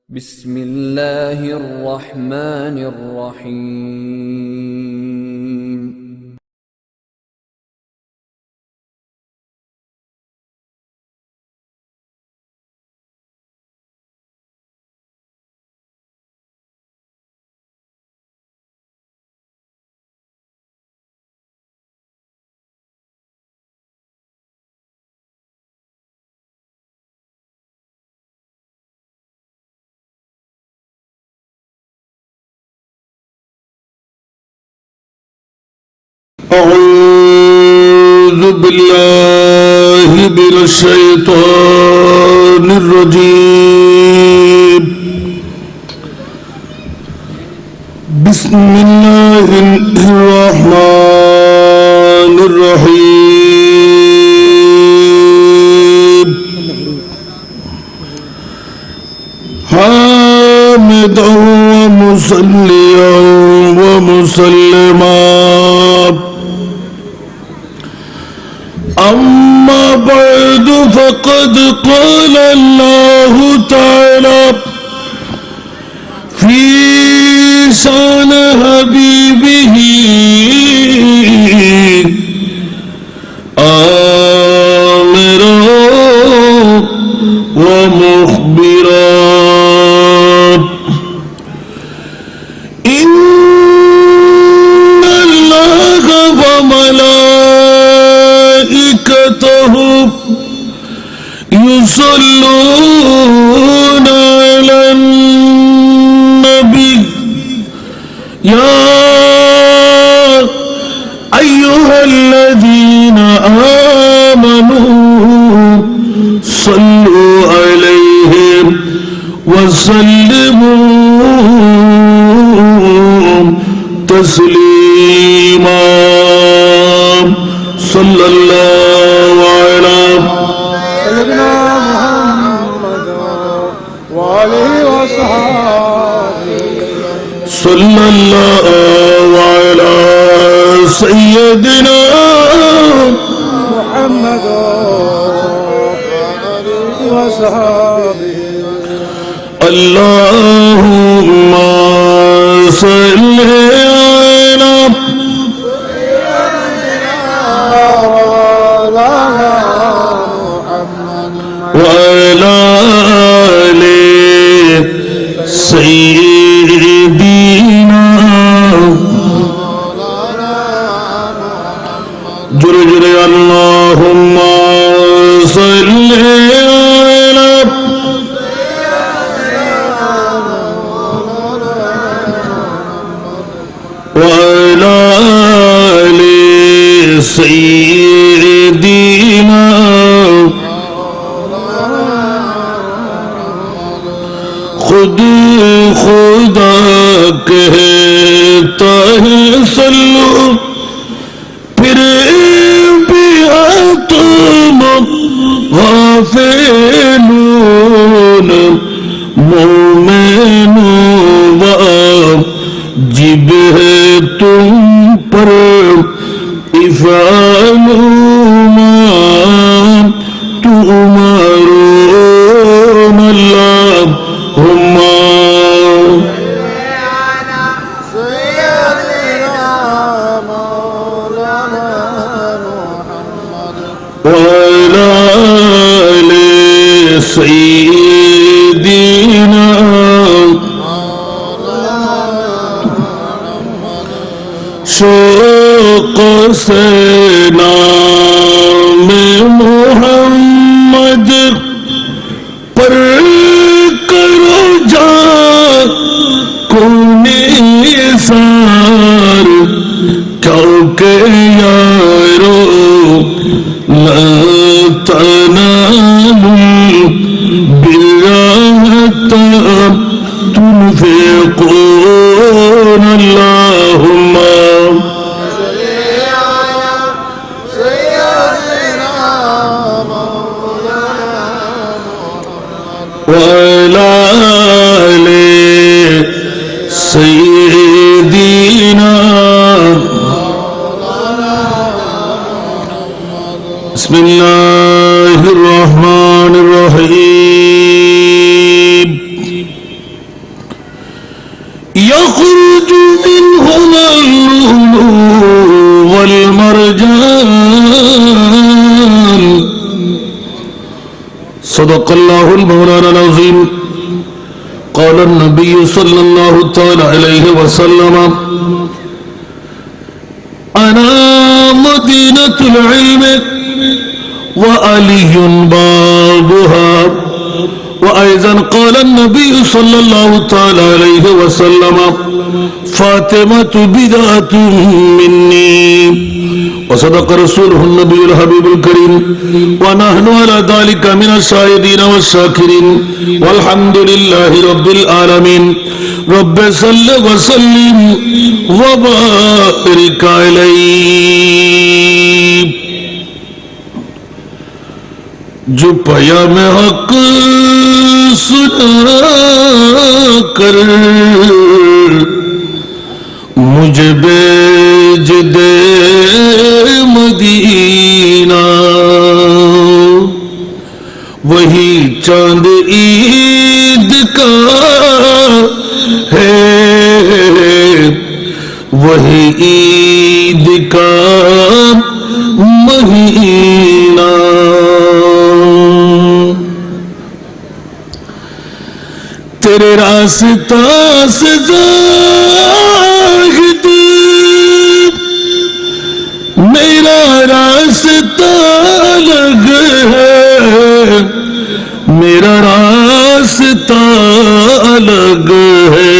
بسم الله الرحمن الرحيم أعوذ بالله من الشيطان الرجيم بسم الله الرحمن الرحيم حامدا ومصليا ومسلما أما بعد فقد قال الله تعالى في شأن حبيبه آمرا ومخبرا إن الله وملائكته يصلون على النبي يا أيها الذين آمنوا صلوا عليه وسلموا تسليما صلى الله على سيدنا محمد وآله وصحبه صلى الله على سيدنا محمد وآله وصحبه اللهم صل على وعلى آل سيدنا جل جل اللهم صل على وعلى آل سيدنا خود خدا کہتا ہے صلو پھر بھی تم غافلون مومنون واجب ہے تم پر افعلوا ما تؤمرون اللهم وعلى آل سيدنا شوق سے نام محمد پر کرو جا نثار کیونکہ یارو لا تنالوا البر حتى تنفقون اللهم وعلى آل سيدنا بسم الله الرحمن الرحيم يخرج منهما اللؤلؤ والمرجان صدق الله المولانا العظيم قال النبي صلى الله تعالى عليه وسلم أنا مدينة العلم وعلي بابها وأيضا قال النبي صلى الله تعالى عليه وسلم فاطمة بدعة مني وصدق رسوله النبي الحبيب الكريم ونحن على ذلك من الشاهدين والشاكرين والحمد لله رب العالمين رب صل وسلم وبارك عليه जो पाया मैं हक सुना कर मुझे भेज दे मदीना वही चांद ईद का है वही ईद का महीना तेरे रास्ता से जाहिद मेरा रास्ता अलग है मेरा रास्ता अलग है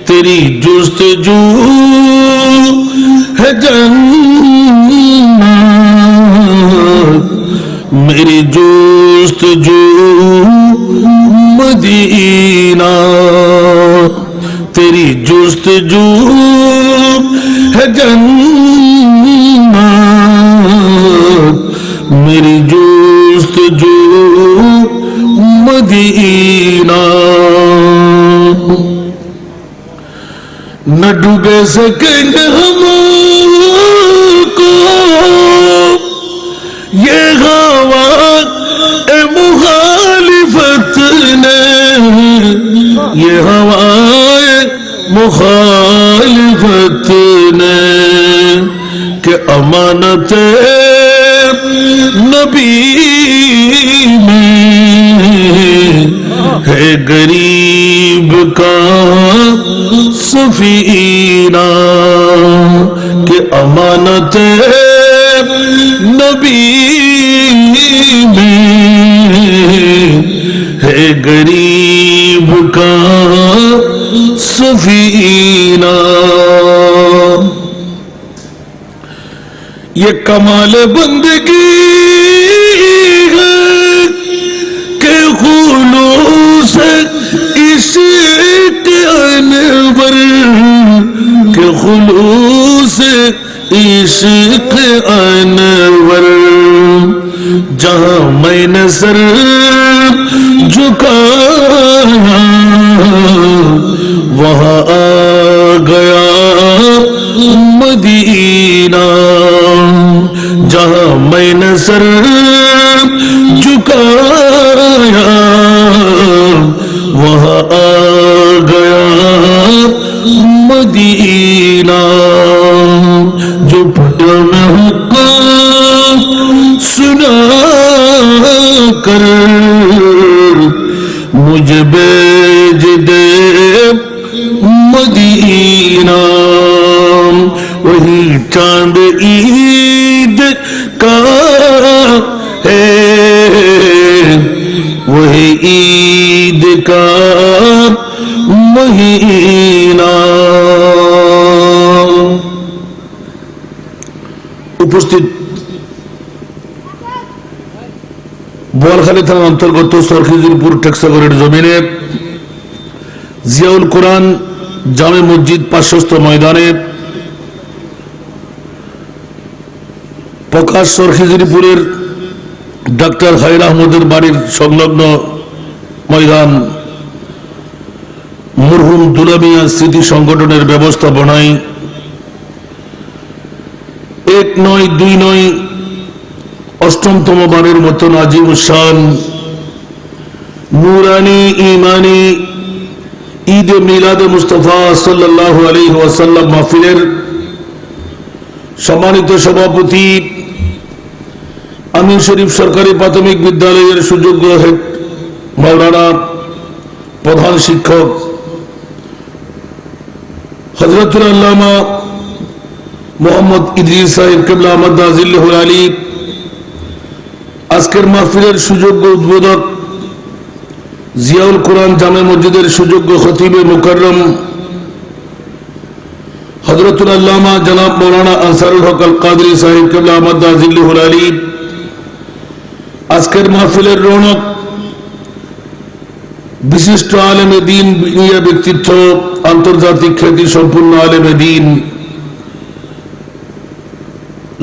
तेरी जुस्तजू है जन्नत मेरी जुस्तजू मदीना तेरी जुस्तजू है जन्नत मेरी जुस्तजू मदीना न डूबे सकेंगे हमको ये हवा ए मुखालिफत ने ये हवाए मुखालिफत ने के अमानत नबी में है गरीब का सफीना के अमानत नबी में है गरीब का सफीना ये कमाल बंदगी है के खुलूस इश्क अनवर के खुलूस इश्क अनवर जहां मैंने सर झुकाया वहां आ गया मदीना जहां मैंने सर झुकाया वहां आ गया मदीना जो पढ़ा मैं हुक्म सुना कर मुझे भेज दे मदीना वही चांद ईद का है वही ईद का महीना উপস্থিত বোয়ালখালী থানার অন্তর্গত সরখিজুরপুর টেক্সাগরের জমিনে জিয়াউল কোরআন জামে মসজিদ পার্শ্বস্থ ময়দানে প্রকাশ সরখিজুরপুরের ডাক্তার খায়র আহমদের বাড়ির সংলগ্ন ময়দান মরহুম দুলামিয়া স্মৃতি সংগঠনের ব্যবস্থাপনায় 1 নয় 2 নয় অষ্টমতম বারের মতো নাজিম শান নুরানি ইমানি ঈদে মিলাদে মুস্তাফা সাল্লাল্লাহু আলাইহি ওয়াসাল্লাম মাহফিলের সম্মানিত সভাপতি, আমিন শরীফ সরকারি প্রাথমিক বিদ্যালয়ের সুযোগ্য হেড মাওলানা প্রধান শিক্ষক হযরতুল আল্লামা মোহাম্মদ ইদ্রিস সাহেব কিবলা মাদাজিল্লাহুল আলী, আজকের মাহফিলের সুযোগ্য উদ্বোধক জিয়াউল কোরআন জামে মসজিদের সুযোগ্য খতিবে মুকাররম হযরতুল আল্লামা জনাব মাওলানা আনসারুল হক আল কাদরি সাহেব কিবলা মাদাজিল্লাহুল আলী, আজকের মাহফিলের রৌনক বিশিষ্ট আলেমে দ্বীন, বিনিয়া ব্যক্তিত্ব, আন্তর্জাতিক খ্যাতি সম্পূর্ণ আলেমে দ্বীন,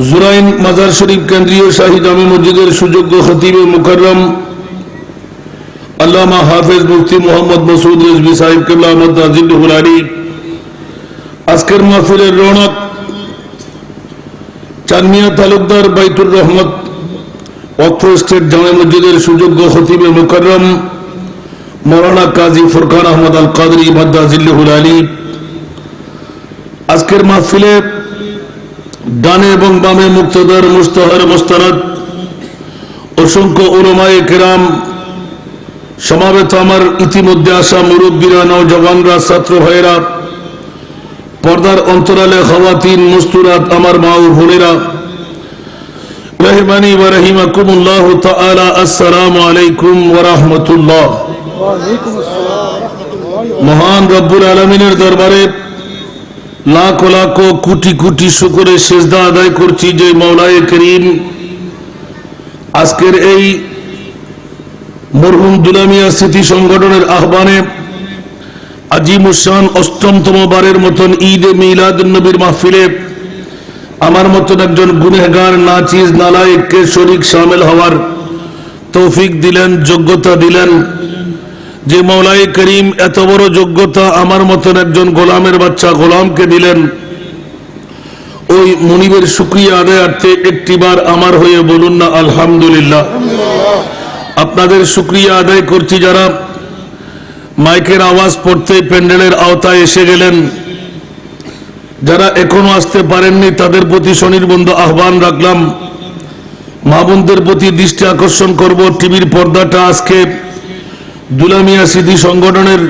জুরাইন মাজার শরীফ কেন্দ্রীয় শাহী জামে মসজিদের সুযোগ্য খতিবে মুকাররম আল্লামা হাফেজ মুফতি মোহাম্মদ মাসউদ রিজভী সাহেব কিবলা মাদাজিল্লাহুল আলী, আজকের মাহফিলের রৌনক চানমিয়া তালুকদার বাইতুর রহমত ওয়াকফ স্টেট জামে মসজিদের সুযোগ্য খতিবে মুকাররম মাওলানা কাজী ফুরকান আহমদ আল কাদরি মাদাজিল্লাহুল আলী, আজকের মাহফিলে ডানে এবং বামে মুক্তদার, মুস্তাহার, মুস্তানাদ অসংখ্য উলামায়ে কেরাম সমাবেত, আমার ইতিমধ্যে আসা মুরব্বীরা, নওজওয়ানরা, ছাত্র ভাইয়েরা, পর্দার অন্তরালে খাওয়াতিন, মুস্তুরাত, আমার মা ও বোনেরা, রহিমানি ওয়া রাহিমাকুমুল্লাহ তাআলা, আসসালামু আলাইকুম ওয়া রাহমাতুল্লাহ। মহান রব্বুল আলামিনের দরবারে লাখ লাখ কোটি কোটি শুকরে সিজদা আদায় করছি যে মাওলায়ে করিম আজকের এই মরহুম দুলামিয়া স্মৃতি সংগঠনের আহ্বানে আজিমুশান অষ্টমতম বারের মতন ঈদে মিলাদুন নবীর মাহফিলে আমার মতন একজন গুনেহগার, নাচিজ, নালায়েককে শরীক শামিল হওয়ার তৌফিক দিলেন, যোগ্যতা দিলেন। যে মাওলায়ে করিম এত বড় যোগ্যতা আমার মতন একজন গোলামের বাচ্চা গোলামকে দিলেন, ওই মুনিবের শুকরিয়া আদায়ার্থে একটিবার আমার হয়ে বলুন না আলহামদুলিল্লাহ। আপনাদের শুকরিয়া আদায় করছি যারা মাইকের আওয়াজ পড়তে প্যান্ডেলের আওতায় এসে গেলেন, যারা এখনো আসতে পারেননি তাদের প্রতি স্বনির্বন্ধ আহ্বান রাখলাম। মা বোনদের প্রতি দৃষ্টি আকর্ষণ করব, টিভির পর্দাটা আজকে দুলামিয়া স্মৃতি সংগঠনের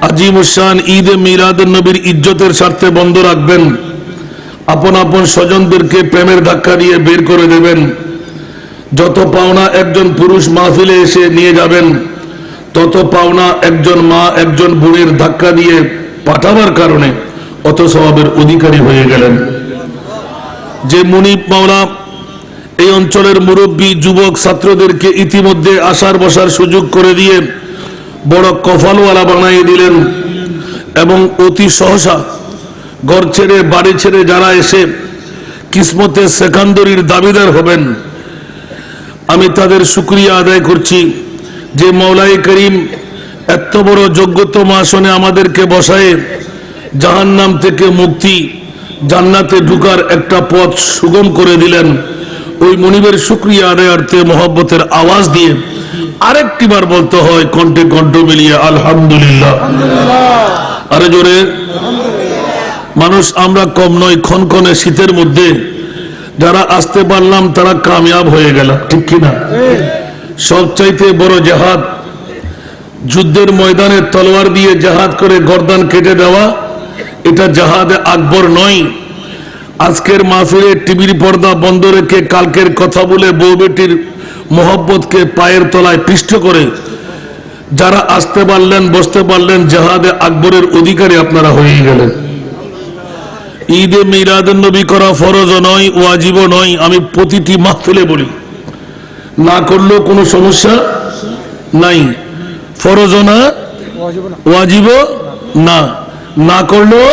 আজিমুশান ঈদে মিলাদুন নবীর ইজ্জতের স্বার্থে বন্ধ রাখবেন। আপন আপন স্বজনদেরকে প্রেমের ধাক্কা দিয়ে বের করে দেবেন। যত পাওনা একজন পুরুষ মাহফিলে এসে নিয়ে যাবেন, তত পাওনা একজন মা, একজন বোনের ধাক্কা দিয়ে পাঠাবার কারণে অত সওয়াবের অধিকারী হয়ে গেলেন। যে মুনিব মাওলা এই অঞ্চলের মুরব্বী, যুবক, ছাত্রদেরকে ইতিমধ্যে আসার বসার সুযোগ করে দিয়ে বড় কপালওয়ালা বানিয়ে দিলেন, এবং অতি সহসা ঘর ছেড়ে বাড়ি ছেড়ে যারা এসে কিসমতে সেকান্দরির দাবিদার হবেন, আমি তাদের শুকরিয়া আদায় করছি। যে মাওলায়ে করিম এত বড় যোগ্যতম আসনে আমাদেরকে বসায় জাহান্নাম থেকে মুক্তি, জান্নাতে ঢুকার একটা পথ সুগম করে দিলেন, ওই মুনিবের শুকরিয়া আদায়ার্থে মহব্বতের আওয়াজ দিয়ে আরেকটিবার বলতে হয় কণ্ঠে কণ্ঠ মিলিয়ে আলহামদুলিল্লাহ। আরে জোরে। মানুষ আমরা কম নয়, খনখনে শীতের মধ্যে যারা আসতে পারলাম তারা কামিয়াব হয়ে গেল, ঠিক কিনা? সবচাইতে বড় জিহাদ, যুদ্ধের ময়দানে তলোয়ার দিয়ে জিহাদ করে গর্দান কেটে দেওয়া, এটা জিহাদে আকবর নয়। আজকের মাহফিলে টিভির পর্দা বন্ধ রেখে কালকের কথা বলে বউ বেটির মোহব্বতকে পায়ের তলায় পিষ্ট করে যারা আসতে পারলেন, বসতে পারলেন, জিহাদে আকবরের অধিকারী আপনারা হয়ে গেলেন। ঈদে মিলাদুন নবী করা ফরজ নয়, ওয়াজিবও নয়। আমি প্রতিটি মাহফিলে বলি, না করলেও কোনো সমস্যা নাই। ফরজ না, ওয়াজিবও না, না করলেও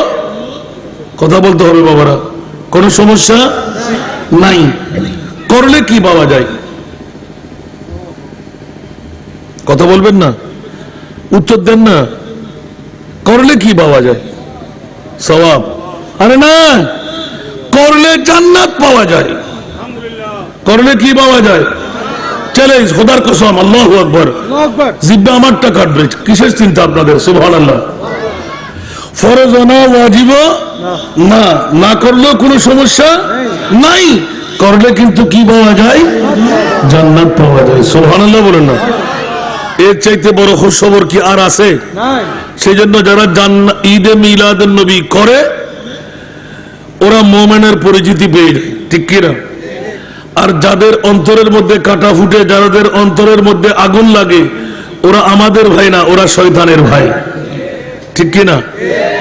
কথা বলতে হবে বাবারা, কোনো সমস্যা নাই। করলে কি পাওয়া যায়? কথা বলবেন না, উত্তর দেন না। করলে কি পাওয়া যায়? সওয়াব। আরে না, করলে জান্নাত পাওয়া যায়। করলে কি পাওয়া যায়? চ্যালেঞ্জ, খোদার কসম, আল্লাহু আকবার, আল্লাহু আকবার। জিব্বা আমারটা কাটবে, কিসের চিন্তা আপনাদের? সুবহানাল্লাহ। ফরজ না ওয়াজিব না, না করলেও কোনো সমস্যা নাই, করলে কিন্তু কি পাওয়া যায়? জান্নাত পাওয়া যায়। সুবহানাল্লাহ বলেন না? এর চাইতে বড় খুশখবর কি আর আছে? নাই। সেই জন্য যারা ঈদে মিলাদুন নবী করে ওরা মুমিনের পরিচিতি পেয়ে যায়, ঠিক কিনা? আর যাদের অন্তরের মধ্যে কাটা ফুটে, যাদের অন্তরের মধ্যে আগুন লাগে, ওরা আমাদের ভাই না, ওরা শয়তানের ভাই, ঠিক কিনা?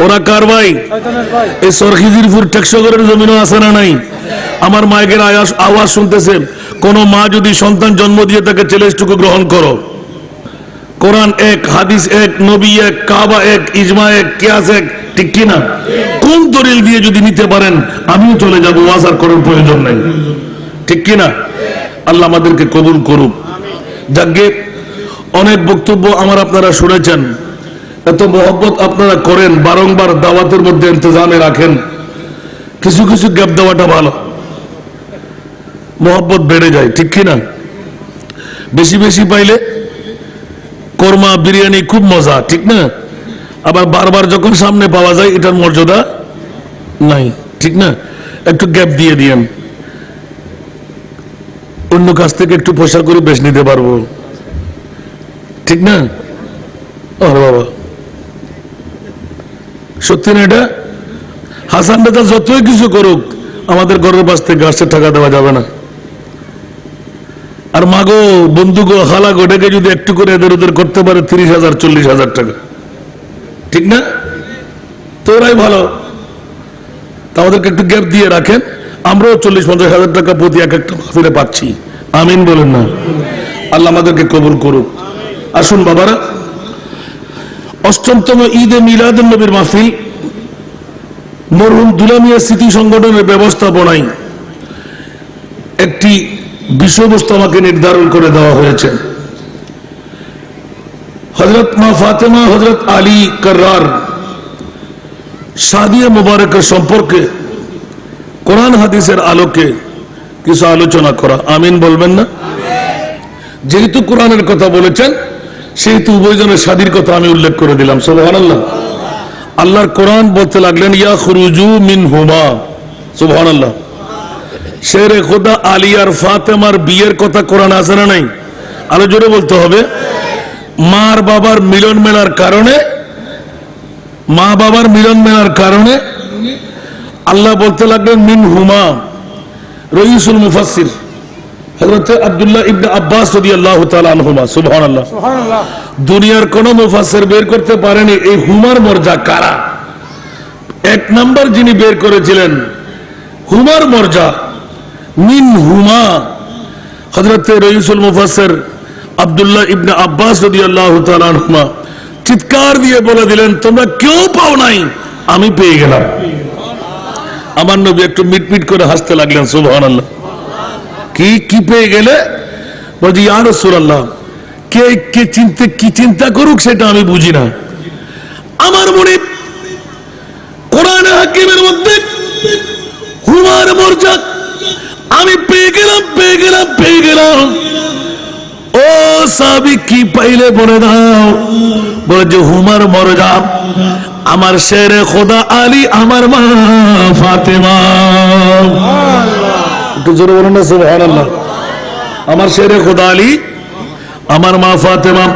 ওরা কার ভাই? শয়তানের ভাই। এই সরখিজিরপুর টেকসগরের জমিনও আছে না নাই? আমার মাইকের আওয়াজ শুনতেছেন, কোন মা যদি সন্তান জন্ম দিয়ে তাকে চ্যালেঞ্জটুকু গ্রহণ করো। কোরআন এক, হাদিস এক, নবী এক, কাবা এক, ইজমা এক, কিয়াস এক, ঠিক কিনা? কোন দলিল দিয়ে যদি নিতে পারেন আমিও চলে যাব, ওয়াজ আর করার প্রয়োজন নাই, ঠিক কিনা? আল্লাহ আমাদেরকে কবুল করুক। যাকে অনেক বক্তব্য আমার আপনারা শুনেছেন, এত মহব্বত আপনারা করেন, বারংবার দাওয়াতের মধ্যে ইন্তজামে রাখেন, কিছু কিছু গ্যাপ দেওয়াটা ভালো, মহব্বত বেড়ে যায়, ঠিক কিনা? বেশি বেশি পাইলে কোরমা বিরিয়ানি খুব মজা, ঠিক না? আবার বারবার যখন সামনে পাওয়া যায় এটার মর্যাদা নাই, ঠিক না? একটু গ্যাপ দিয়ে দিয়েন, অন্য কাছ থেকে একটু পয়সা করে বেশ নিতে পারবো, ঠিক না? আরে বাবা, সত্যি না এটা? হাসান দাদা যতই কিছু করুক আমাদের ঘরের পাশ থেকে গাছের টাকা দেওয়া যাবে না। আর মাগো, বন্ধু গো, খালা গো, ডেকে যদি একটু করে এদের ওদের করতে পারে 30,000 40,000 টাকা, ঠিক না? তোরাই ভালো, আমাদেরকে একটু গ্যাপ দিয়ে রাখেন, আমরাও 40-50,000 টাকা প্রতি এক একটা মাহফিলে পাচ্ছি। আমিন বলেন না? আল্লাহ আমাদেরকে কবুল করুক। আসুন বাবারা, অষ্টমতম ঈদে মিলাদুন নবীর মাহফিল মরহুম দুলামিয়া স্মৃতি সংগঠনের ব্যবস্থাপনায় একটি বিষয়বস্তু আমাকে নির্ধারণ করে দেওয়া হয়েছে। হযরত মা ফাতেমা, হযরত আলী কাররার শাদিয়ে মুবারকের সম্পর্কে কোরআন হাদিসের আলোকে কিছু আলোচনা করা। আমিন বলবেন না? যেহেতু কোরআনের কথা বলেছেন সেহেতু উভয়জনের শাদীর কথা আমি উল্লেখ করে দিলাম। সুবহানাল্লাহ। আল্লাহর কোরআন বলতে লাগলেন ইয়াখরুজু মিনহুমা, সুবহানাল্লাহ। শেরে খোদা আলী আর ফাতেমার বিয়ের কথা কোরআন আছে না নাই? আরো জোরে বলতে হবে। মার বাবার মিলন মেলার কারণে, মা বাবার মিলন মেলার কারণে আল্লাহ বলতে লাগলেন মিনহুমা। রইসুল মুফাসসির হযরত আব্দুল্লাহ ইবনে আব্বাস রাদিয়াল্লাহু তাআলা আনহুমা, সুবহানাল্লাহ। সুবহানাল্লাহ। দুনিয়ার কোন মুফাসসির বের করতে পারেনি এই হুমার মর্যাদা কারা। এক নাম্বার যিনি বের করেছিলেন হুমার মর্যাদা মিন হুমা, হযরত রইসুল মুফাসসির আব্দুল্লাহ ইবনে আব্বাস রাদিয়াল্লাহু তাআলা আনহুমা চিৎকার দিয়ে বলে দিলেন, তোমরা কেউ পাও নাই, আমি পেয়ে গেলাম। আমার নবী একটু মিটমিট করে হাসতে লাগলেন, সুবহানাল্লাহ। কি কি পেয়ে গেলে? বলছি ইয়া রাসূলুল্লাহ, কে কে কি চিন্তা করুক সেটা আমি বুঝি না, আমার মনে কোরআন হাকিমের মধ্যে হুমার মর্যাদা আমি পেয়ে গেলাম। ও সাহাবী, কি পাইলে বলে দাও। বলে যে হুমার মর্যাদা আমার শেরে খোদা আলী, আমার মা ফাতেমা। একটু জোরে বলুন না সুবহানাল্লাহ। আমার শেরে খোদা আলী, আমার মা ফাতেমা।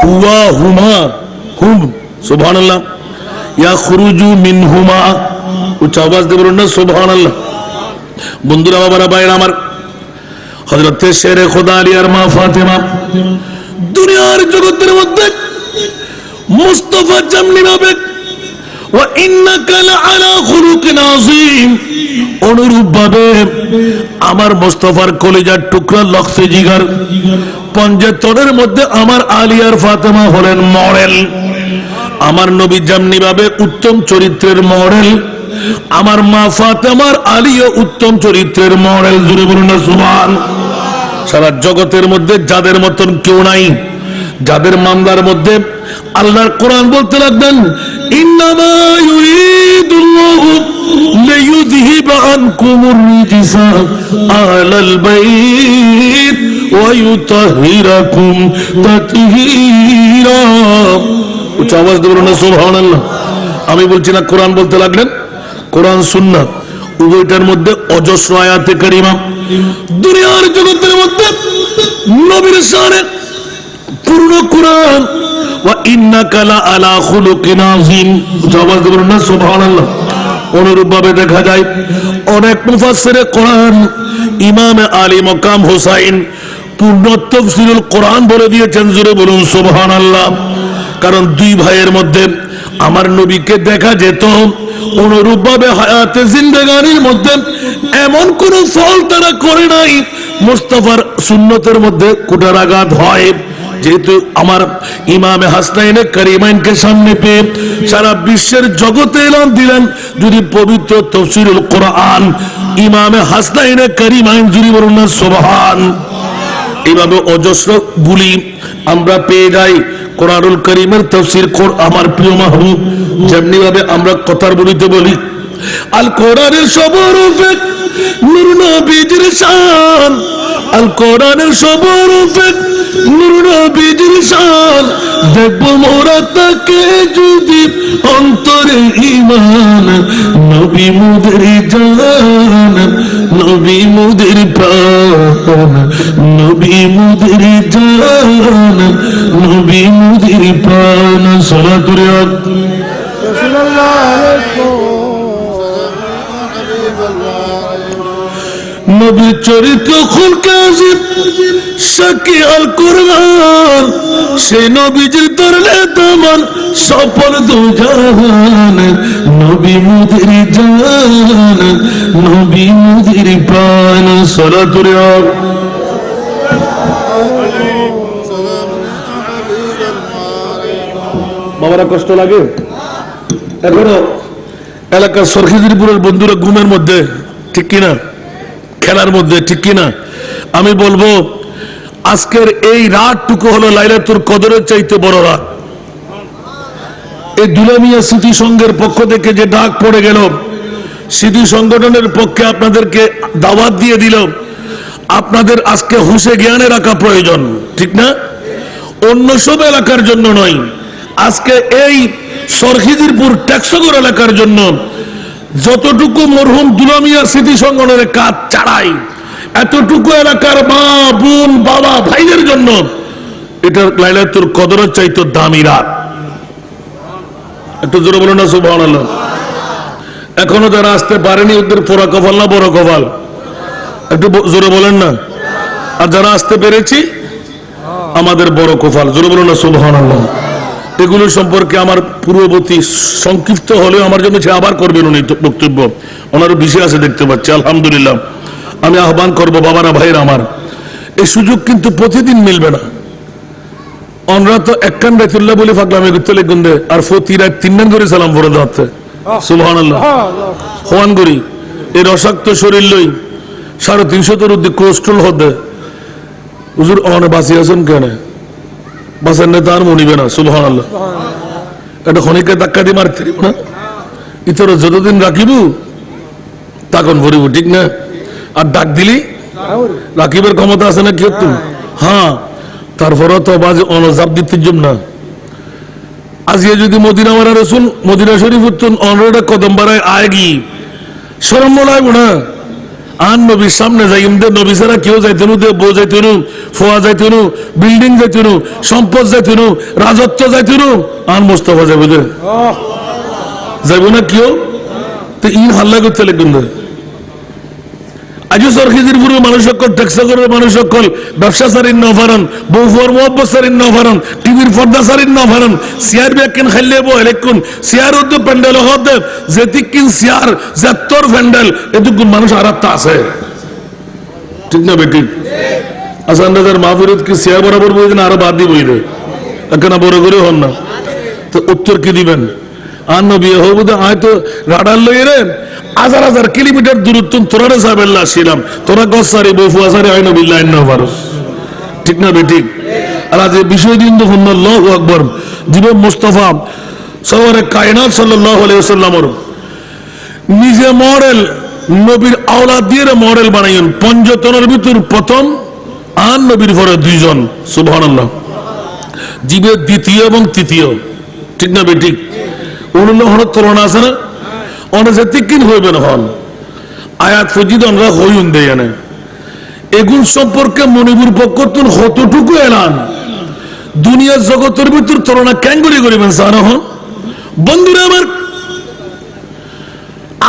হুয়া হুমা, হুম, সুবহানাল্লাহ। ইয়াখরুজু মিনহুমা, উচ্চ আওয়াজ দিয়ে বলুন না সুবহানাল্লাহ। বন্ধুরা, বাবারা, ভাইরা আমার, হযরত শেরে খোদা আলী আর মা ফাতেমা দুনিয়ার জগতের মধ্যে মুস্তাফা যেমনি ভাবে ওয়া ইন্নাকা লাআলা খুলুকিন আযীম, অনুরূপ ভাবে আমার মুস্তাফার কলিজার টুকরা লক্ষ্যে জিগার পঞ্জতনের মধ্যে আমার আলী আর ফাতেমা হলেন মডেল। আমার নবী যেমনি ভাবে উত্তম চরিত্রের মডেল, আমার মা ফাতেমার আলীও উত্তম চরিত্রের মডেল। জুড়ে বলুন না সুবহান। সারা জগতের মধ্যে যাদের মতন কেউ নাই, যাদের মামলার মধ্যে আল্লাহর কোরআন বলতে লাগলেন ইন্নামা ইউরিদুল্লাহু লিইয়ুযহিবা আনকুমুর রিজসা আহলাল বাইত ويطهركم تطهيرا উচ্চ আওয়াজ দিয়ে বলুন সুবহানাল্লাহ। আমি বলছি না, কোরআন বলতে লাগলেন। কোরআন সুন্নাত উভয়টার মধ্যে অজস্র আয়াতে কারিমা। দুনিয়ার জগতের মধ্যে নবীর শানে পূর্ণ কোরআন। ওয়া ইন্নাকা লা আলা খুলুকিন আযীম। আওয়াজ দিয়ে বলুন না সুবহানাল্লাহ। অনুরূপ ভাবে দেখা যায় অনেক মুফাসসিরে কোরআন, ইমাম আলী মকাম হুসাইন পূর্ণ তাফসীরুল কোরআন বলে দিয়েছেন। জোরে বলুন সুবহানাল্লাহ। কারণ দুই ভাইয়ের মধ্যে আমার নবীকে দেখা যেত, অনুরূপ ভাবে হায়াতে জিন্দেগানির মধ্যে এমন কোন ফল তারা করে নাই মুস্তাফার সুন্নতের মধ্যে কুটারাঘাত হয়। যেহেতু আমার ইমামে হাসনাইনে কারিমাইনকে সামনে পেয়ে সারা বিশ্বের জগতে এলান দিলেন, যদি পবিত্র তাফসীরুল কোরআন ইমামে হাসনাইনে কারিমাইন যদি বলুন না সুবহান। এইভাবে অজস্র বুলি আমরা পেয়ে যাই কোরআনুল কারীমের তাফসীর। আমার প্রিয় মাহবুব যেমনি ভাবে আমরা কথার বলিতে বলি আল কোরআনের সবরূপে নূর নবীজির শান, আল কোরআনের সবরূপে নূর নবীজির শান। দেখবো মোরা তাকে যদি অন্তরে ঈমান, নবী মুদের জান, নবী মুদের প্রাণ, নবী মুদের জান, নবী মুদের প্রাণ। সালাতুর রাসূলুল্লাহ আলাইকুম নবী চরিত্র খুলকে আজিব সাকি আল কোরআন। সেই নবীজির ধরলে দামান সফল দুজাহান, নবী মুদের জান, নবী মুদের প্রাণ। সালাতুর বাবারা কষ্ট লাগে এখনো এলাকার সরখিজিরপুরের বন্ধুরা ঘুমের মধ্যে, ঠিক কিনা, খেলার মধ্যে, ঠিক কিনা। আমি বলবো আজকের এই রাতটুকু হলো লাইলাতুল কদরের চাইতে বড় রাত। এই দুলামিয়া স্মৃতি সংঘের পক্ষ থেকে যে ডাক পড়ে গেল, স্মৃতি সংগঠনের পক্ষে আপনাদেরকে দাওয়াত দিয়ে দিল, আপনাদের আজকে হুঁশে জ্ঞানে রাখা প্রয়োজন, ঠিক না? অন্য সব এলাকার জন্য নয়, আজকে এই সরখিজিরপুর টেকসগর এলাকার জন্য যতটুকু মরহুম দুলামিয়া স্মৃতি সংগঠনের কাজ চাড়াই, এতটুকু এলাকার মা বোন বাবা ভাইদের জন্য এটা লাইলাতুল কদরের চাইতে দামি রাত। একটু জোরে বলুন না সুবহানাল্লাহ। এখনো যারা আসতে পারেনি ওদের পোড়া কপাল না বড় কপাল? একটু জোরে বলেন না। আর যারা আসতে পেরেছি আমাদের বড় কপাল। জোরে বলুন না সুবহানাল্লাহ। এগুলো সম্পর্কে আমার পূর্ববর্তী সংক্ষিপ্ত হলেও আমার জন্য সে আবার করবেন উনি বক্তব্য, ওনারও বিষয় আছে দেখতে পাচ্ছি আলহামদুলিল্লাহ। আমি আহ্বান করবো বাবারা ভাইয়ের আমার, এই সুযোগ কিন্তু প্রতিদিন মিলবে না। আমরা তো একখান রাইতুল্লাহ বলে ফাকলাম এগুলো গুন্দে আর ফতি রাত 3 দিন করে সালাম পড়ে দাঁড়াতে সুবহানাল্লাহ হওয়ান করি। এই রসাক্ত শরীর লই 350 উদ্দিক কোস্টল হতে হুজুর অনে বাঁচি আছেন কেন? বাঁচার নেতা আর মনিবে না সুবহানাল্লাহ। এটা খনিকে ধাক্কা দিয়ে মারতে না, ইতর যতদিন রাখিব তখন ভরিব, ঠিক না? আর ডাক দিলি রাখিবের ক্ষমতা আছে না কি তুমি? হ্যাঁ, তারপরে তো বাজে অনজাব দিতে জম না। আজকে যদি মদিনা মারা রসুন মদিনা শরীফ অনটা কদম বাড়ায় আয় গি সরম মলাইব না। আর নবীর সামনে যাই নবী ছাড়া কেউ যাইতেন, বউ যাইতেন, ফোয়া যাইতেন, বিল্ডিং যাইতেন, সম্পদ যাইতেন, রাজত্ব যাইতেন, আর মোস্তফা যাবে যাইব না কেউ। তো ইন হাল্লা করতে লাগবেন। আজও সরখিজিরপুরের মানুষ সকল, টেকসগরের মানুষ সকল ব্যবসা সারিন নভারণ, বউফর মোহাব্বত সারিন নভারণ, টিভির পর্দা সারিন নভারণ, সিয়ার ব্যাকেন খাইলে বো এলেকুন সিয়ার উদ্যোগ প্যান্ডেল হতে যেতিকিন সিয়ার যেত্তর প্যান্ডেল এটুকুন মানুষ আরাত্তা আছে, ঠিক না বেটি? আসান রাজার মাহফিরত কি সিয়ার বরাবর বই দেন আরো বাদ দিয়ে বই দেয় এখানে বড় করে হন না, তো উত্তর কি দিবেন? আর নবী হবুদ হয়তো রাডার লইয়ে রে 1000 কিলোমিটার দূরত্ব তোরা সাবেল্লা ছিলাম, তোরা গসারি বফুয়া সারি হয় নবী লাইন না পারো, ঠিক না বে ঠিক? আর আজ বিষয় দিন তো আল্লাহু আকবার জীবন মুস্তাফা সওয়ারে কায়নাত সাল্লাল্লাহু আলাইহি ওয়াসাল্লামের নিজে মডেল নবীর আওলাদ দিয়ে মডেল বানাইন। পঞ্চতনের ভিতর প্রথম আর নবীর পরে দুইজন, সুবহানাল্লাহ। জীবের দ্বিতীয় এবং তৃতীয়, ঠিক না বেঠিক? উনুল্লাহ তুলনা আছে না? অনেক তিকিন হইবেন হন আয়াত ফজিদ আমরা হইন দেয় না এগুন সম্পর্কে মনিবুর পক্ষ তুন কতটুকু এলান দুনিয়ার জগতের ভিতর তুলনা কেন করিবেন সারা হন বন্ধুরা আমার।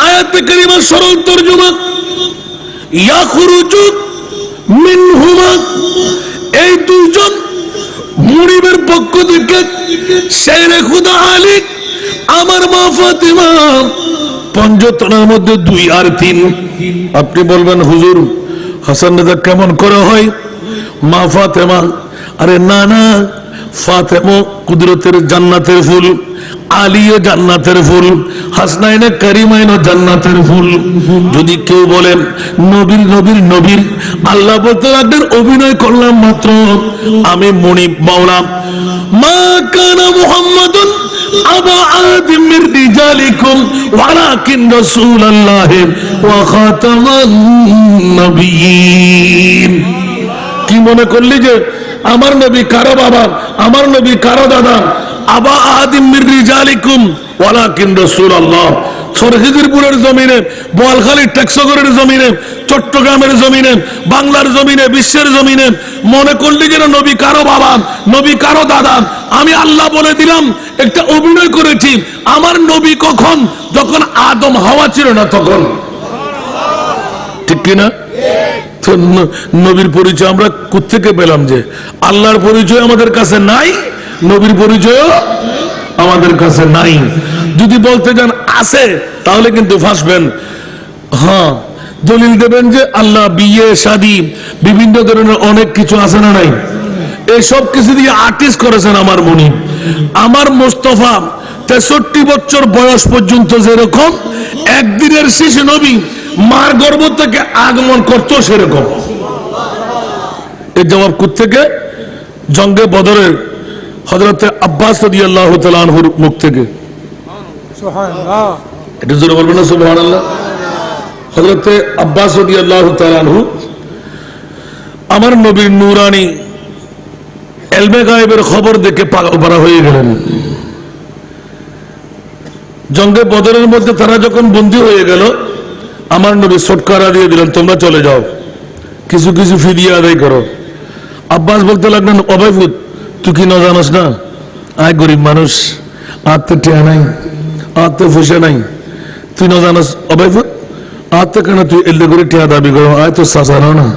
আয়াতে কারিমার সরল তরজমা ইয়াখরুজু মিনহুমা, এই দুইজন মুনিবের পক্ষ থেকে শেরে খুদা আলী আমার মা ফাতেমা, পঞ্চতনের মধ্যে 2 আর 3। আপনি বলবেন হুজুর হাসান রাজা কেমন করে হয় মা ফাতেমা? আরে না না, ফাতেমা কুদরতের জান্নাতের ফুল, আলীও জান্নাতের ফুল, হাসনাইনে কারিমাইনও জান্নাতের ফুল। যদি কেউ বলেন নবীর নবীর নবীর, আল্লাহ বলতে লাগলেন অভিনয় করলাম মাত্র, আমি মনিব মাওলা। মা কানা মুহাম্মাদুন আবা আহাদিম মির রিজালিকুম ওয়ালাকিন রাসূলুল্লাহ ওয়া খাতামান নবিয়্যিন। কি মনে করলি যে আমার নবী কারো বাবা, আমার নবী কারো দাদা? আবা আহাদিম মির রিজালিকুম ওয়ালাকিন রাসূলুল্লাহ। সরহিদপুরের জমিনে, বোয়ালখালীর টেকসগরের জমিনে, চট্টগ্রামের জমিনে, বাংলার জমিনে, বিশ্বের জমিনে মনে করলি যেন নবী কারো বাবা, নবী কারো দাদা। আমি আল্লাহ বলে দিলাম একটা অভিনয় করেছি। আমার নবী কখন? যখন আদম হাওয়া ছিল না তখন, ঠিক কিনা? নবীর পরিচয় আমরা কোত্থেকে পেলাম? যে আল্লাহর পরিচয় আমাদের কাছে নাই, নবীর পরিচয় আমাদের কাছে নাই। যদি বলতে যান আছে তাহলে কিন্তু ফাঁসবেন। হ্যাঁ, দলিল দেবেন যে আল্লাহ বিয়ে শাদী বিভিন্ন ধরনের অনেক কিছু আছে না নাই? এইসব কিছু দিয়ে আর্টিস্ট করেছেন আমার মনি। আমার মোস্তফা 63 বছর বয়স পর্যন্ত যেরকম একদিনের শিশু নবী মার গর্ভ থেকে আগমন করত সেরকম। এর জবাব কোত্থেকে? জঙ্গে বদরের হযরতে আব্বাস রাদিয়াল্লাহু তাআলা আনহুর মুখ থেকে। সুবহানাল্লাহ, এটা জোরে বলবেন না সুবহানাল্লাহ। হযরতে আব্বাস রাদিয়াল্লাহু তাআলা আনহু আমার নবীর নূরানি ইলমে গায়েবের খবর দেখে পাগল পারা হয়ে গেলেন। জঙ্গে বদরের মধ্যে তারা যখন বন্দী হয়ে গেল, আমার নবী ছটকারা দিয়ে দিলেন, তোমরা চলে যাও, কিছু কিছু ফিদিয়া আদায় করো। আব্বাস বলতে লাগলেন, অবাইফুত তুই কি না জানাস না, আয় গরিব মানুষ, আত্মে টেয়া নাই, আত্মে ফুসে নাই, তুই না জানাস অবাইফুত? আত্মে কেন তুই এলে করে টেয়া দাবি করো, আয় তো চাষা না।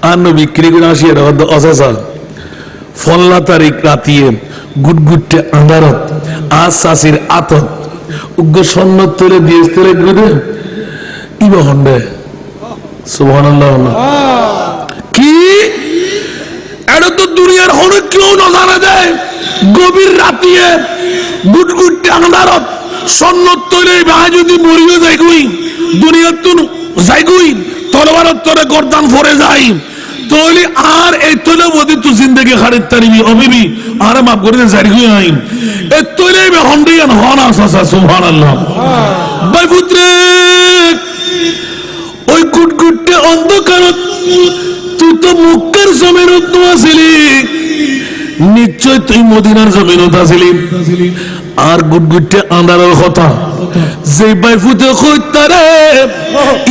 আর নবী বিক্রি করে আসিয়ে অচাষা ফল্লা তারিখ রাতিয়ে গুটগুটে আন্ধারত আজ চাষির আতত উগ্র স্বর্ণ তুলে দিয়ে তেলে গুড়ে ইবা হন্ডে। সুবহানাল্লাহ। কি এটা তো দুনিয়ার অনেক কেউ না জানা যায়। গভীর রাতিয়ে গুটগুটে আন্ধারত স্বর্ণ তুলে ভাই যদি মরিও যাইগুই দুনিয়ার তো যাইগুই তরবারত তরে গর্দান ফরে যায় তোলি আর এই তোলে বদি তু জিন্দেগি খারিদ তারিবি অবিবি আর মাফ করে দে জারিগুই আই এই তোলে বে হন্ডিয়ান হন আসা। সুবহানাল্লাহ। ভাই পুত্রে ওই গুটগুটে অন্ধকারত তুই তো মক্কার জমিনত আসিলি, নিশ্চয় তুই মদিনার জমিনত আসিলি। আর গুটগুটে আন্ধারের কথা যে বাইফুতে কইতারে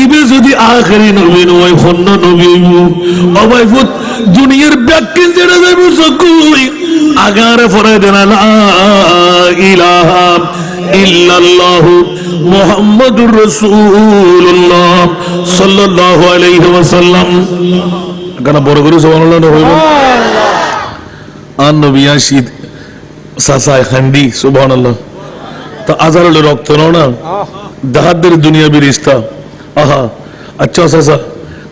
ইবে যদি আখেরি নবী নয় খন্ন নবী ও বাইফুত দুনিয়ার ব্যাখ্যা যেটা যাইব সকই আগারে ফরাই দেন লা ইলাহা ইল্লাল্লাহ মুহাম্মাদুর রাসূলুল্লাহ সাল্লাল্লাহু আলাইহি ওয়াসাল্লাম। কেন বড় করে সুবহানাল্লাহ হইব? আর নবী আসিদ সাসায় খান্ডি। সুবহানাল্লাহ। তা আজারলে রক্ত না দাহাদের দুনিয়াবি রিস্তা। আহা আচ্ছা সাসা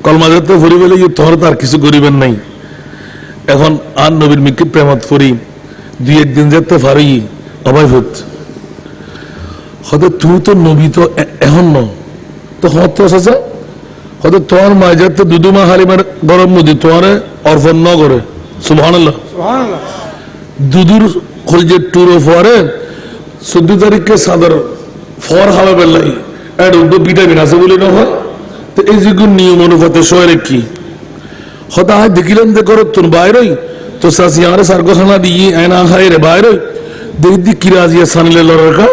কলমা যেতে ফুরি বলে তোর তার কিছু করিবেন নাই। এখন আর নবীর মিকে প্রেমত ফুরি 2-1 দিন যেতে পারি অবাইভূত হয়তো তুই তো নবী তো এখন ন তো হত সাসা হয়তো তোমার মায় যেতে দুদুমা হালিমার গরম নদী তোমার অর্পণ ন করে। সুবহানাল্লাহ। দুদুর খলজে টুরো ফরে 14 তারিখে সাদর ফর হাওয়া বেলাই এড উদ্যোগ ভিটামিন আছে বলে না হয়। তো এই যেগুলো নিয়ম অনুপাতে শহরে কি হতা দেখিলাম দে করত তুন বাইরই তো সাসি আরে সারগোখানা দিয়ে আয়না খাই রে বাইরই দেখি কিরাজিয়া সানলে লড়ার কা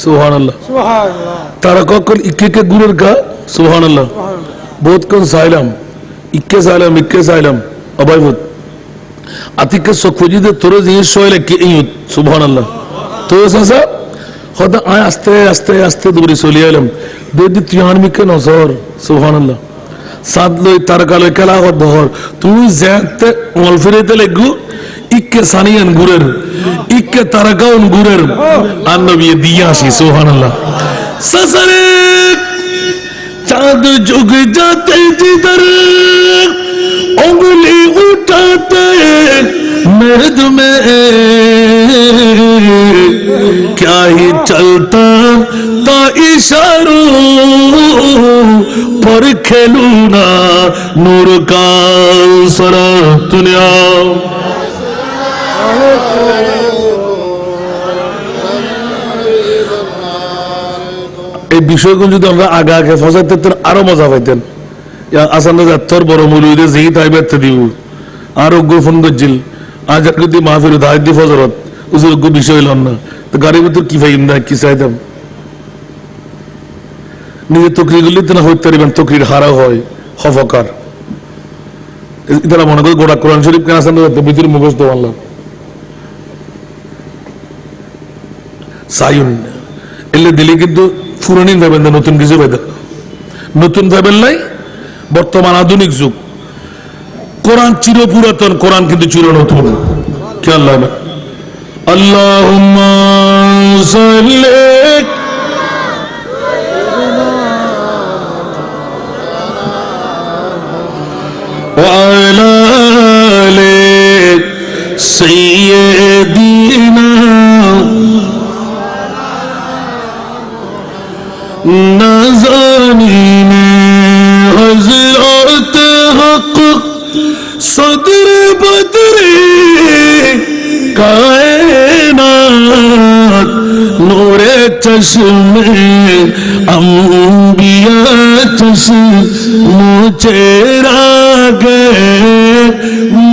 সুবহানাল্লাহ সুবহানাল্লাহ তারা কখন ইকে গুরের কা সুবহানাল্লাহ বহুত কোন সাইলাম ইকে সাইলাম অবাইবুত আতিকে সখফজিদে তোরে জিনিস সইলে কি ইয়ুত সুবহানাল্লাহ তো সাসা হতা আয় আস্তে আস্তে আস্তে দূরে চলে এলাম দেখি ত্রিহান মিকে নজর সুবহানাল্লাহ সাদ লই তারকালই খেলা হত বহর তুই যেতে মল ফিরেতে লাগু ইকে সানিয়ান গুরের ইকে তারকাউন গুরের আর নবী দিয়ে আসি সুবহানাল্লাহ সসরে চাঁদ যুগ जाते जिधर उंगली उठाते मर्द में क्या ही चलता ता इशारों पर खेलू ना नूर का सरा दुनिया এই বিষয়গুলো যদি আমরা আগে আগে ফসাইতে আরো মজা পাইতেন আসান তোর বড় মুলুইদে যেই তাই বেরতে দিব আর অজ্ঞ ফোন করছিল আজ যদি মাহফিল দায় দি ফজরত উজুর অজ্ঞ বিষয় হইল না তো গাড়ির ভিতর কি পাইম না কি চাইতাম নিজের তকরি গুলি তো না হইতে পারিবেন তকরির হারা হয় হফকার তারা মনে করে গোটা কোরআন শরীফ কেন আসান ভিতরে মুখস্থ আনলাম সাইন এলে দিলে কিন্তু পুরানিন ভাবেন না নতুন কিছু ভাবেন নতুন ভাবেন নাই বর্তমান আধুনিক যুগ কোরআন চির পুরাতন কোরআন কিন্তু চির নতুন কি আল্লাহ আল্লাহুম্মা সাল্লি ওয়া আলা আলি সাইয়্যিদিনা नाज़ानीन हज़रत हक़ सदर बदरे कायनात नूरे चश्मे अंबिया चश्मो चेहरा गए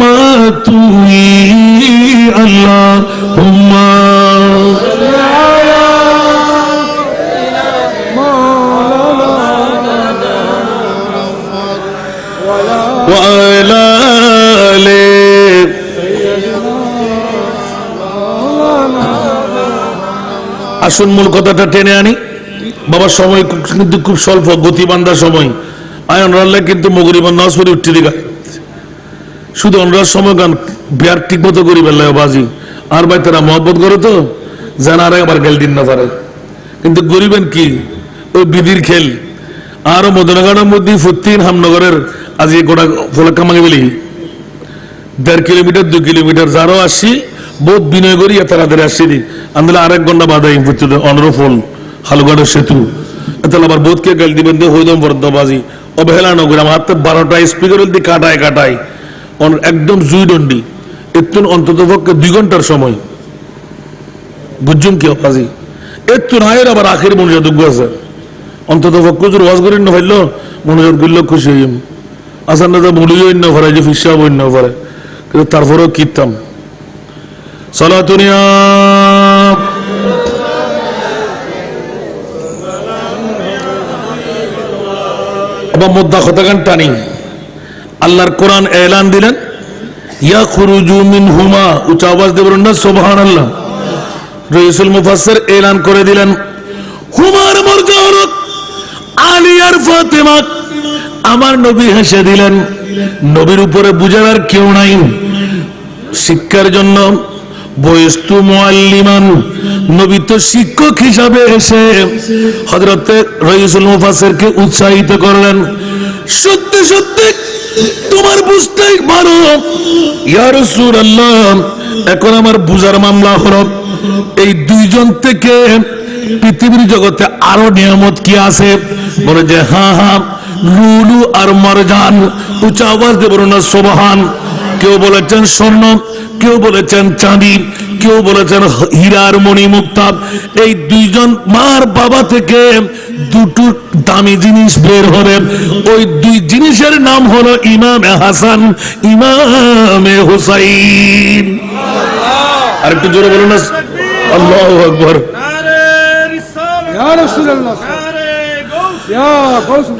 मातुई अल्लाहुम्मा আসুন মূল কথাটা টেনে আনি বাবার সময় কিন্তু খুব স্বল্প গতিবান্ধা সময় আয় অনরাল্লাহ কিন্তু মগরিবান নামাজ পড়ে উঠতে দিগা শুধু অনরার সময় গান বিয়ার ঠিক মতো করি বেলায় বাজি আর ভাই তারা মহব্বত করে তো জানারে আবার গেল দিন না পারে কিন্তু গরিবেন কি ওই বিধির খেল আরো মদনগরের মধ্যে ফুত্তিন হামনগরের আজ গোটা ফলকা মাগে বলি 1.5 কিলোমিটার 2 কিলোমিটার যারও আসি বহুত বিনয় করি তাদের আসছি দি আন্দোলন আরেক ঘন্টা বাধাই অনরফল হালুগাড়ের সেতু এত আবার বোধকে গাল দিবেন হইদম বর্ধবাজি অবহেলা নগর আমার হাতে 12টা স্পিকার দিয়ে কাটায় একদম জুই দণ্ডি একটু অন্তত পক্ষে 2 ঘন্টার সময় বুঝুম কি বাজি একটু রায়ের আবার আখের মনোযোগ আছে অন্তত পক্ষে যদি ওয়াজ করেন না ভাইলো মনোযোগ করলে খুশি হইম আসান না মুড়িও না ভরে যে ফিসাব না ভরে কিন্তু তারপরেও কিনতাম সালাতুনিয়া আবার মুদ্দা খতাগান টানি আল্লাহর কোরআন এলান দিলেন ইয়াখরুজু মিনহুমা উচ্চ আওয়াজ দেবেন না সুবহানাল্লাহ রাসূল মুফাসসির এলান করে দিলেন হুমার মর্যাদা আলী আর ফাতেমা আমার নবী হেসে দিলেন নবীর উপরে বুঝাবার কেউ নাই শিক্ষার জন্য বয়স্তু মুআল্লিমান নবী তো শিক্ষক হিসাবে এসে হযরত রাসূল মুফাসসিরকে উৎসাহিত করলেন সত্যি সত্যি তোমার বুঝতেই পারো ইয়া রাসূলুল্লাহ এখন আমার বুঝার মামলা হলো এই দুইজন থেকে পৃথিবীর জগতে আরো নিয়ামত কি আছে বলে যে হ্যাঁ লুলু আর মারজান উচ্চ আওয়াজ দিয়ে বলুন না সুবহান কেউ বলেছেন স্বর্ণ কেউ বলেছেন চাঁদি কেউ বলেছেন হীরার মণি মুক্তা। এই দুইজন মার বাবা থেকে দুটো দামি জিনিস বের হবে, ওই দুই জিনিসের নাম হলো ইমামে হাসান, ইমামে হুসাইন। আর একটু জোরে বলুন না আল্লাহু আকবার। ইয়া রাসূলুল্লাহ, ইয়া গাউসুল।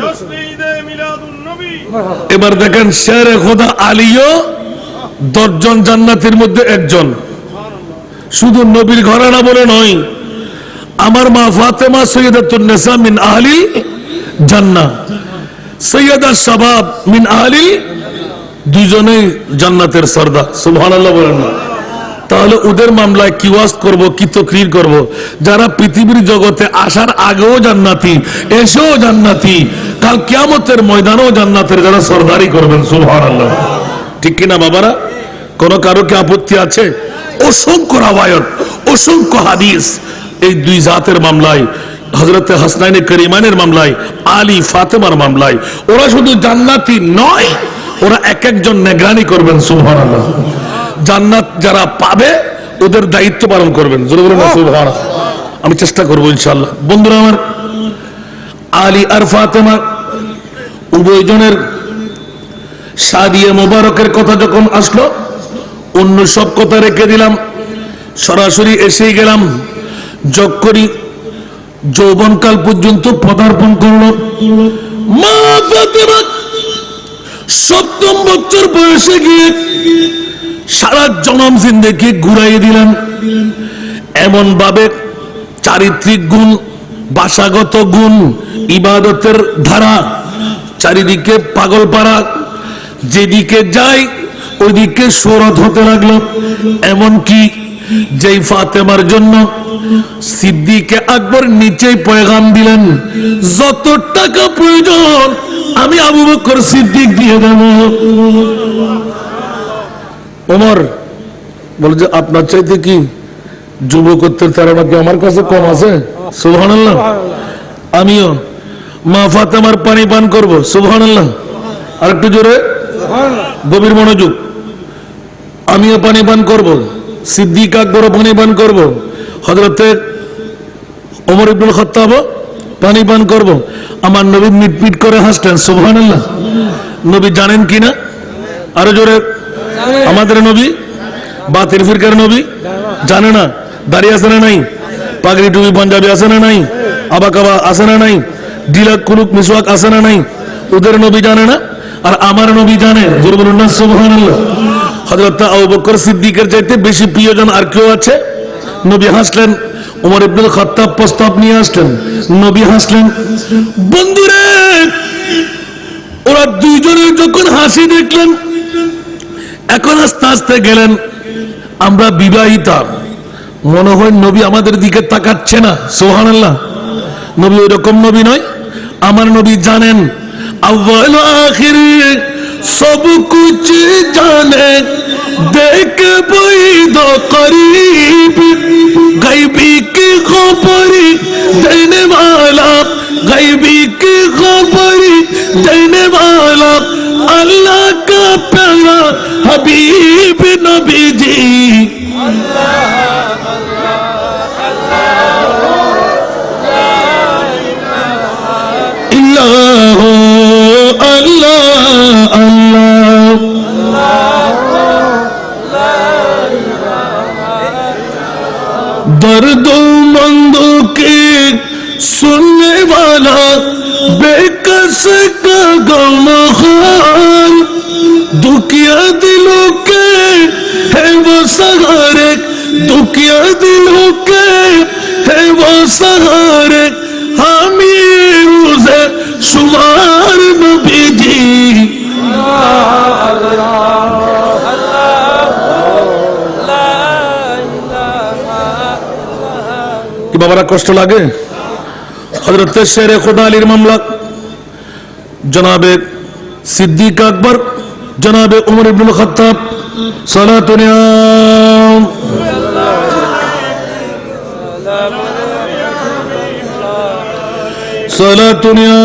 এবার দেখেন শেরে খোদা আলীও 10 জন জান্নাতের মধ্যে একজন। শুধু নবীর ঘরানা বলে নয়, আমার মা ফাতেমা সৈয়দাতুন নিসা মিন আহলি জান্নাহ, সৈয়দা শাবাব মিন আহলি, দুইজনেই জান্নাতের সরদার। সুবহানাল্লাহ বলেন না? তাহলে ওদের মামলায় কি ওয়াজ করব, কি তাকরীর করব? যারা পৃথিবীর জগতে আসার আগেও জান্নাতি, এসেও জান্নাতি, কাল কিয়ামতের ময়দানেও জান্নাতের যারা সরদারি করবেন। সুবহানাল্লাহ, ঠিক কিনা বাবারা? কোন কারো কি আপত্তি আছে? অসংখ্য রাওয়ায়াত, অসংখ্য হাদিস এই দুই জাতের মামলায়, হযরতে হাসনাইনে করিমানের মামলায়, আলী ফাতেমার মামলায়। ওরা শুধু জান্নাতি নয়, ওরা এক একজন নিগরানি করবেন। সুবহানাল্লাহ, জান্নাত যারা পাবে ওদের দায়িত্ব পালন করবেন। জোরে বলুন না সুবহানাল্লাহ। আমি চেষ্টা করবো ইনশাআল্লাহ। বন্ধুরা আমার, আলী আর ফাতেমা উভয়জনের শাদিয়ে মোবারকের কথা যখন আসলো, অন্য সব কথা রেখে দিলাম, সরাসরি এসেই গেলাম। যখনই যৌবনকাল পর্যন্ত পদার্পণ করলো, মা ফাতেমা 7ম বছর বয়সে গিয়ে সারা জনম জিন্দেগি ঘুরাইয়ে দিলেন। এমন ভাবে চারিত্রিক গুণ, ভাষাগত গুণ, ইবাদতের ধারা, চারিদিকে পাগল পাড়া, যেদিকে যায় ওইদিকে শোরত হতে লাগলো। এমনকি যেই ফাতেমার জন্য সিদ্দিকে আকবর নিচেই পয়গাম দিলেন, যত টাকা প্রয়োজন আমি আবু বকর সিদ্দিক দিয়ে দেব। ওমর বলে যে আপনার চাইতে কি যুবকত্বের তারা কি আমার কাছে কম আছে? সুবহানাল্লাহ। আমিও মা ফাতেমার পানি পান করব। সুবহানাল্লাহ। আর একটু জোরে, গভীর মনোযোগ। আমিও পানি পান করব, সিদ্দিক আকবরও পানি পান করব, হযরতে ওমর ইবনুল খাত্তাব পানি পান করব। আমার নবী মিটমিট করে হাসতেন। সুবহানাল্লাহ। নবী জানেন কিনা? আরো জোরে। আমাদের নবী বাতিল ফিরকার নবী জানে না? দাঁড়িয়ে আছে না নাই? পাগড়ি টুপি পাঞ্জাবি আছে না নাই? আবাকাবা আছে না নাই? ডিলাক কুলুক মিসওয়াক আছে না নাই? ওদের নবী জানে না, আর আমার নবী জানে। জোরে বলুন না সুবহানাল্লাহ। হযরত আবু বকর সিদ্দিকের চাইতে বেশি প্রিয়জন আর কেউ আছে? নবী হাসলেন। ওমর ইবনুল খাত্তাব প্রস্তাব নিয়ে আসলেন, নবী হাসলেন। বন্ধুরে, ওরা দুইজনের যখন হাসি দেখলেন, এখন আস্তে আস্তে গেলেন। আমরা বিবাহিতা, মনে হয় নবী আমাদের দিকে তাকাচ্ছে না। সুবহানাল্লাহ। নবী ওই রকম নবী নয়। আমার নবী জানেন, আউয়াল আখির সব কুছ জানে, দেখ বৈদ করিব, গায়বী কি খবরি দেনে वाला, গায়বী কি খবরি দেনে वाला, अल्लाह का प्यारा हबीब नबी जी। अल्लाह अल्लाह अल्लाह, दर्दो मंदो के सुनने वाला, बेकस का गमखान, दुखिया दिलों के है वो सहारे, दुखिया दिलों के है वो सहारे, हामी उसे शुमार नबी जी। কি বাবারা কষ্ট লাগে? হযরত শেরে খোদা আলীর মামলা, জনাবে সিদ্দিক আকবর, জনাবে উমর ইবনুল খাত্তাব, সালাতুন ইয়া সালাতুন ইয়া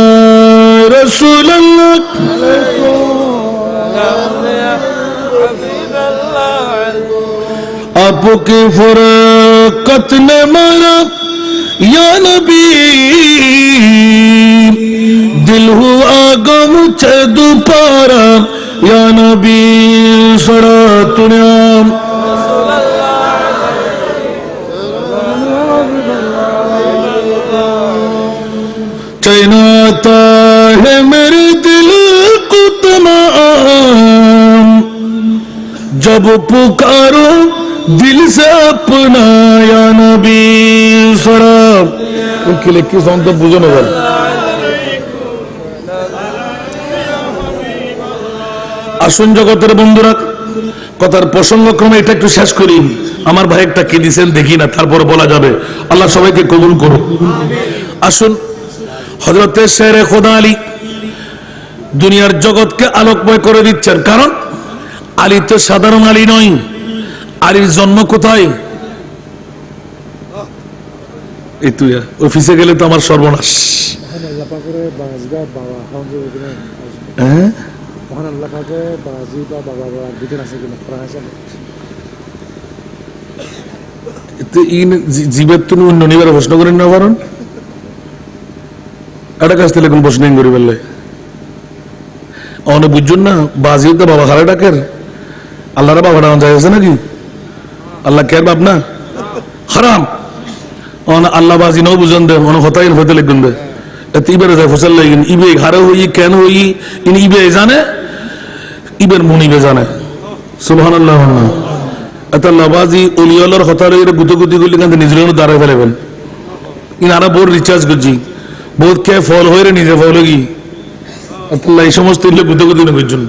রাসূলুল্লাহ, आप आपकी फुरकत ने मारा या नबी दिल हुआ गम छे दोपहरा या नबी सरा तुनियाम चैनाता है मेरे दिल को तमाम जब पुकारो दिल से अपना या नबी सराब उनके लिए किस तो बुझो नजर আসুন জগতের বন্ধুরা কথার প্রসঙ্গক্রমে এটা একটু শেষ করি আমার ভাই একটা কি দিবেন দেখি না তারপর বলা যাবে আল্লাহ সবাইকে কবুল করুন আসুন হযরত শেরে খোদা আলী দুনিয়ার জগৎকে আলোকময় করে দিচ্ছেন কারণ আলী তো সাধারণ আলী নয় আলীর জন্ম কোথায় এই তুই অফিসে গেলে তো আমার সর্বনাশ জীবের তুমি অন্য নিবার প্রশ্ন করেন না পারেন এটা কাছ থেকে কোন প্রশ্ন করি বললে অনেক বুঝুন না বাজিও তো বাবা খারা ডাকের আল্লাহরা বাবা ডাকা যায় নাকি আল্লাহ কে বাপ না হারাম আল্লাহ বাজি নও বুঝন দে মনে হতাই হতে লিখবেন দে ইবের যায় ফসল লাগিন ইবে হারে হই কেন হই ইন ইবে জানে ইবের মনিবে জানে সুবহানাল্লাহ আল্লাহ বাজি ওলিয়াল্লাহর কথা লইরে গুতগুতি গুলি কান্দে নিজের দাঁড়ায় ফেলবেন ইনারা বোর রিচার্জ করছি বোধ কে ফল হয়ে নিজে ফল কি আল্লাহ এই সমস্ত গুতগুতি না বুঝুন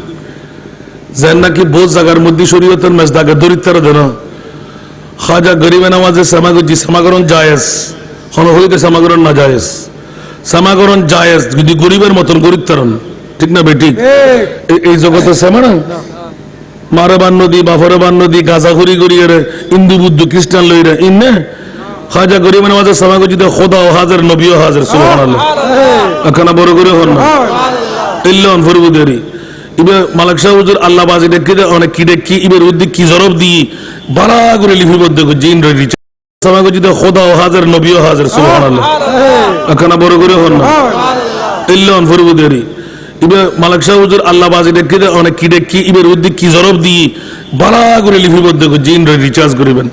যেন নাকি বোধ জায়গার মধ্যে শরীয়তের মেজ দাগে দরিদ্র দেন খাজা গরিবে নামাজে সামাগজি সামাগরণ জায়েজ হন হইতে সামাগরণ না জায়েজ সামাগরণ জায়েজ যদি গরিবের মতন গরিবতরণ ঠিক না বেটি এই জগতে সামা না মারবান নদী বাফরবান নদী গাজাখুরি গড়িয়ে হিন্দু বুদ্ধ খ্রিস্টান লইরে ইন্নে খাজা গরিবে নামাজে সামাগজি দে খোদা ও হাজার নবীও হাজার সুবহানাল্লাহ এখানে বড় করে হন না ইল্লান ফরবুদেরি ইবে মালিক শাহ হুজুর আল্লাহ বাজি দেখি অনেক কি দেখি ইবের উদ্দি কি জরব দি বালা করে লিপিবদ্ধ করে জিন রেডি সামাগো যদি খোদা ও হাজার নবী ও হাজার সুবহানাল্লাহ এখানে বড় করে হন না ইল্লান ফরবুদেরি ইবে মালিক শাহ হুজুর আল্লাহ বাজি দেখি অনেক কি দেখি ইবের উদ্দি কি জরব দি বালা করে লিপিবদ্ধ করে জিন রিচার্জ করিবেন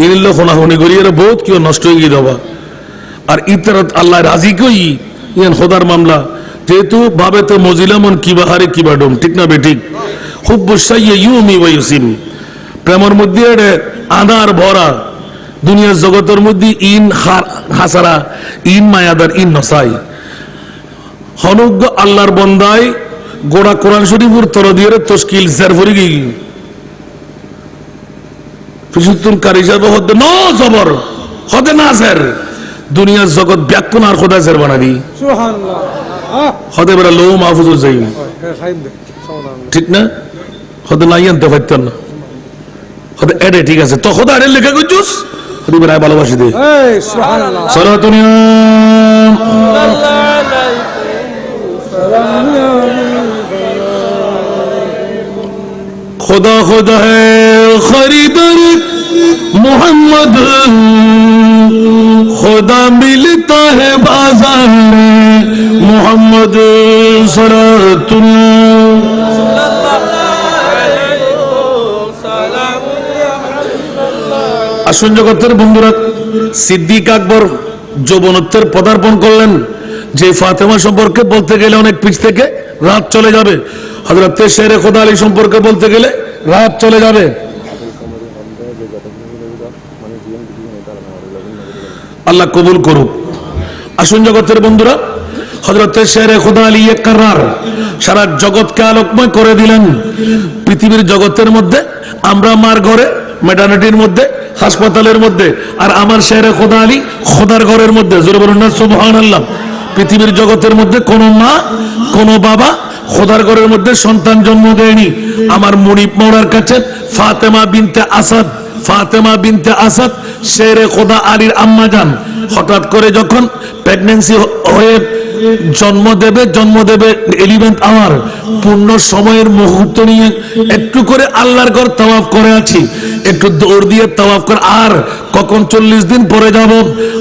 ইনিল্লো খোনাখনি করি এরা বহুত কেউ নষ্ট হয়ে গিয়ে যাবা আর ইতারত আল্লাহ রাজি কই ইয়ান খোদার মামলা যেহেতু ভাবে তো মজিলা মন কিবা হারে কিবা ডোম ঠিক না বেঠিক খুব বুসাইয়ে ইউমি ওয়াইসিম প্রেমের মধ্যে আদার ভরা দুনিয়ার জগতের মধ্যে ইন হাসারা ইন মায়াদার ইন নসাই হনুগ্য আল্লাহর বন্দায় গোড়া কোরআন শরীফের তর দিয়ে তশকিল জার ভরি গই ফিসুতুল কারিজা হদ ন জবর হদে না জার দুনিয়ার জগৎ ব্যাকুন আর খোদা জার বানাবি সুবহানাল্লাহ হদে বড় লো মাহফুজুল যাইম ঠিক না হদে নাই আনতে পারতেন না হদে এডে ঠিক আছে তো খোদা আরে লেখা কইছস হদে বড় ভালোবাসি দে এই সুবহানাল্লাহ সালাতুনিয়া खुदा खुदा है खरीदर मोहम्मद खुदा मिलता है बाजार में मोहम्मद सरातुल আসুন জগতের বন্ধুরা সিদ্দিক আকবর যৌবনত্বের পদার্পণ করলেন যে ফাতেমা সম্পর্কে বলতে গেলে অনেক পিছ থেকে রাত চলে যাবে হযরত শেরে খোদা আলী সম্পর্কে বলতে গেলে রাত চলে যাবে আল্লাহ কবুল করুক আসুন জগতের বন্ধুরা হযরত শেরে খোদা আলী একরার সারা জগৎকে আলোকময় করে দিলেন পৃথিবীর জগতের মধ্যে আমরা মার ঘরে ম্যাটারনিটির মধ্যে হাসপাতালের মধ্যে আর আমার শেরে খোদা আলী খোদার ঘরের মধ্যে জোরে বলুন না সুবহানাল্লাহ পৃথিবীর জগতের মধ্যে কোনো মা কোনো বাবা খোদার ঘরের মধ্যে সন্তান জন্ম দেয়নি আমার মুনিব মওলার কাছে ফাতেমা বিনতে আসাদ শেরে খোদা আলীর আম্মা জান হঠাৎ করে যখন প্রেগন্যান্সি হয়ে জন্ম দেবে 11th আওয়ার পূর্ণ সময়ের মুহূর্ত নিয়ে একটু করে আল্লাহর ঘর তাওয়াফ করে আছি, একটু দৌড় দিয়ে তাওয়াফ করে, আর কখন 40 দিন পরে যাব,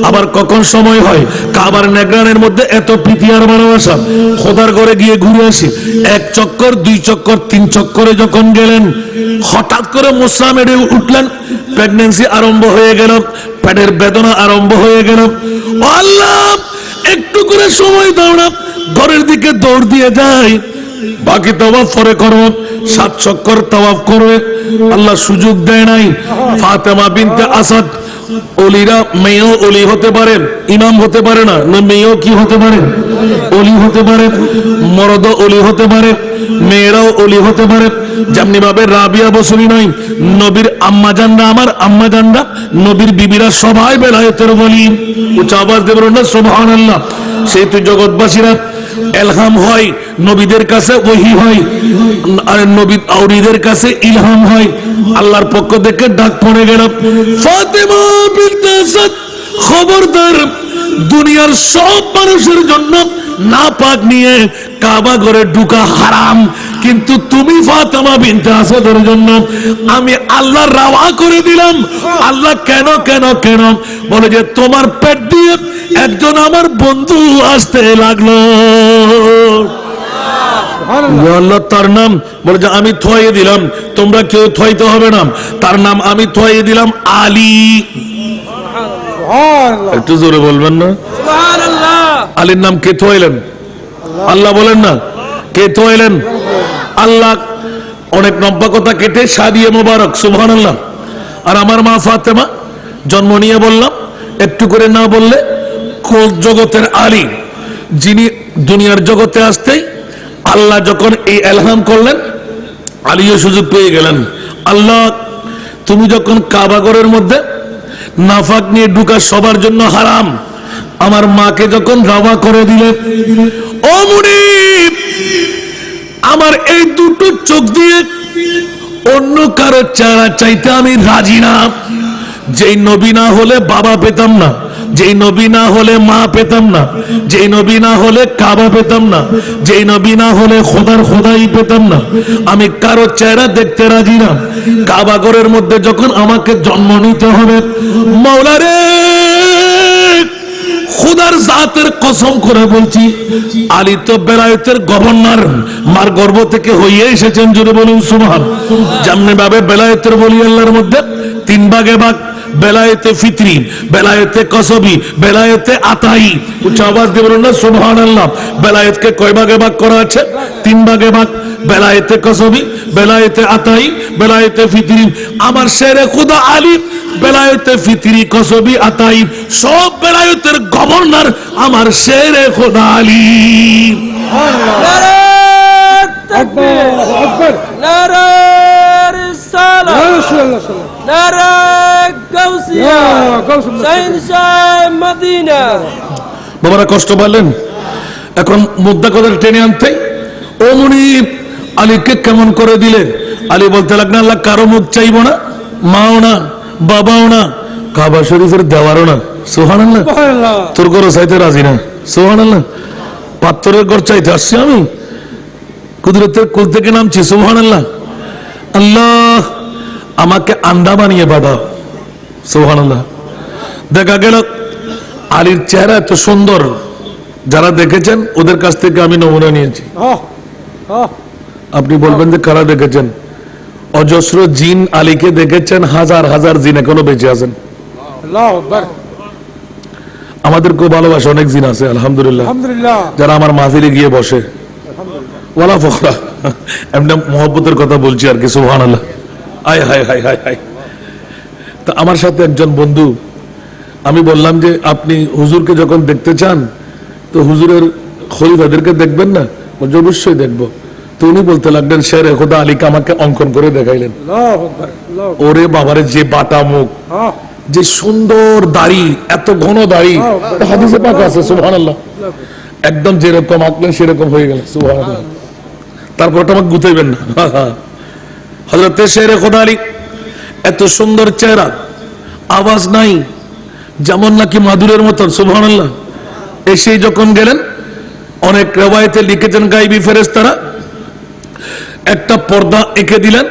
আবার কখন সময় হয়, কাবার নেগরানের মধ্যে এত প্রীতি আর ভালোবাসা, খোদার ঘরে গিয়ে ঘুরে আসি। 1 চক্কর 2 চক্কর 3 চক্করে যখন গেলেন, হঠাৎ করে মুসা মেরে উঠলেন, প্রেগন্যান্সি আরম্ভ হয়ে গেল, পেটের বেদনা আরম্ভ হয়ে গেল। ও আল্লাহ, একটু করে সময় দাও না, ঘরের দিকে দৌড় দিয়ে যায়, বাকি তাওয়াফ পরে করো। 7 চক্কর তাওয়াফ করবে, আল্লাহ সুযোগ দেয় নাই। ফাতেমা বিনতে আসাদ, ওলিরা মেয়েও ওলি হতে পারে, ইমাম হতে পারে না, না মেয়েও কি হতে পারে, ওলি হতে পারে, মরদ ওলি হতে পারে, মেয়েরাও ওলি হতে পারে। যেমনি ভাবে রাবিয়া বসরি নয়, নবীর আম্মা জানরা, আমার আম্মা জানরা, নবীর বিবিরা সবাই বেলায়েতের ওলি। উচ্চ আওয়াজ দেব না সুবহানাল্লাহ। সেই তো জগৎবাসীরা ইলহাম হয়, নবীদের কাছে ওহী হয়, আর নবী আউলিদের কাছে ইলহাম হয়। আল্লাহর পক্ষ থেকে ডাক পড়ে গেল, ফাতেমা বিনতে আসাদ, খবরদার, দুনিয়ার সব মানুষের জন্য নাপাক নিয়ে কাবা ঘরে ঢুকা হারাম, কিন্তু তুমি ফাতেমা বিনতে আসাদের জন্য আমি আল্লাহ রাওয়া করে দিলাম। আল্লাহ কেন কেন কেন? বলে যে তোমার পেট দিয়ে একজন আমার বন্ধু আসতে লাগলো, আল্লাহ তার নাম, বলে যে আমি থয়ে দিলাম, তোমরা কেউ থইতে হবে না, তার নাম আমি থয়ে দিলাম আলী। একটু জোরে বলবেন না? আলীর নাম কে থইলেন? আল্লাহ বলেন না, কে থইলেন? আল্লাহ। অনেক লম্বা কথা কেটে শাদিয়ে মোবারক, সুবহানাল্লাহ। আর আমার মা ফাতেমা, জন্ম নিয়ে বললাম, একটু করে না বললে, কোন জগতের আলী, যিনি দুনিয়ার জগতে আসতেই আল্লাহ যখন এই ইলহাম করলেন, আলীও সুযোগ পেয়ে গেলেন। আল্লাহ, তুমি যখন কাবা ঘরের মধ্যে নাফাক নিয়ে ঢুকা সবার জন্য হারাম, আমার মাকে যখন রাওয়া করে দিলে, ও মুনিব, আমার এই দুটো চোখ দিয়ে অন্য কারো চেহারা চাইতে আমি রাজি না। যেই নবী না হলে বাবা পেতাম না, যেই নবী না হলে মা পেতাম না, যেই নবী না হলে কাবা পেতাম না, যেই নবী না হলে খোদার খোদাই পেতাম না। আমি কারো চেহারা দেখতে রাজি না। কাবা ঘরের মধ্যে যখন আমাকে জন্ম নিতে হবে, মাওলা রে, খুদার জাতের কসম করে বলছি, আলী তো বেলায়েতের গভর্নর, মার গর্ভ থেকে হইয়ে এসেছেন, জোরে বলুন সুবহান। যেমনি ভাবে বেলায়েতের বলি আল্লাহর মধ্যে 3 ভাগে ভাগ, বেলায়েতে ফিতরি, বেলায়েতে কসবি, বেলায়েতে আতাই। উচ্চ আওয়াজ দিয়ে বলুন না সুবহানাল্লাহ। বেলায়েতকে কয় ভাগে ভাগ করা আছে? 3 ভাগে ভাগ। বেলায়েতে কসবি, বেলায়েতে আতাই, বেলায়েতে ফিতরি। আমার শেরে খুদা আলী বেলায়েতে ফিতরি, কসবি, আতাই, সব বেলায়েতের গভর্নর আমার শেরে খুদা আলী। নারে তাকবীর, নারে রিসালাত, নারে গাউসিয়া, শাহিনশাহ মদিনা। বাবারা কষ্ট পালেন? এখন মুদ্রা কথা টেনে আনতে, ও মুনিব, আলীকে কেমন করে দিলে? আলী বলতে লাগলেন, আল্লাহ কারো মুখ চাইবো না, মাও না, বাবাও না, কাবা শরীফের দেওয়ারও না। সুবহানাল্লাহ। তোর ঘর চাইতে রাজি না। সুবহানাল্লাহ। পাথরের ঘর চাইতে আসছি আমি, কুদরতের কুল থেকে নামছি। সুবহানাল্লাহ। আল্লাহ, আমাকে আন্দা বানিয়ে পাঠাও। সুবহানাল্লাহ। দেখা গেল আলীর চেহারা এত সুন্দর, যারা দেখেছেন ওদের কাছ থেকে আমি নমুনা নিয়েছি। আপনি বলবেন যে কারা দেখেছেন? অজস্র জিন আলীকে দেখেছেন, হাজার হাজার জিন এখনো বেঁচে আছেন। আমাদের খুব ভালোবাসা, অনেক জিন আছে আলহামদুলিল্লাহ, যারা আমার মাহফিলে গিয়ে বসে। ওয়ালা ফখরা, এমনি মহব্বতের কথা বলছি আর কি। সুবহানাল্লাহ। আয় হায় হায় হায় হায়। তা আমার সাথে একজন বন্ধু, আমি বললাম যে আপনি হুজুরকে যখন দেখতে চান তো হুজুরের খলিফাদেরকে দেখবেন না? বলছে অবশ্যই দেখবো। তো উনি বলতে লাগলেন, শেরে খোদা আলীকে আমাকে অঙ্কন করে দেখাইলেন। ওরে বাবারে, যে বাটা মুখ, যে সুন্দর দাড়ি, এত ঘন দাড়ি, হাদিসে পাক আছে। সুবহানাল্লাহ। একদম যেরকম আঁকলেন সেরকম হয়ে গেল। সুবহানাল্লাহ। তারপর ওটা আমাকে গুতাইবেন না। হযরত শেরে খোদা আলী, এত সুন্দর চেহারা, আওয়াজ নাই, যেমন নাকি মাদুরের মতন। সুবহানাল্লাহ। এসেই যখন গেলেন, অনেক রিওয়ায়েতে লিখেছেন গায়বী ফেরেশতারা একটা পর্দা এঁকে দিলেন।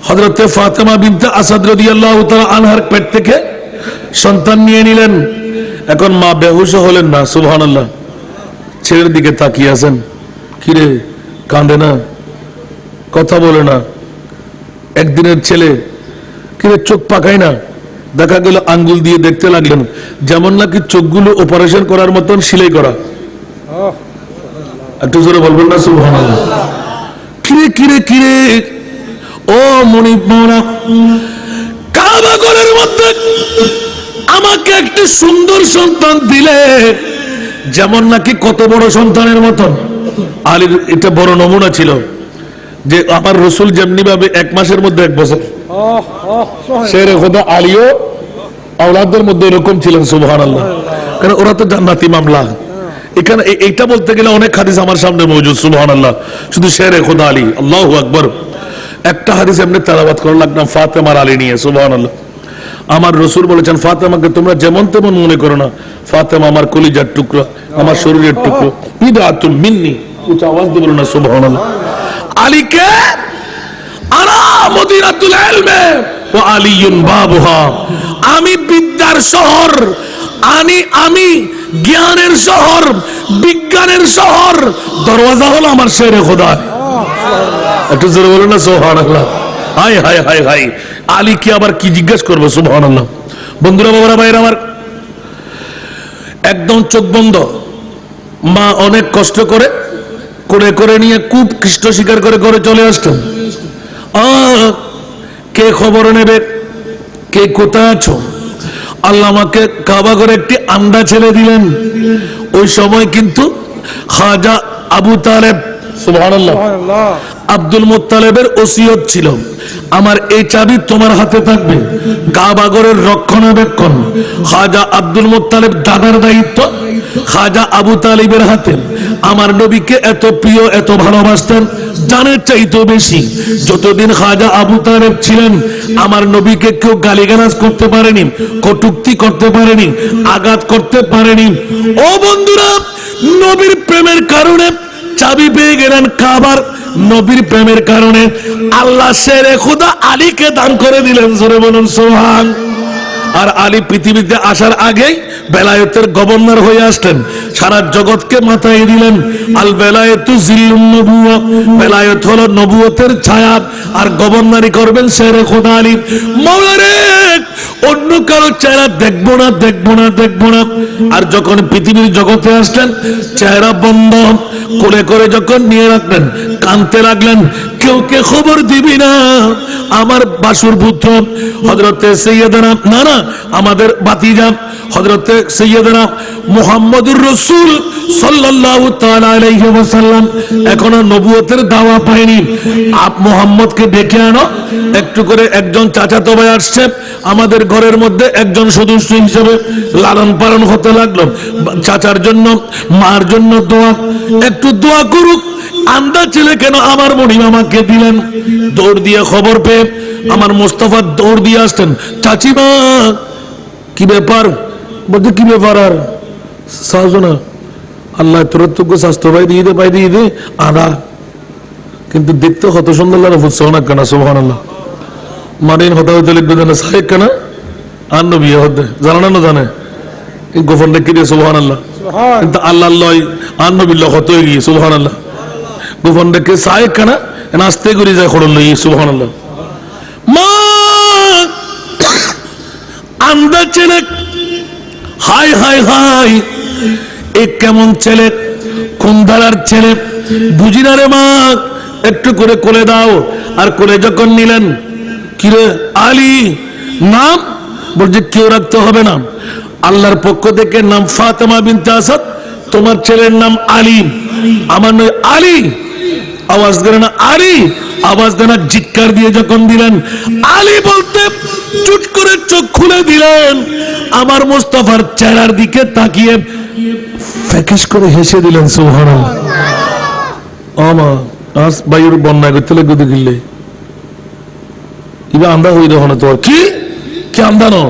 হযরতে ফাতেমা বিনতে আসাদ রাদিয়াল্লাহু তাআলা আনহার পেট থেকে সন্তান নিয়ে নিলেন। এখন মা বেহুশ হলেন না, সুবহানাল্লাহ। ছেলের দিকে তাকিয়ে আছেন, কিরে কাঁদে না, কথা বলে না, একদিনের ছেলে, কিরে চোখ পাকায় না। দেখা গেল আঙ্গুল দিয়ে দেখতে লাগলেন, যেমন নাকি চোখগুলো অপারেশন করার মতন সেলাই করা। একটু জোরে বলবেন না সুবহানাল্লাহ। কিরে কিরে কিরে ও মনিব মাওলা, কাবা ঘরের মধ্যে আমাকে একটা সুন্দর সন্তান দিলে, যেমন নাকি কত বড় সন্তানের মতন। আলীর এটা বড় নমুনা ছিল যে আমার রসুল যেমনি ভাবে 1 মাসের মধ্যে 1 বছর, শেরে খোদা আলীও আওলাদের মধ্যে এরকম ছিলেন, সুবহানাল্লাহ। কারণ ওরা তো জান্নাতি মামলা। এখানে এইটা বলতে গেলে অনেক হাদিস আমার সামনে মজুদ, সুবহানাল্লাহ। শুধু শেরে খোদা আলী, আল্লাহু আকবার। একটা হাদিস এমনি তেলাওয়াত করে লাগলাম ফাতেমার আলী নিয়ে, সুবহানাল্লাহ। আমার রসুল বলেছেন, ফাতেমাকে তোমরা যেমন তেমন মনে করো না, ফাতেমা আমার কলিজার টুকরো, আমার শরীরের টুকরো, বিদআতুম মিন্নি। উচ্চ আওয়াজ দিয়ে বলো না সুবহানাল্লাহ। আলীকে আনা মদিনাতুল ইলমে ওয়া আলিয়ুন বাবুহা, আমি বিদ্যার শহর, আমি জ্ঞানের শহর, বিজ্ঞানের শহর, দরওয়াজা হলো আমার শেরে খোদা। একটু জোরে বলো না সুবহানাল্লাহ। হায় হায় হায় হায়, আলী কি আবার কি জিজ্ঞেস করবো, সুবহানাল্লাহ। বন্ধুরা, বাবারা, ভাইরা আমার, একদম চোখ বন্ধ, মা অনেক কষ্ট করে করে করে নিয়ে খুব কৃষ্ট স্বীকার করে ঘরে চলে আসতেন। কে খবর নেবে, কে কোথায় আছো? আল্লাহ আমাকে কাবা করে একটি আন্ডা ছেড়ে দিলেন। ওই সময় কিন্তু খাজা আবু তালেব, সুবহানাল্লাহ, আব্দুল মুত্তালিবের ওসিয়ত ছিল, আমার এই চাবি তোমার হাতে থাকবে, কাবা ঘরের রক্ষণাবেক্ষণ খাজা আব্দুল মুত্তালিব দাদার দায়িত্ব খাজা আবু তালিবের হাতে। আমার নবীকে এত প্রিয়, এত ভালোবাসতেন, জানের চাইতেও বেশি। যতদিন খাজা আবু তালেব ছিলেন, আমার নবীকে কেউ গালিগালাজ করতে পারেনি, কটূক্তি করতে পারেনি, আঘাত করতে পারেনি। ও বন্ধুরা, নবীর প্রেমের কারণে চাবি পেয়ে গেলেন কাবার। নবীর প্রেমের কারণে আল্লাহ শেরে খোদা আলীকে দান করে দিলেন, জোরে বলুন সুবহান। আর আলী পৃথিবীতে আসার আগেই বেলায়েতের গভর্নর হয়ে আসলেন, সারা জগৎকে মাথায় দিলেন। আল বেলায়েতু জিল্লুন নবুওয়া, বেলায়েত হলো নবুয়তের ছায়া, আর গভর্নরই করবেন শেরে খোদা আলী। মাওলারে, অন্য কারো চেহারা দেখবো না, দেখবো না, দেখবো না। আর যখন পৃথিবীর জগতে আসলেন, চেহারা বন্ধ কোলে করে যখন নিয়ে রাখলেন, কাঁদতে লাগলেন, কেউ কে খবর দিবি না, আমার বাসুর পুত্র হযরতে সাইয়্যিদানা, না না, আমাদের ভাতিজা হযরতে সাইয়্যিদানা মুহাম্মদুর রাসূল সাল্লাল্লাহু তাআলা আলাইহি ওয়াসাল্লাম এখনো নবুয়তের দাওয়া পায়নি। আপ মুহাম্মদকে ডেকে আনো। একটু করে একজন চাচাতো ভাই আসছে, আমাদের ঘরের মধ্যে একজন সদস্য হিসেবে লালন পালন হতে লাগলো। চাচার জন্য, মার জন্য দোয়া, একটু দোয়া করুক। আন্দা ছেলে কেন আমার মনি মামাকে দিলেন? দৌড় দিয়ে খবর পেয়ে আমার মোস্তফা দৌড় দিয়ে আসতেন, চাচিমা কি ব্যাপার? বলতে কি ব্যাপার? আর সাজনা আল্লাহ তোর স্বাস্থ্য ভাই দিয়ে দে, ভাই দিয়ে দে আদা, কিন্তু দেখতে কত সুন্দর লাগে, ফুটসোনা কেনা সুবহানাল্লাহ। মারিন হতা হতে লিখবে জানে সাহেব কেনা আর নবী হতে জানা না জানে এই গোপন রেখে দিয়ে সুবহানাল্লাহ। কিন্তু আল্লাহ লয় আর নবী হত হয়ে গিয়ে সুবহানাল্লাহ। গোপন রেখে সাহেব কেনা আস্তে করে যায় খড়ল সুবহানাল্লাহ। মা আন্দা ছেলে, হাই হাই হাই, এ কেমন ছেলে, কোন ধারার ছেলে, বুঝি না রে মা, একটু করে কোলে দাও। আর কোলে যখন নিলেন, কিরে আলী নাম? বলছে কেউ রাখতে হবে না, আল্লাহর পক্ষ থেকে নাম ফাতেমা বিনতে আসাদ, তোমার ছেলের নাম আলী। আমার নয় আলী, আওয়াজ দেন না আলী, আওয়াজ দেন না, চিৎকার দিয়ে যখন দিলেন আলী বলতে চুট করে চোখ খুলে দিলেন। আমার মোস্তফার চেহারার দিকে তাকিয়ে ফ্যাকিস করে হেসে দিলেন সুবহানাল্লাহ। আমা আজ বাইর বন্যা করতে লাগবে দেখিলে ইবা আন্দা হই দেখো না তোর কি কি আন্দানো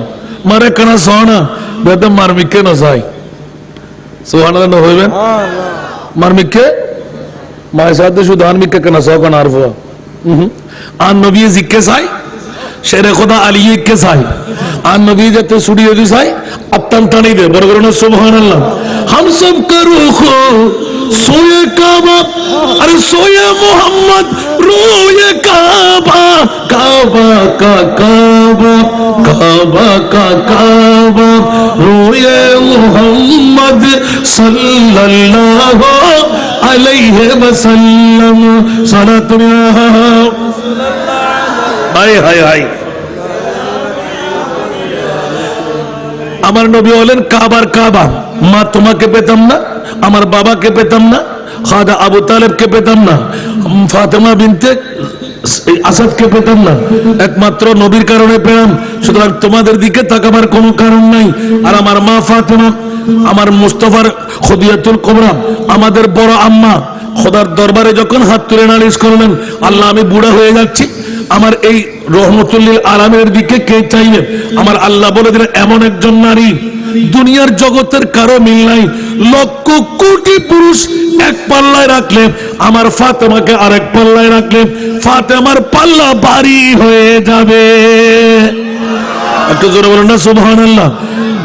মারে কানা সোনা বেদম মারমিকে না যাই সুবহানাল্লাহ হইবেন মারমিকে মায়ের সাথে শুধু আনমিকা কেন সকান আরফ আর নবী জিজ্ঞে চাই শেরে খোদা আলিয়ে কে চাই আর নবী যাতে ছুড়িয়ে দি চাই আত্মান টানি দে বড় বড় সুবহানাল্লাহ हम सब का रुख सोए काबा अरे सोए मोहम्मद रोए काबा काबा का काबा काबा का काबा रोए मोहम्मद सल्लल्लाहु अलैहि वसल्लम सलातुल्लाह हाय हाय हाय আমার নবী বলেন কাবার কাবা মা তোমাকে পেতাম না আমার বাবাকে পেতাম না খাদা আবু তালেবকে পেতাম না ফাতেমা বিনতে আসাদকে পেতাম না একমাত্র নবীর কারণে পেলাম সুতরাং তোমাদের দিকে তাকাবার কোনো কারণ নাই আর আমার মা ফাতেমা আমার মুস্তাফার খুদিয়াতুল কুবরা আমাদের বড় আম্মা খোদার দরবারে যখন হাত তুলে নালিশ করলেন আল্লাহ আমি বুড়া হয়ে যাচ্ছি আমার এই রহমতুল্লিল আলামের দিকে কে চাইবে আমার আল্লাহ বলে দিলেন এমন একজন নারী দুনিয়ার জগতের কারো মিল নাই লক্ষ কোটি পুরুষ এক পাল্লায় রাখলে আমার ফাতেমাকে আরেক পাল্লায় রাখলে ফাতেমার পাল্লা ভারী হয়ে যাবে একটু জোরে বলেন না সুবহানাল্লাহ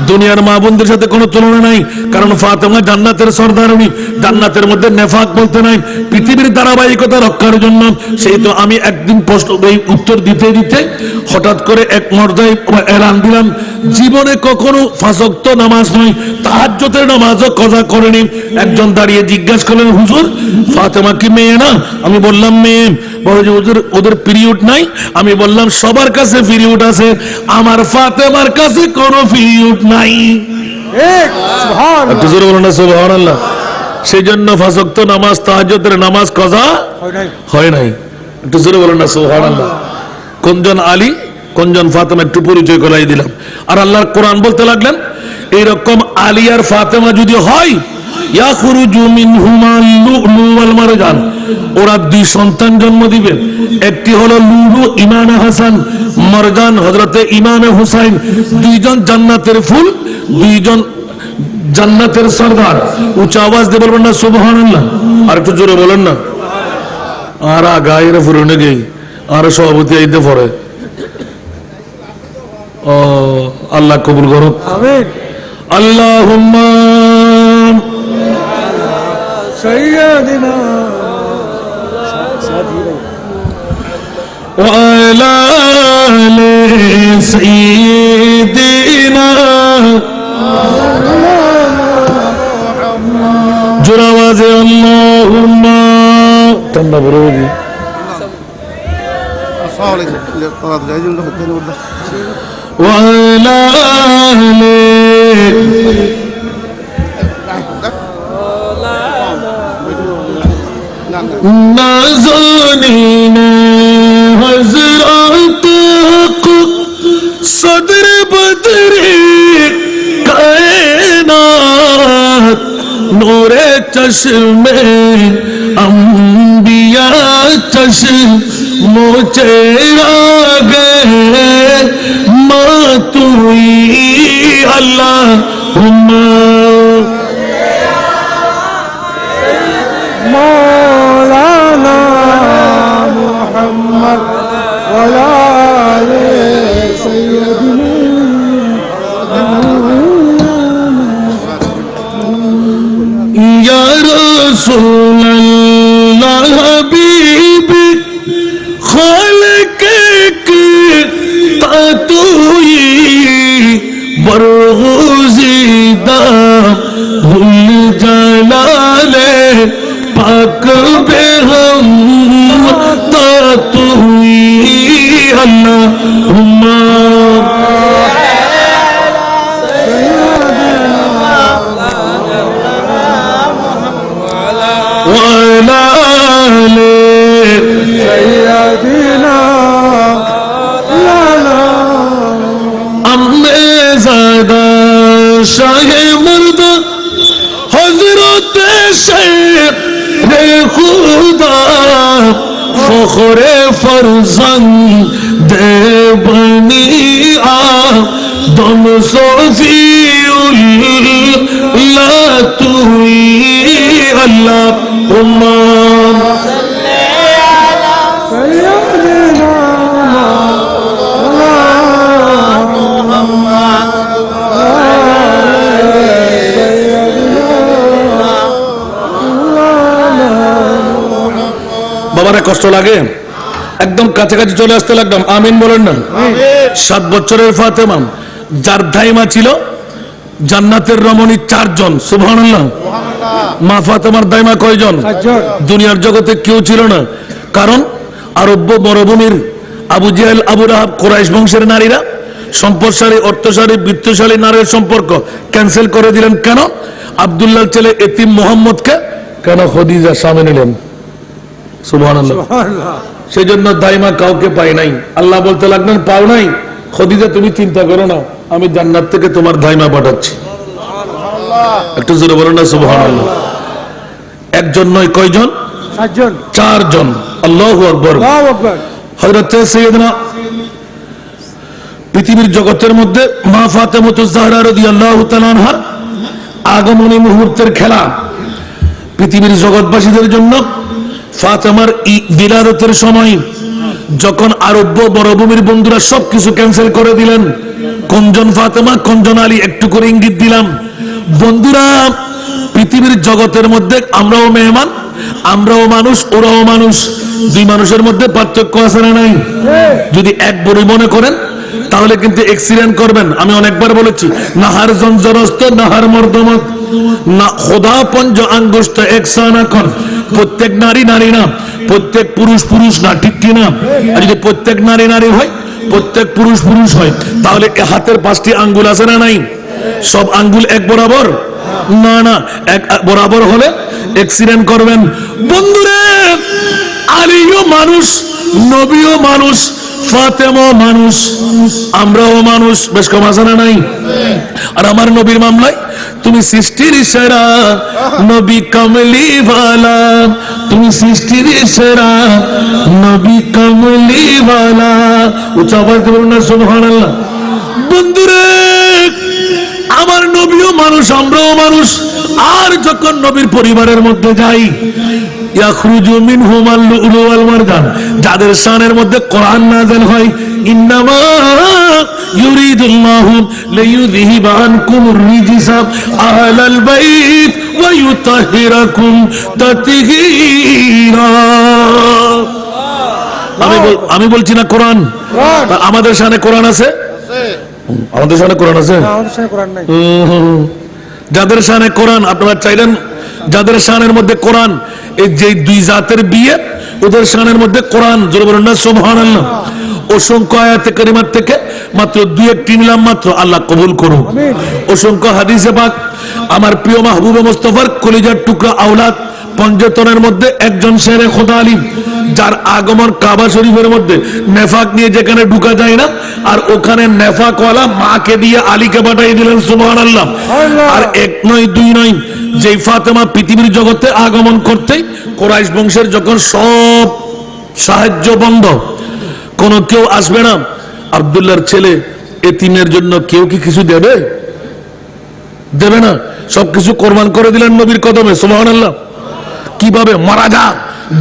দুনিয়ার মা বোনদের সাথে কোনো তুলনা নাই কারণ ফাতেমা জান্নাতের সর্দারণী জান্নাতের মধ্যে নেফাক বলতে নাই পৃথিবীর ধারাবাহিকতা রক্ষার জন্য সেই তো আমি একদিন প্রশ্ন উত্তর দিতে দিতে হঠাৎ করে এক মর্যাদায় এলান দিলাম জীবনে কখনো পাঁচ ওয়াক্ত নামাজ নয় তাহাজ্জুদের নামাজও কজা করেনি একজন দাঁড়িয়ে জিজ্ঞাসা করলেন হুজুর ফাতেমা কি মেয়ে না আমি বললাম মেয়ে বলে যে ওদের পিরিয়ড নাই আমি বললাম সবার কাছে পিরিয়ড আছে আমার ফাতেমার কাছে কোনো পিরিয়ড নাই সুবহানাল্লাহ সেই জন্য পাঁচ ওয়াক্ত নামাজ তাহাজ্জুদের নামাজ কজা হয় নাই একটু জোরে বলেন না সুবহানাল্লাহ কোনজন আলী কোনজন ফাতেমা একটু পরিচয় করাই দিলাম আর আল্লাহর কোরআন বলতে লাগলেন এইরকম আলী আর ফাতেমা যদি হয় ইয়াখরুজু মিনহুমা লুলু ওয়াল মারজান ওরা দুই সন্তান জন্ম দিবে একটি হলো লুলু ইমাম হাসান মারজান হযরতে ইমাম হুসাইন দুইজন জান্নাতের ফুল দুইজন জান্নাতের সরদার উচ্চ আওয়াজ দিয়ে বলবেন না সুবহানাল্লাহ আর একটু জোরে বলেন না আর গায়ের ফুরনে গই আর সভাপতি আইতে পড়ে ও আল্লাহ কবুল করুক আমিন আল্লাহুম্মা সাইয়্যিদিনা ওয়া আলা আলি সাইয়্যিদিনা জোরে আওয়াজে আল্লাহুম্মা তন্না বলবি আসসালামু আলাইকুম وعلى نازنين حضرات صدر بدر کائنات نور چشم انبیاء چشم چراغ মাতুই আল্লাহুম্মা মাওলানা মুহাম্মদ ওয়া আলা আলি সাইয়্যিদিনা ইয়া রাসূলুল্লাহ হাবিবি খালিক তুই বরগুজিদা ভুল জালালে পাক বেগম তা তুই আল্লাহুম্মা ওয়া আলা আলি সাইয়্যিদিনা শাহে মুর্দা হযরত শেখ রে খুদা ফখরে ফরজন্দ বনি আদম সফিউল্লাহ তুই আল্লাহুম্মা কষ্ট লাগে? একদম কাছাকাছি চলে আসতে লাগলাম, আমিন বলেন না? 7 বছরের ফাতেমা, যার দাইমা ছিল জান্নাতের রমণী 4 জন। সুবহানাল্লাহ। মা ফাতেমার দাইমা কয়জন? 4 জন। দুনিয়ার জগতে কেউ ছিল না, কারণ আরব্য মরুভূমির আবু জেহেল, আবু লাহাব, কুরাইশ বংশের নারীরা সম্পদশালী, অর্থশালী, বিত্তশালী নারীর সম্পর্ক ক্যান্সেল করে দিলেন। কেন? আব্দুল্লাহ ছেলে এতিম মোহাম্মদকে কেন খদিজা স্বামী নিলেন? সুবহানাল্লাহ। সুবহানাল্লাহ। সেই জন্য দাইমা কাউকে পাই নাই। আল্লাহ বলতে লাগলেন, পাও নাই খদিজা, তুমি চিন্তা করো না, আমি জান্নাত থেকে তোমার দাইমা পাঠাচ্ছি। একটু জোরে বলো না সুবহানাল্লাহ। একজন নয়, কয়জন? 4 জন। 4 জন। আল্লাহু আকবার। আল্লাহু আকবার। হযরত সাইয়েদনা পৃথিবীর জগতের মধ্যে মা ফাতেমাতুজ জাহরা রাদিয়াল্লাহু তাআলা আনহার আগমনী মুহূর্তের খেলা। পৃথিবীর জগৎবাসীদের জন্য ফাতেমার বিলাদতের সময় যখন আরব্য মরুভূমির বন্ধুরা সবকিছু ক্যান্সেল করে দিলেন, কোনজন ফাতেমা কোনজন আলী একটু করে ইঙ্গিত দিলাম। বন্ধুরা, পৃথিবীর জগতের মধ্যে আমরাও মেহমান, আমরাও মানুষ, ওরাও মানুষ। দুই মানুষের মধ্যে পার্থক্য আছে না নাই? যদি এক বড়ি মনে করেন তাহলে কিন্তু এক্সিডেন্ট করবেন। আমি অনেকবার বলেছি, নাহার জঞ্জরস্ত নাহার মর্দমত না, খোদা পঞ্জ আঙ্গুষ্ট একসানা কর। প্রত্যেক নারী নারী না, প্রত্যেক পুরুষ পুরুষ না, ঠিক কি না? আর যদি প্রত্যেক নারী নারী হয়, প্রত্যেক পুরুষ পুরুষ হয়, তাহলে হাতের 5টি আঙ্গুল আছে না নাই? সব আঙ্গুল এক বরাবর না, না, এক বরাবর হলে অ্যাক্সিডেন্ট করবেন। বন্ধুরে, আলীও মানুষ, নবীও মানুষ, ফাতেমাও মানুষ, আমরাও মানুষ, বেশ কম আছে না নাই? আর আমার নবীর মামলায় তুমি সৃষ্টির সেরা নবী কমলিওয়ালা, তুমি সৃষ্টির সেরা নবী কমলিওয়ালা। উচ্চ আওয়াজ দিয়ে বলুন না সুবহানাল্লাহ। বন্ধুরে, আমার নবীও মানুষ, আমরাও মানুষ। আর যখন নবীর পরিবারের মধ্যে যাই, ইয়াখরুজু মিনহুমাল লুলু ওয়াল মারজান, যাদের শানের মধ্যে কোরআন নাযিল হয়, ইন্নামা ইউরিদুল্লাহু লিইউযহিবা আনকুমুর রিজসা আহলাল বাইত ওয়া ইউতাহহিরাকুম তাতহীরা। আমি বলছি না কোরআন, আমাদের শানে কোরআন আছে? আমাদের শানে কোরআন আছে? আমাদের সাথে কোরআন নাই। যাদের শানে কোরআন, আপনারা চাইলেন যাদের শানের মধ্যে কোরআন, এই যে দুই জাতের বিয়ে, ওদের শানের মধ্যে কোরআন, জোরে বলুন না সুবহানাল্লাহ। অসংখ্য আয়াতে কারিমার থেকে মাত্র 2-1টি নিলাম মাত্র, আল্লাহ কবুল করুন। অসংখ্য হাদিসে পাক, আমার প্রিয় মাহবুবে মুস্তাফার কলিজার টুকরা আওলাদ পঞ্চতনের মধ্যে একজন শেরে খোদা আলিম, যার আগমন কাবা শরীফের মধ্যে নেফাক নিয়ে যেখানে ঢুকা যায় না, আর ওখানে নেফাকওয়ালা মাকে দিয়ে আলীকে পাঠিয়ে দিলেন। সুবহানাল্লাহ। আর 1 নয় 2 নয়, যে ফাতেমা পৃথিবীর জগতে আগমন করতে কুরাইশ বংশের যখন সব সাহায্য বন্ধ, কোন কেউ আসবে না, আব্দুল্লাহর ছেলে এতিমের জন্য কেউ কি কিছু দেবে? দেবে না। সবকিছু কোরবান করে দিলেন নবীর কদমে। সুবহানাল্লাহ। কিভাবে মারা যা,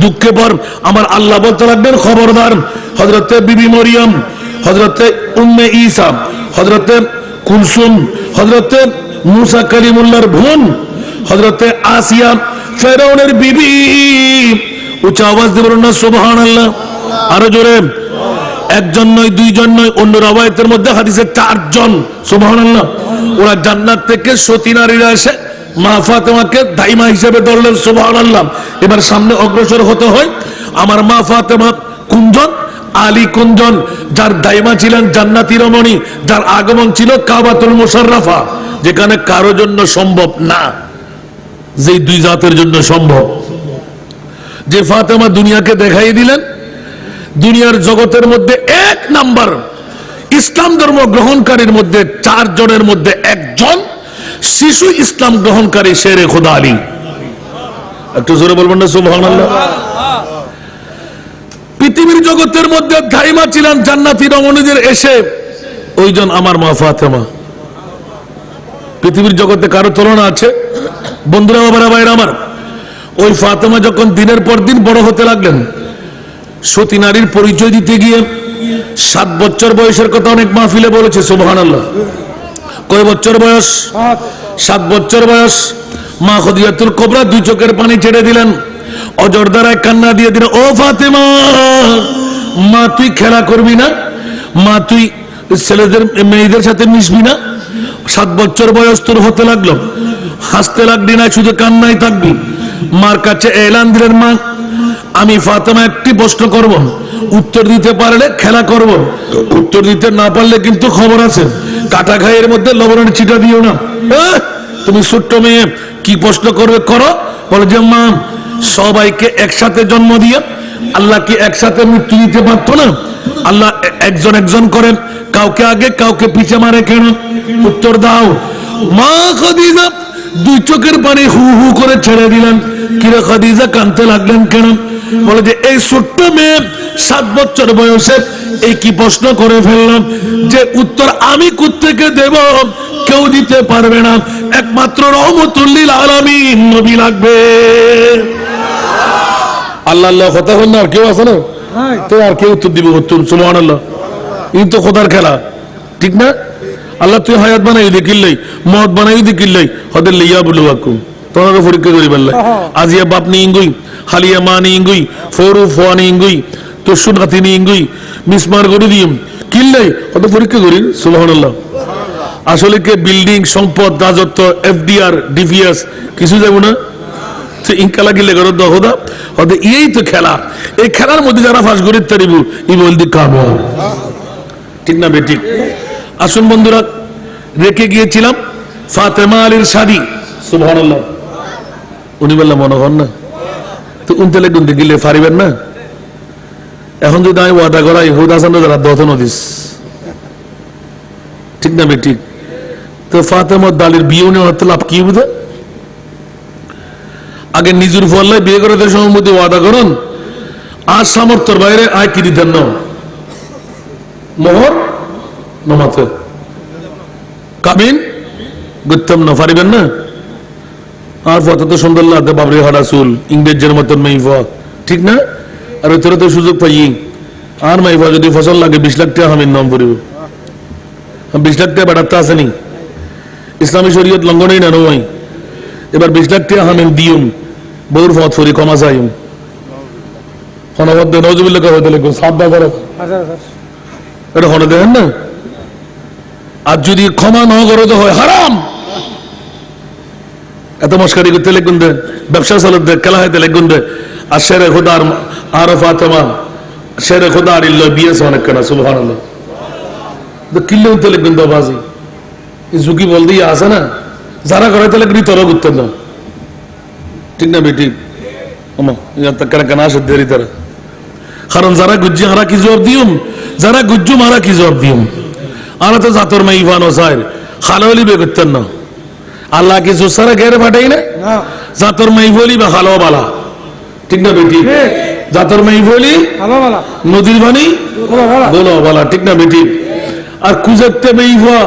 দুঃখে পর আমার আল্লাহ বলতে লাগবেন, খবরদার। হযরতে বিবি মরিয়ম, হযরতে উম্মে ঈসা, হযরতে কুলসুম, হযরতে মুসা কালিমুল্লাহর বোন, হযরতে আসিয়া ফেরাউনের বিবি, উচ্চ আওয়াজ দিয়ে বলুন না সুবহানাল্লাহ। আরো জোরে। একজন নয়, 2 জন নয়, অন্য রওয়ায়াতের মধ্যে হাদিসে 4 জন। সুবহানাল্লাহ। ওরা জান্নাত থেকে সতী নারীরা এসে মা ফাতেমাকে দাইমা হিসেবে ধরলেন। সুবহানাল্লাহ। এবার সামনে অগ্রসর হতে হয়। আমার মা ফাতেমা কোনজন? আলী কোনজন? যার দাইমা ছিলেন জান্নাতি রমণী, যার আগমন ছিল কাবাতুল মুশাররাফা, যেখানে কারো জন্য সম্ভব না, যে 2 জাতের জন্য সম্ভব। যে ফাতেমা দুনিয়াকে দেখাই দিলেন, দুনিয়ার জগতের মধ্যে 1 নাম্বার ইসলাম ধর্ম গ্রহণকারীর মধ্যে 4 জনের মধ্যে 1 জন শিশু ইসলাম গ্রহণকারী শেরে খোদা আলী। একটু জোরে বলবেন না সুবহানাল্লাহ। পৃথিবীর জগতের মধ্যে দাইমা ছিলেন জান্নাতি রমণীদের এসে ওইজন আমার মা ফাতেমা। পৃথিবীর জগতে কারো তুলনা আছে? বন্ধুরা, বাবারা, ভাইরা আমার, ওই ফাতেমা যখন দিনের পর দিন বড় হতে লাগলেন, সতী নারীর পরিচয় দিতে গিয়ে 7 বছর বয়সের কথা অনেক মাহফিলে বলেছে। সুবহানাল্লাহ। কয় বছর বয়স? 7 বছর বয়স। মা খদিজাতুল কুবরা 2 চোখের পানি ছেড়ে দিলেন। অজর দ্বারায় কান্না দিয়ে দিল, ও ফাতেমা, মা তুই খেলা করবি না? মা তুই ছেলেদের মেয়েদের সাথে মিশবি না? 7 বছর বয়স তোর হতে লাগলো, হাসতে লাগবি না, শুধু কান্নাই থাকবি। মার কাছে এলান দিলেন, মা আমি ফাতেমা একটি প্রশ্ন করব, উত্তর দিতে পারলে খেলা করব, উত্তর দিতে না পারলে কিন্তু খবর আছে, কাটা ঘাইয়ের মধ্যে লবণের ছিটা দিও না। তুমি ছোট্ট মেয়ে, কি প্রশ্ন করবে করো। বলে যে মা, সবাইকে একসাথে জন্ম দিয়ে আল্লাহ কি একসাথে মৃত্যু দিতে পারতো না? আল্লাহ একজন একজন করেন, কাউকে আগে কাউকে পিছে মারে কেন? উত্তর দাও। মা খাদিজা 2 চোখের পানি হু হু করে ছেড়ে দিলেন। কিরে খাদিজা, কাঁদতে লাগলেন কেন? বলে যে এই ছোট্ট মেয়ে 7 বছর বয়সে এই কি প্রশ্ন করে ফেললাম, যে উত্তর আমি কোত্থেকে দেব, কেউ দিতে পারবে না, একমাত্র রহমতুল লিল আলামিন নবী লাগবে। আল্লাহ আল্লাহ কথা বল না, আর কেউ আছে না তো? আর কেউ উত্তর দিবে? উত্তর সুবহানাল্লাহ, এই তো খোদার খেলা, ঠিক না? আল্লাহ তুই হায়াত বানাই দেখিল্লাই, মত বানাই দেখিল্লাই, হদের লিয়া বলু বাকু তোমাকে পরীক্ষা করি বললাই। আজিয়া বাপ নি ইঙ্গুই, হালিয়া মা নি ইঙ্গুই, ফরু ফোয়া নি ইঙ্গুই, তসুন হাতি নি ইঙ্গুই, মিসমার করে দিম কিল্লাই, হত পরীক্ষা করি। সুবহানাল্লাহ। আসলে কে বিল্ডিং, সম্পদ, রাজত্ব, এফডিআর, ডিভিএস কিছু যাবো না, ইনকালা গিলে করো দহদা হতে। এই তো খেলা, এই খেলার মধ্যে যারা ফাঁস করে তারিব ই বলদি কামড়, ঠিক না বেঠিক? আসুন বন্ধুরা, রেখে গিয়েছিলাম ফাতেমা আলীর শাদী। সুবহানাল্লাহ। উনি বললাম মনে হন না তো উনতেলে গুনতে গিলে পারিবেন না। এখন যদি আমি ওয়াদা করাই হুদ হাসান যারা দত নদিস, ঠিক না বেঠিক? তো ফাতেমা দালির বিয়ে উনি হতে লাভ কি বুঝে? আগে নিজের ফল্লায় বিয়ে করে সময় মধ্যে ওয়াদা করুন, আর সামর্থ্যের বাইরে আয় কি দিতেন না, মোহর নমাতে কাবিন গুত্তম না পারিবেন না। আর ফটো তো সুন্দর লাগতে, বাবরি হারা চুল, ইংরেজের মতন মাইফা, ঠিক না? আর ওই তো সুযোগ পাই, আর মাইফা যদি ফসল লাগে 20 লাখ টাকা হামির নাম পড়িব। 20 লাখ টাকা বেড়াতে আসেনি, ইসলামী শরীয়ত লঙ্ঘনেই না নয়। এবার 20 লাখ টাকা হামিন দিউম, বউর ফত ফরি কমা চাইম, হনবদ্ধ নজরুল্লাহ হতে লাগবে 7,000 এটা হনে দেখেন না। আর যদি ক্ষমা ন করো তো হয় হারাম। এত মস্কারি করতে লেগুন দে, ব্যবসা চালাতে খেলা হাইতে লেগুন দে। আর শেরে খোদার আর ফাতেমা, শেরে খোদার ইল্ল বিয়েছে অনেক কেনা। সুবহানাল্লাহ। তো কিল্লে উঠতে লেগুন দে বাজি, ঝুঁকি বল দিয়ে আসে না, যারা করাইতে লেগুনি তোরা করতেন না, ঠিক না বেটি? কেন কেন আসে দেরি তারা, কারণ যারা গুজ্জি হারা কি জবাব দিউম, যারা গুজ্জু মারা কি জবাব দিউম। আর তো জাতর মা ইভান ওসাইর খালোলি বে করতেন না, আল্লাহ কি জোসারা ঘেরে ফাটাই না, জাতর মাই বলি বা খালো বালা, ঠিক না বেটি? জাতর মাই বলি নদীর বাণী বলো বালা, ঠিক না বেটি? আর কুজতে বেইফা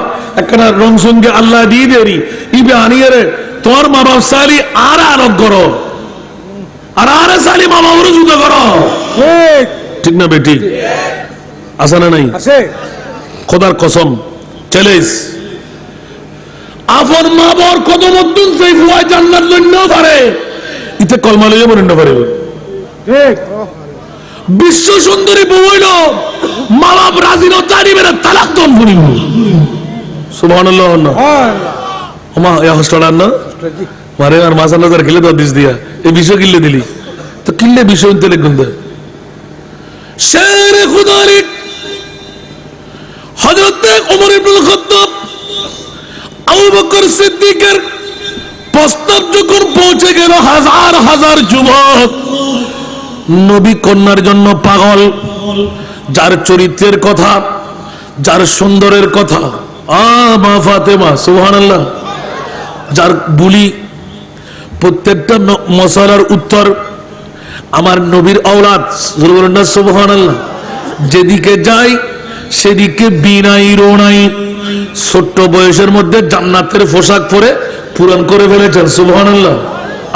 একটা রং সঙ্গে আল্লাহ দিয়ে দেরি ইবে আনিয়ে রে তোর মা বাপ সালি আর আরোগ করো, আর আরে সালি মা বাবুর যুদ্ধ করো, ঠিক না বেটি? আসে না নাই? খোদার কসম চ্যালেঞ্জ, আপন মা বাবার কদম অদ্দুন সেই ফুয়ায় জান্নাত লইন্ন পারে, ইতে কলমা লইয়া মরিন্ন পারে। বিশ্ব সুন্দরী বউ হইল মা বাপ রাজি ন তারি বেড়ে তালাক দন করিব। সুবহানাল্লাহ। ওমা ইয়া হোস্টেল না মারে আর মাসাল নজর খেলে তো দিস দিয়া এই বিষয় কিল্লে দিলি তো কিল্লে বিষয় ইনতে লেগুন দে। শেরে খুদারি হযরত ওমর ইবনে খাত্তাব আবু বকর সিদ্দিকের প্রস্তাব যখন পৌঁছে গেল, হাজার হাজার যুবক নবী কন্যার জন্য পাগল, যার চরিত্রের কথা, যার সুন্দরের কথা, মা ফাতেমা সুবহানাল্লাহ, যার বুলি প্রত্যেকটা মশালার উত্তর আমার নবীর আওলাদ সুবহানাল্লাহ। যেদিকে যায় সেদিকে বিনাই রোনাই, ছোট্ট বয়সের মধ্যে জান্নাতের পোশাক পরে পূরণ করে ফেলেছেন। সুবহানাল্লাহ।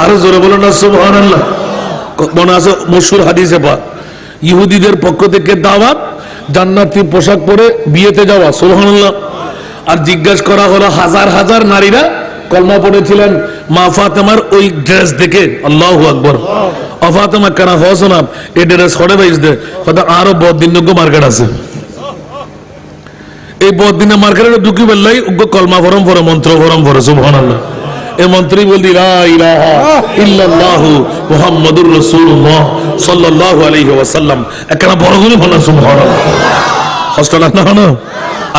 আরো জোরে বলেন না সুবহানাল্লাহ। মনে আছে মশহুর হাদিসে পাক, ইহুদিদের পক্ষ থেকে দাওয়াত, জান্নাতি পোশাক পরে বিয়েতে যাওয়া। সুবহানাল্লাহ। আর জিজ্ঞাসা করা হলো হাজার হাজার নারীরা কলমা পড়েছিলেন মা ফাতেমার ওই ড্রেস দেখে। আল্লাহু আকবার। ও ফাতেমা কেন হসো না এই ড্রেস হড়ে বাইস দে কথা আরো বদিনযোগ্য মার্কেট আছে। এই বদিনে মার্কেটে ঢুকি বললাই কলমা ফরম ফরম মন্ত্র ফরম ফরম সুবহানাল্লাহ। এই মন্ত্রী বলতি লা ইলাহা ইল্লাল্লাহু মুহাম্মাদুর রাসূলুল্লাহ সাল্লাল্লাহু আলাইহি ওয়াসাল্লাম একখানা বড় করে বলেন সুবহানাল্লাহ। কষ্ট না না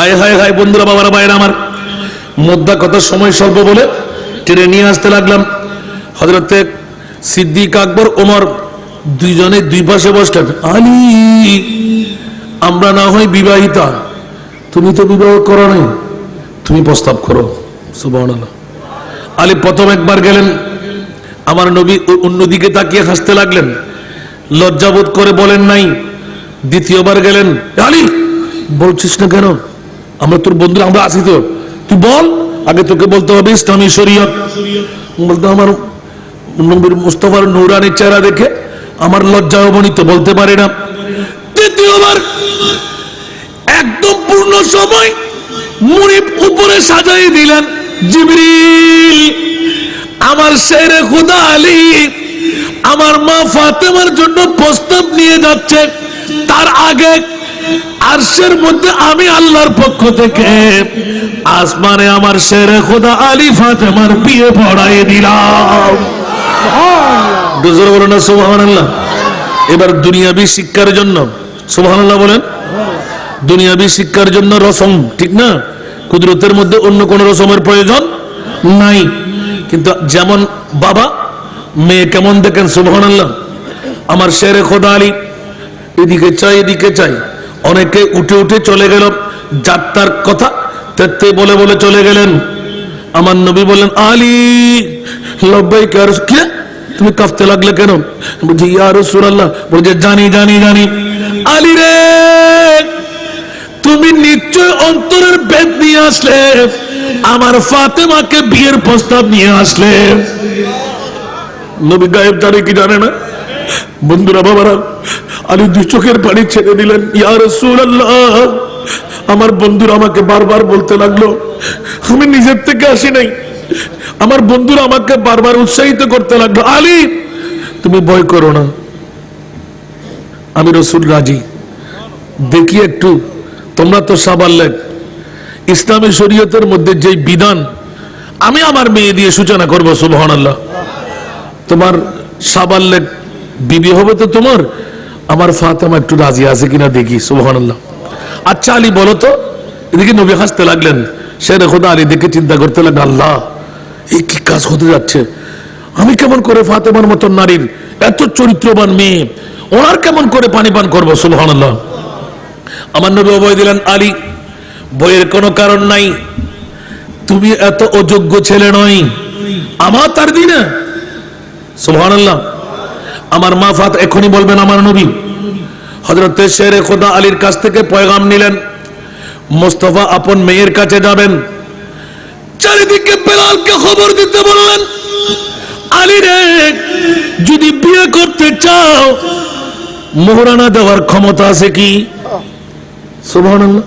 আয় হায় হায় বন্ধুরা বাবারা ভাইরা আমার মুদ্রা কত সময় স্বল্প বলে টেনে নিয়ে আসতে লাগলাম। হযরতে সিদ্দিক আকবর ওমর দুইজনে দুই পাশে বসলেন। আলী আমরা না হয় বিবাহিতা, তুমি তো বিবাহ করো নাই, তুমি প্রস্তাব করো। সুবহানাল্লাহ। আলী প্রথম একবার গেলেন, আমার নবী অন্যদিকে তাকিয়ে হাসতে লাগলেন, লজ্জাবোধ করে বলেন নাই। দ্বিতীয়বার গেলেন, আলী বলছিস না কেন, আমরা তোর বন্ধু, আমরা আছি তো, তুই বল। আগে তোকে বলতে হবে ইসলামী শরীয়ত। বলতে আমার নবীর মুস্তাফার নূরানি চেহারা দেখে আমার লজ্জা অবনীত, বলতে পারি না। তৃতীয়বার একদম পূর্ণ সময় মুনিব উপরে সাজাই দিলেন। জিবরিল আমার শেরে খুদা আলী আমার মা ফাতেমার জন্য প্রস্তাব নিয়ে যাচ্ছে, তার আগে আরশের মধ্যে আমি আল্লাহর পক্ষ থেকে আসমানে আমার শেরে খুদা আলী ফাতেমার বিয়ে পড়াই দিলাম। বলেন না সুবহানাল্লাহ। এবার দুনিয়াবি শিক্ষার জন্য সুবহানাল্লাহ বলেন, দুনিয়াবি শিক্ষার জন্য রসম, ঠিক না? কুদরতের মধ্যে অন্য কোন রসমের প্রয়োজন নাই। কিন্তু যেমন বাবা মেয়ে কেমন দেখেন সুবহানাল্লাহ। আমার শেরে খোদা আলী এদিকে চাই এদিকে চাই, অনেকে উঠে উঠে চলে গেল, যাত্রার কথা তেতে বলে বলে চলে গেলেন। আমার নবী বললেন, আলী লব্বাইক ইয়া রাসূল। কি তুমি কাঁপতে লাগলে কেন? বলছি ইয়া রাসূলুল্লাহ। বলছে জানি জানি জানি। আলী রে তুমি নিশ্চয় অন্তরের ভেদ নিয়ে আসলে, আমার ফাতেমাকে বিয়ের প্রস্তাব নিয়ে আসলে। নবী গায়েব জানে কি জানে না? বন্ধুরা বাবারা, আলী দুই চোখের পানি ছেড়ে দিলেন। ইয়া রাসূলুল্লাহ, আমার বন্ধুরা আমাকে বারবার বলতে লাগলো, আমি নিজের থেকে আসি নাই, আমার বন্ধুরা আমাকে বারবার উৎসাহিত করতে লাগলো, আলী তুমি ভয় করো না, আমি রাসূল রাজি। দেখি একটু, তোমরা তো সাবাল্লেগ, ইসলামী শরীয়তের মধ্যে যে বিধান আমি আমার মেয়ে দিয়ে সূচনা করবো সুবহানাল্লাহ। তোমার সাবাল্লেগ বিবি হবে তো তোমার, আমার ফাতেমা একটু রাজি আছে কিনা দেখি সুবহানাল্লাহ। আচ্ছা আলী বলো তো। এদিকে নবী হাসতে লাগলেন। শেরে খোদা আলী দেখে চিন্তা করতে লাগলেন, আল্লাহ এই কি কাজ হতে যাচ্ছে, আমি কেমন করে ফাতেমার মতন নারীর এত চরিত্রবান মেয়ে, ওনার কেমন করে পানি পান করবো সুবহানাল্লাহ। আমার নবী অভয় দিলেন, আলী বইয়ের কোনো কারণ নাই, তুমি এত অযোগ্য ছেলে নয়, আমার তার দিনে সুবহানাল্লাহ। আমার মা ফাত এখনই বলবেন আমার নবী। হযরতে শেরে খোদা আলীর কাছ থেকে পয়গাম নিলেন, মুস্তাফা আপন মেয়ের কাছে যাবেন। চারিদিকে বেলালকে খবর দিতে বললেন, আলী রে যদি বিয়ে করতে চাও মোহরানা দেওয়ার ক্ষমতা আছে কি? সুবহানাল্লাহ।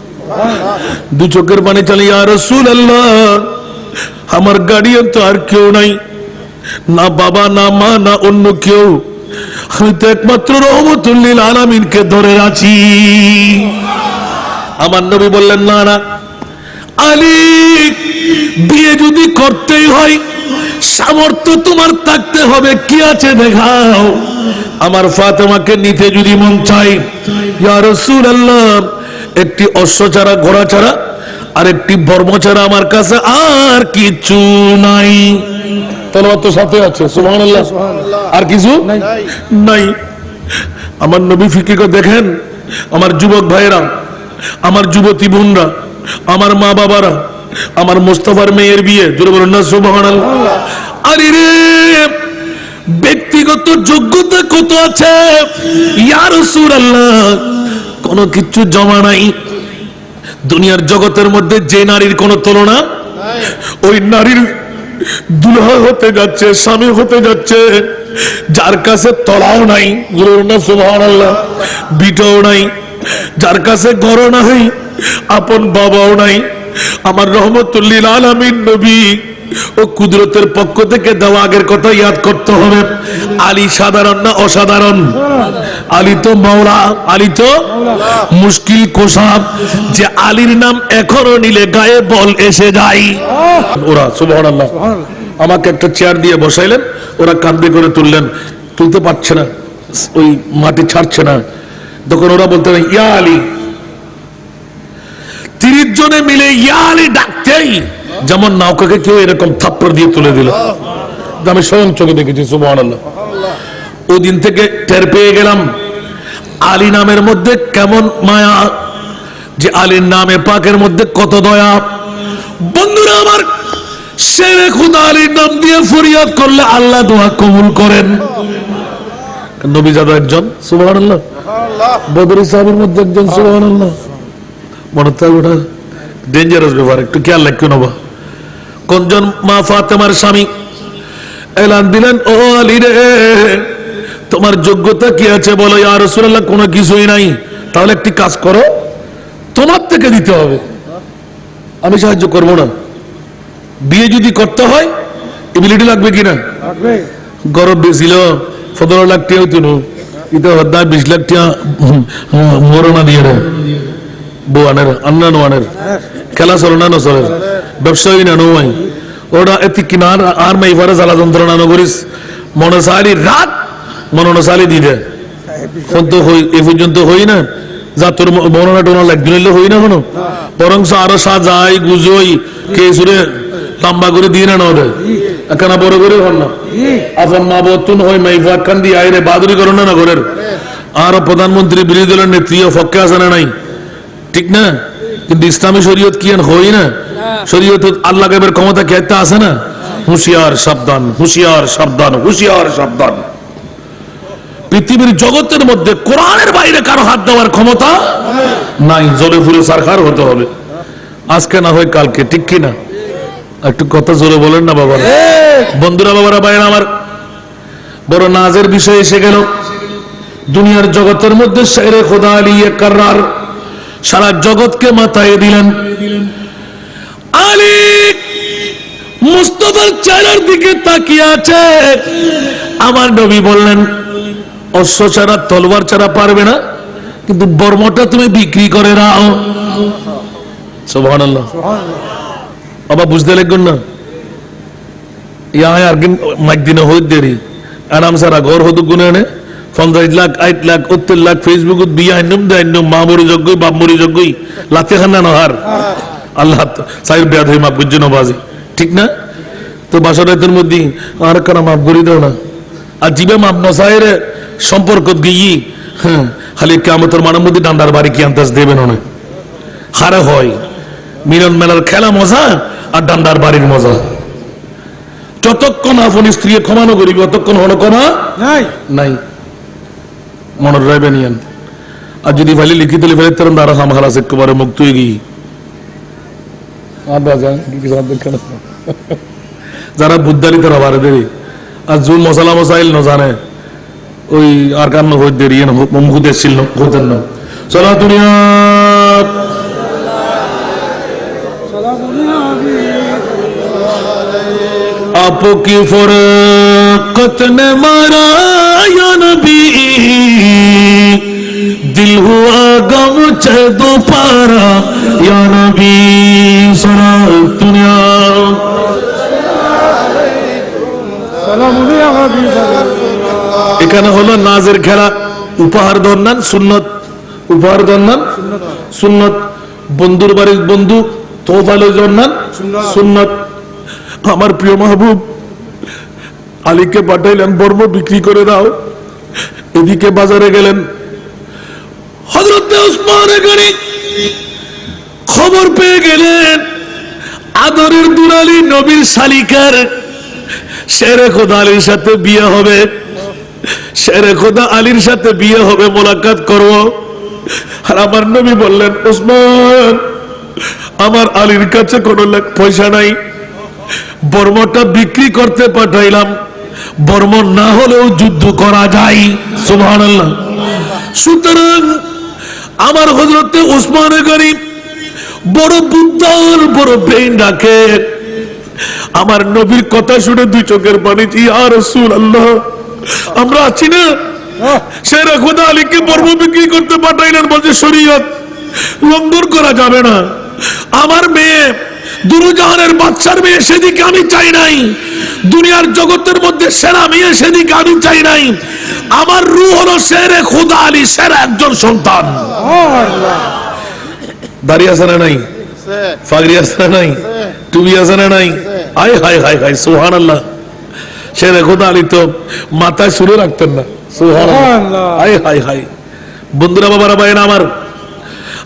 দু চোখের পানি চলে, ইয়া রাসূলুল্লাহ আমার গার্ডিয়ান তো আর কেউ নাই, না বাবা না মা না অন্য কেউ, আমি তো একমাত্র রহমতুল লিল আলামিনকে ধরে আছি। আমার নবী বললেন, না না আলী বিয়ে যদি করতেই হয় সামর্থ্য তোমার থাকতে হবে, কি আছে দেখাও। আমার ফাতেমাকে নিতে যদি মন চাই, ইয়া রাসূলুল্লাহ একটি অশ্ব ছাড়া, ঘোড়া ছাড়া আর একটি বর্ম ছাড়া আমার কাছে আর কিছু নাই। তলোয়ার তো সাথে আছে সুবহানাল্লাহ, আর কিছু নাই। আমার নবী ফিকিকে দেখেন, আমার যুবক ভাইরা, আমার যুবতী বোনরা, আমার মা বাবারা, আমার মুস্তাফার মেয়ের বিয়ে, জোরে বলুন না সুবহানাল্লাহ। আরে রে ব্যক্তিগত যোগ্যতা কত আছে ইয়া রাসূলুল্লাহ, কোনো কিছু জমা নাই। দুনিয়ার জগতের মধ্যে যে নারীর কোনো তুলনা, ওই নারীর দুলহা হতে যাচ্ছে, স্বামী হতে যাচ্ছে, যার কাছে তলাও নাই, সুবহানাল্লাহ, বিটাও নাই, যার কাছে ঘরও নাই, আপন বাবাও নাই, আমার রহমতুল লিল আলামিন নবী ও কুদরতের পক্ষ থেকে দেওয়া আগের কথা ইয়াদ করতে হবে। আলী সাধারণ না অসাধারণ? আলী তো মাওলা, আলী তো মুশকিল কোশাব, যে আলীর নাম এখনো নিলে গায়ে বল এসে যায়। ওরা সুবহানাল্লাহ আমাকে একটা চেয়ার দিয়ে বসাইলেন, ওরা কান্দে করে তুললেন, তুলতে পারছে না, ওই মাটি ছাড়ছে না, তখন ওরা বলতে ইয়া আলী, 30 জনে মিলে ইয়া আলী ডাকতেই যেমন নৌকাকে কেউ এরকম থাপ্পড় দিয়ে তুলে দিল। আমি স্বয়ং চোখে দেখেছি সুবহানাল্লাহ। ওই দিন থেকে টের পেয়ে গেলাম আলী নামের মধ্যে কেমন মায়া, যে আলীর নামে পাকের মধ্যে কত দয়া। বন্ধুরা আমার, শেরে খুদা আলীর নাম দিয়ে ফরিয়াদ করলে আল্লাহ দোয়া কবুল করেন। নবী জাদা একজন সুবহানাল্লাহ, বদরি সাহাবীর মধ্যে একজন সুবহানাল্লাহ। মনে তো ওটা ডেঞ্জারাস ব্যাপার, একটু খেয়াল রাখো নবা। কোনজন মা ফাতেমার স্বামী এলান দিলেন, ও আলী রে, তোমার যোগ্যতা কি আছে বলো। ইয়া রাসূলুল্লাহ, কোনো কিছুই নাই। তাহলে একটি কাজ করো, তোমার থেকে দিতে হবে, আমি সাহায্য করবো না। বিয়ে যদি করতে হয় এবিলিটি লাগবে কিনা? গরব বেছিল 15 লাখ টাকা হইতো না, এটা হদ্দা 20 লাখ টাকা মরনা দিয়ে রে বোয়ানের আন্নানো আনের খেলা চলে না নচলে, ব্যবসায়ী না নয় ওরা এতি কিনার আর মাইফারে জ্বালা যন্ত্রণা নগরিস মনে চালি রাত মনে চালি দি দে তো এই পর্যন্ত হই না, যা তোর বর্ণনা টোনা লাগছিল হই না কোনো, বরং আরো সাজাই গুজই কে সুরে লম্বা করে দিয়ে না ওরে এখানে বড় করে হন না। আপনার মা বতুন হয় মাইফা খান দিয়ে আইরে বাদুরি করো না ঘরের। আর প্রধানমন্ত্রী বিরোধী দলের নেত্রী ফক্কে আছে না নাই, ঠিক না? কিন্তু ইসলামী শরীয়ত কি হই না, শরীয়ত আল্লাহ গায়েবের ক্ষমতা কি একটা আছে না? হুঁশিয়ার সাবধান, হুঁশিয়ার সাবধান, হুঁশিয়ার সাবধান। পৃথিবীর জগতের মধ্যে কোরআনের বাইরে কারো হাত দেওয়ার ক্ষমতা নাই, জোরে ফুলে সারখার হতে হবে, আজকে না হয় কালকে, ঠিক কি না? একটু কথা জোরে বলেন না বাবা। বন্ধুরা, বাবারা, ভাইয়েরা আমার, বড় নাজের বিষয় এসে গেল। দুনিয়ার জগতের মধ্যে শেরে খোদা আলী কাররার সারা জগৎকে মাথায় দিলেন। আলী মুস্তাফার চেহারার দিকে তাকিয়ে আছে। আমার নবী বললেন, অশ্ব ছাড়া তলোয়ার ছাড়া পারবে না, কিন্তু বর্মটা তুমি বিক্রি করে নাও। সুবহানাল্লাহ। বাবা বুঝতে লাগবেন না, ইয়া আরগিন মাইদিনে হই দেরি আরাম সারা ঘর হদু গুনে নে 50 লাখ 8 লাখ 70 লাখ ফেসবুকত বিয়া আইনম দে আইনম মা মরি জগই বাপ মরি জগই লাতে খানা নহার আল্লাহ সাইর বেয়াদ হই মাপ গুজ্জ নবাজি, ঠিক না? তো বাসরাতের মধ্যে আর কারা মাপ করি দাও না, আর জিবে মাপ নসাইরে সম্পর্ক গিয়ে হ্যাঁ খালি কিয়ামতের মানের মধ্যে ডান্ডার বাড়ি কি আন্দাজ দেবেন না। হারে হয় মিলন মেলার খেলা মজা আর ডান্ডার বাড়ির মজা। যতক্ষণ আপন স্ত্রী ক্ষমানো করিবি অতক্ষণ হন ক্ষমা নাই নাই, মনের রাইবে নিয়েন। আর যদি ভালি লিখিত ফেলে তার দ্বারা হামহারা সে একেবারে মুক্ত হয়ে গিয়ে যারা বুদ্ধালি তারা বারে দেরি আর জুল মশলা মশাইল ন জানে ওই আর কান্ন হই দেরি মুখুদের ছিল হতেন না। চলো দুনিয়া आपो की फरकत ने मारा या नबी, दिल हुआ गम चे दोपारा या नबी। सरा दुनिया এখানে হলো নাজের খেলা, উপহার দন্নান সুন্নত, উপহার দন্নান সুন্নত, বন্ধুর বাড়ির বন্ধু তোফালো দন্নান সুন্নত। আমার প্রিয় মাহবুব আলীকে পাঠাইলেন বর্ম বিক্রি করে দাও। এদিকে বাজারে গেলেন, হযরত ওসমান গনি খবর পেয়ে গেলেন আদরের দুলালী নবীর শালিকার শেরে খোদা আলীর সাথে বিয়ে হবে, শেরে খোদা আলীর সাথে বিয়ে হবে, মোলাকাত করব। আর আমার নবী বললেন, ওসমান আমার আলীর কাছে কোনো পয়সা নাই, বর্মটা বিক্রি করতে পাঠাইলাম, বর্ম না হলেও যুদ্ধ করা যায়। সুবহানাল্লাহ। সুতরাং আমার হযরতে ওসমান গনি বড় বুদ্ধাল বড় বেইন রাখে। আমার নবীর কথা শুনে দুই চোখের পানি, ইয়া রাসূলুল্লাহ আমরা আছি না, শের খোদা আলীকে বর্ম বিক্রি করতে পাঠাইলেন, বলছে শরীয়ত লঙ্ঘন করা যাবে না। আমার মেয়ে দুরুজাহানের বাদশার মেয়ে, সেদিকে আমি চাই নাই। দুনিয়ার জগতের মধ্যে সেরা মেয়ে, সেদিকে আমি চাই নাই। আমার রূহ হলো শের খোদা আলী, সেরা একজন সন্তান। দাঁড়িয়ে আছে না নাই, ফাগরি আছে না নাই, টুপি আছে না নাই, হায় হায় হায় হায় সুবহানাল্লাহ। শের খোদা আলী তো মাথায় সুরে রাখতেন না, সুবহানাল্লাহ, হায় হায় হায়। বন্ধুরা, বাবারা, ভাইয়েরা আমার,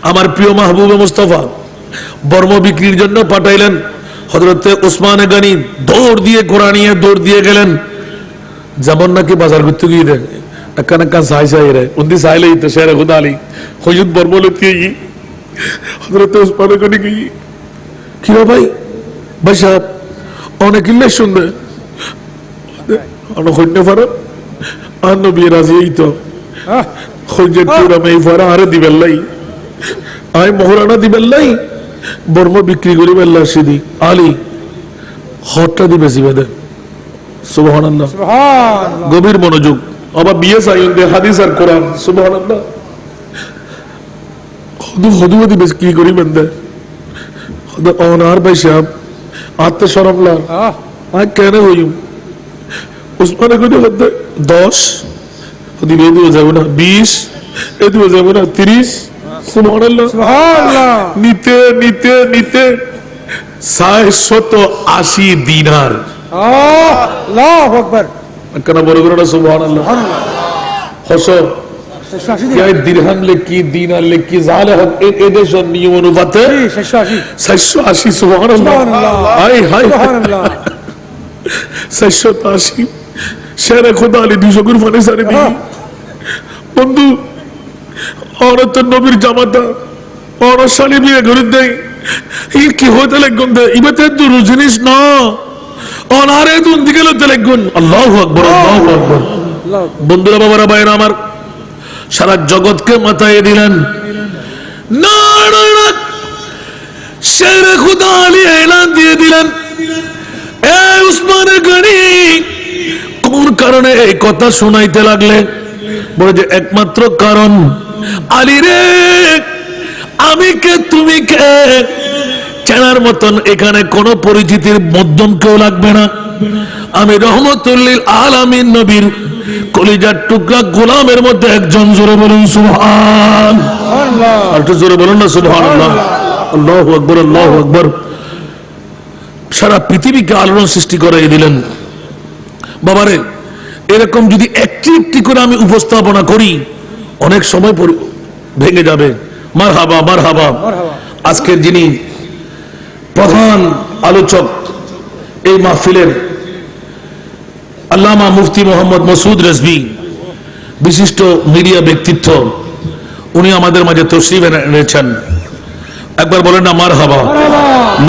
আমার প্রিয় মাহবুবে মুস্তাফা বর্ম বিক্রির জন্য পাঠাইলেন। হযরতে উসমানে গনি দৌড় দিয়ে ঘোড়া নিয়ে দৌড় দিয়ে গেলেন। যেমন নাকি বাজার করতে গিয়ে দেখ একটা না সাই সাই রে উন্দি সাইলেই তো শের খোদা আলী হজুদ বর্ম লুকিয়ে গিয়ে হযরতে উসমানে গনি গিয়ে, কি রে ভাই, ভাই সাহেব অনেক ইল্লে শুনবে অনখন্য ফারা আর নবী রাজি এই তো খোঁজের পুরা মেয়ে ফারা আরে দিবেন লাই, আয় মহারানা দিবেন লাই, বর্ম বিক্রি করি বেল্লা সিদি আলী হটটা দিবে সিবেদে। সুবহানাল্লাহ, গভীর মনোযোগ। আবার বিয়ে চাইন দে হাদিস আর কোরআন। সুবহানাল্লাহ, হদু হদু বিক্রি করি বেন্দে অনার ভাই সাহেব আত্মশরম লাগ আয় কেন হইম উসমানে কই হতে 10 হদি বেদিও যাব না 20 এদিও যাব না 30। সুবহানাল্লাহ, সুবহানাল্লাহ। নিতে নিতে নিতে 680 দিনার। আল্লাহু আকবার। কেন বড় করে না সুবহানাল্লাহ। হসো क्या दिरहम लिखी दीनार लिखी जाले हक एक एडिशन नियम अनुपाते 680 सुभान अल्लाह, हाय हाय सुभान अल्लाह 680 शेर खुदा अली 200 कुरबानी सारे दी। बंधु औरत नबीर জামাতা औरत শালি বিয়ে করে দেই, এই কি হতে লাগুন দে ইবাতে দুরু জিনিস না অনারে দুন দিকে লতে লাগুন। আল্লাহু আকবার, আল্লাহু আকবার। বন্ধুরা, বাবারা, ভাইরা আমার, সারা জগৎকে মাথায় দিলেন। শের খুদা আলী এলান দিয়ে দিলেন, এ উসমানে গনি কোন কারণে এই কথা শোনাইতে লাগলে? বলে যে একমাত্র কারণ আলী রে, আমি কে তুমি কে চেনার মতন এখানে কোন পরিচিতির মধ্যম কেউ লাগবে না। আমি রহমতুল লিল আলামিন নবীর কলিজার টুকরা গোলামের মধ্যে একজন। জোরে বলুন সুবহানাল্লাহ, আর একটু জোরে বলুন না সুবহানাল্লাহ। আল্লাহু আকবার, আল্লাহু আকবার। সারা পৃথিবীকে আলোড়ন সৃষ্টি করে দিলেন। বাবারে, এরকম যদি একটি একটি করে আমি উপস্থাপনা করি অনেক সময় ভেঙে যাবে। মারহাবা, মারহাবা। আজকের যিনি প্রধান আলোচক এই মাহফিলের, আল্লামা মুফতি মোহাম্মদ মাসুদ রিজভী, বিশিষ্ট মিডিয়া ব্যক্তিত্ব, উনি আমাদের মাঝে তশরিফ এনেছেন। একবার বলেন না মারহাবা।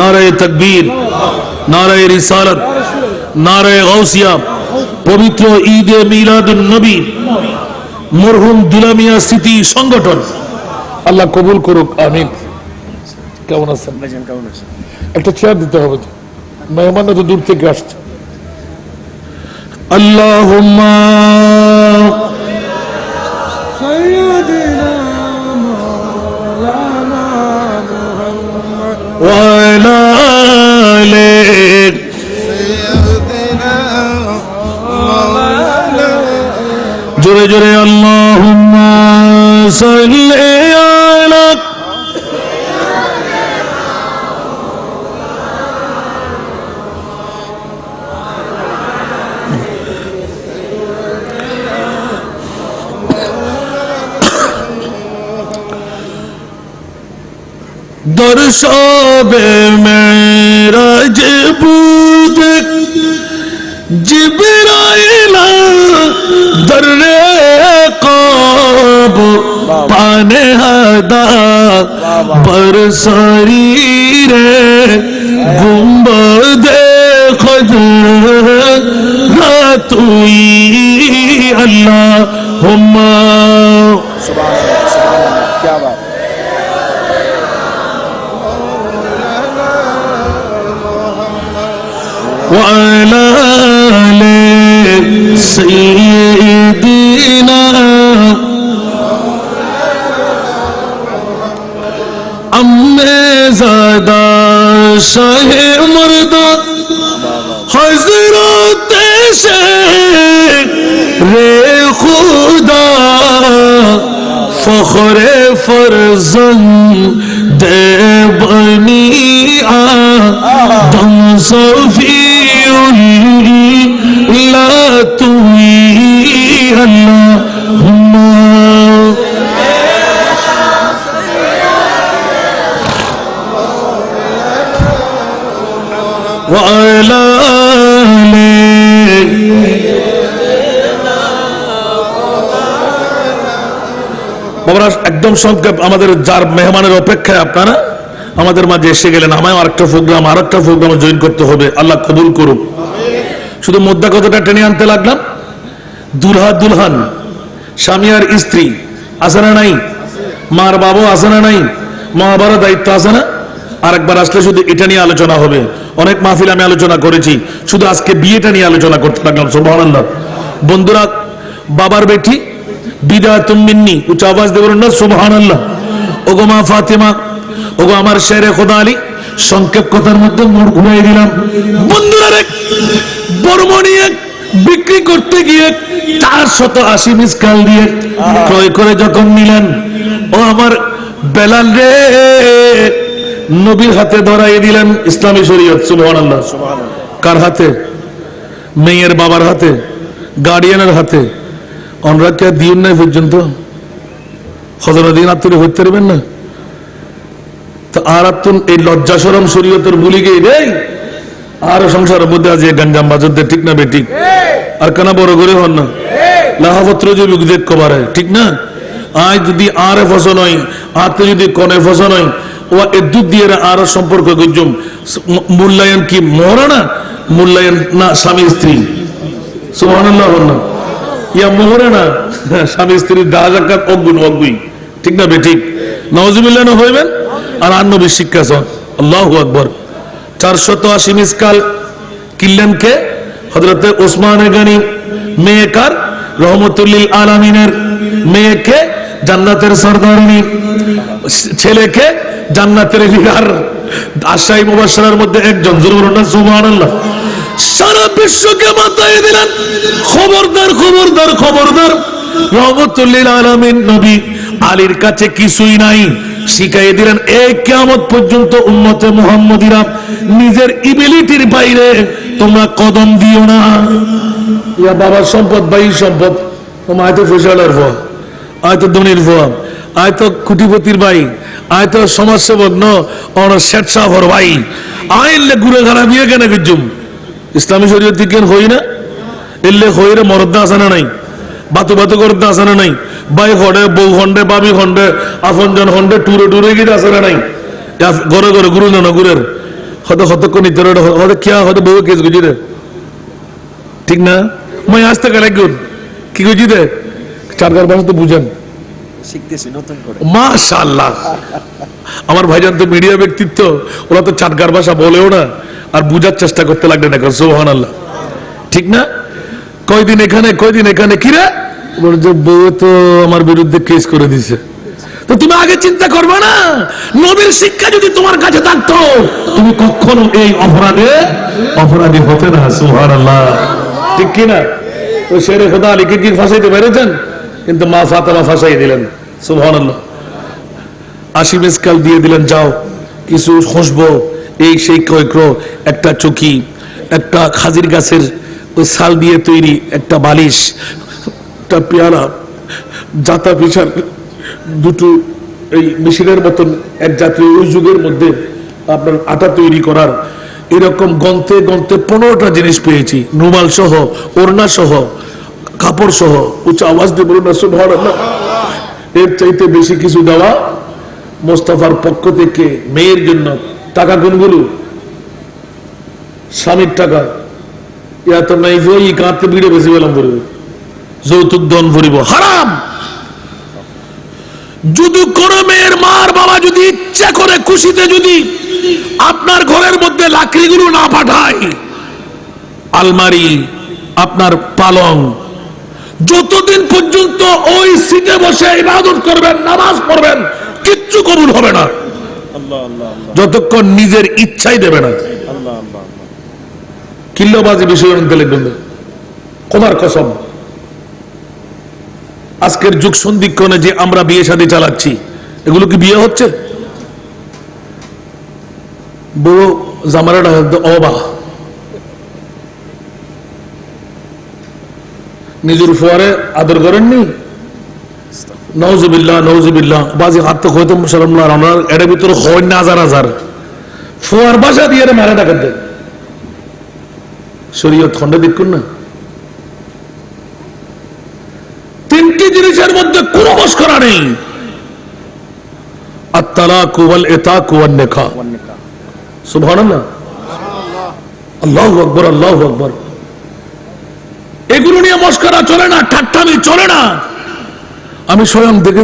নারায়ে তাকবীর, নারায়ে রিসালাত, নারায়ে গাউসিয়া। পবিত্র ঈদে মিলাদুন নবী মরহুম দুলামিয়া স্মৃতি সংগঠন আল্লাহ কবুল করুক, আমিন। কেমন আছেন? একটা চেয়ার দিতে হবে তো, মেহমান তো দূর থেকে আসছে। আল্লাহুম্মা সাইয়্যিদিনা মাওলানা মুহাম্মদ ওয়া আলা আলি সাইয়্যিদিনা মাওলানা। জোরে জোরে আল্লাহুম্মা সাল্লি আলা দরশবে মেরাজ বুঝে জিবরাইল দরে কব পানে হাদা বরসরি রে গুম্বদে খুদরা তুই আল্লাহুম্মা। সুবহানাল্লাহ, সুবহানাল্লাহ, क्या बात। وعلى آل سيدنا अम्मे ज़ादा शाह मर्दा हज़रत शेरे खुदा फ़ख्रे फ़र्ज़ंद बनी आदम सफ़ीउल्लाह तुई अल्लाहुम्मा وعلى বাবারা একদম সংক্ষেপ আমাদের যার মেহমানের অপেক্ষায় আপনারা আমাদের মাঝে এসে গেলেন আমায় আরেকটা প্রোগ্রামে জয়েন করতে হবে আল্লাহ কবুল করুক শুধু মোদ্দা কথাটা টেনে আনতে লাগলাম দুলহা দুলহান স্বামী আর স্ত্রী আছে না নাই মার বাবা আছে না নাই মা বাবার দায়িত্ব আছে না আরেকবার আসলে শুধু এটা নিয়ে আলোচনা হবে অনেক মাহফিল আমি আলোচনা করেছি শুধু আজকে বিয়েটা নিয়ে আলোচনা করতে লাগলাম সুবহানাল্লাহ বন্ধুরা বাবার বেটি বিদাতুম মিন্নি উচ্চ আওয়াজ দিয়ে বলুন না সুবহানাল্লাহ ওগো মা ফাতেমা ওগো আমার শেরে খোদা আলী সংক্ষেপ কথার মধ্যে মোড় ঘুরিয়ে দিলাম বন্ধুরা রে বর্মনিয়ে বিক্রি করতে গিয়ে 480 মিসকাল দিয়ে ক্রয় করে যখন নিলেন ও আমার বেলাল রে নবীর হাতে ধরাই দিলেন ইসলামী শরীয়ত সুবহানাল্লাহ কার হাতে মেয়ের বাবার হাতে গার্ডিয়ানের হাতে আমরা কে দিন নাই পর্যন্ত হযরত দিন আত্মরে হইতে পারবেন না তো আর আত্মন এই লজ্জা শরম শরীয়তের ভুলি গই রে আর সংসারের মধ্যে আজ গঞ্জাম বাজতে ঠিক না বেটি আর কেন বড় করে হন না লাহাপত্র যে বিদেক কবারে ঠিক না আজ যদি আর ফসল হয় আতে যদি কনে ফসল হয় ও এদ্দুত দিয়ে আর সম্পর্ক গজম মূল্যায়ন কি মোহরা না মূল্যায়ন না স্বামী স্ত্রী সুবহানাল্লাহ না ইয়া মোহরা না স্বামী স্ত্রীর দাজাকাত অগুণ অগুই ঠিক না বেঠিক নাউজুবিল্লাহ না হইবেন আর নবীর শিক্ষা সন আল্লাহু আকবার 480 মিসকাল কিনলেন কে হযরত ওসমান গনি মেয়ে কার রহমতুল লিল আলামিনের মেয়েকে জান্নাতের সরদারনি ছেলেকে জান্নাতের হিরার আশাই মুবাশশারার মধ্যে একজন জোরে বলুন না সুবহানাল্লাহ সারা বিশ্বকে মাথায় দিলেন খবরদার খবরদার খবরদার রহমতুল লিল আলামিন নবী আলীর কাছে কিছুই নাই শিখাইয়ে দিলেন এই কিয়ামত পর্যন্ত উম্মতে মুহাম্মদীরা নিজের এবিলিটির বাইরে তোমরা কদম দিও না ইয়া বাবার সম্পদ ভাই সম্পদ তোমার হয়তো ফসলের ভয় হয়তো ধনির ভয় হয়তো কোটিপতির ভাই হয়তো সমাজসেবক ন অন শেঠ সাহর ভাই আইলে ঘুরে ঘাড়া বিয়ে কেন গজুম ইসলামী শরীয়ত দিকেন হই না এলে হইরে মরদা আছে না নাই বাতু বাতু করতে আছে না নাই ভাই খন্ডে বউ খন্ডে বাবি খন্ডে আপনজন খন্ডে টুরে টুরে গিয়ে আছে না নাই ঘরে ঘরে গুরু না গুরের হয়তো কতক্ষণ নিতে হয়তো কিয়া হয়তো বউ কেস গুজি রে ঠিক না মই আসতে গেলে গুণ কি গুজি দে চারগার ভাষা তো বুঝেন শিখতেছি নতুন করে মাশাআল্লাহ আমার ভাইজান তো মিডিয়া ব্যক্তিত্ব ওরা তো চাটগার ভাষা বলেও না আর বুঝার চেষ্টা করতে লাগলেন এখন সুবহানাল্লাহ ঠিক না কয়দিন এখানে কিরে বলে যে বউ তো আমার বিরুদ্ধে কেস করে দিছে তো তুমি আগে চিন্তা করবে না নবীর শিক্ষা যদি তোমার কাছে থাকতো তুমি কখনো এই অপরাধী হতে না সুবহানাল্লাহ ঠিক কি না ওই শেরে খোদা আলীকে কি ফাঁসাইতে পেরেছেন কিন্তু মা ফাতেমা ফাঁসাই দিলেন সুবহানাল্লাহ 80 মিসকাল দিয়ে দিলেন যাও কিছু খুশবো এই সেই ক্রয় একটা চকি একটা খাজির গাছের ওই শাল দিয়ে তৈরি একটা বালিশ একটা পেয়ারা জাতা পিছার দুটো এই মেশিনের মতন এক জাতীয় ওই যুগের মধ্যে আপনার আটা তৈরি করার এরকম গন্তে গন্তে 15টা জিনিস পেয়েছি রুমাল সহ ওড়না সহ কাপড় সহ উচ্চ আওয়াজ দিয়ে বলুন না সুবহানাল্লাহ এর চাইতে বেশি কিছু দেওয়া মোস্তফার পক্ষ থেকে মেয়ের জন্য টাকা কোনগুলো স্বামীর টাকা ইয়া তো নাই ওই কাঁদতে ভিড়ে বেশি বেলাম ভরবে যৌতুক দন ভরিব হারাম যদি কোন মেয়ের মার বাবা যদি ইচ্ছা করে খুশিতে যদি আপনার ঘরের মধ্যে লাকড়িগুলো না পাঠায় আলমারি, আপনার পালং, যতদিন পর্যন্ত ওই সিটে বসে ইবাদত করবেন, নামাজ পড়বেন, কিচ্ছু কবুল হবে না যতক্ষণ নিজের ইচ্ছাই দেবে না। কিল্লবাজি বিষয় লিখবেন খোদার কসম। আজকের যুগ সন্ধিক্ষণে যে আমরা বিয়ে শাদী চালাচ্ছি, এগুলো কি বিয়ে হচ্ছে? বড় জামারাটা অবা নিজের ফোয়ারে আদর করেননি, নওজুবিল্লাহ নওজুবিল্লাহ, বাজি হাত তো হইতে মুসলমান আমরা এর ভিতরে হয় না হাজার হাজার ফোয়ার বাসা দিয়ে মারা ডাকাত দেন। শরীয়ত খন্ডে দেখুন না। তিনটি জিনিসের মধ্যে কোনো মস্করা নেই, আত-তালাক ওয়াল ইতাক ওয়ান নিকাহ। সুবহানাল্লাহ, আল্লাহু আকবার, আল্লাহু আকবার। এগুলো নিয়ে মস্করা চলে না, ঠাট্টামি চলে না। আমি স্বয়ং দেখে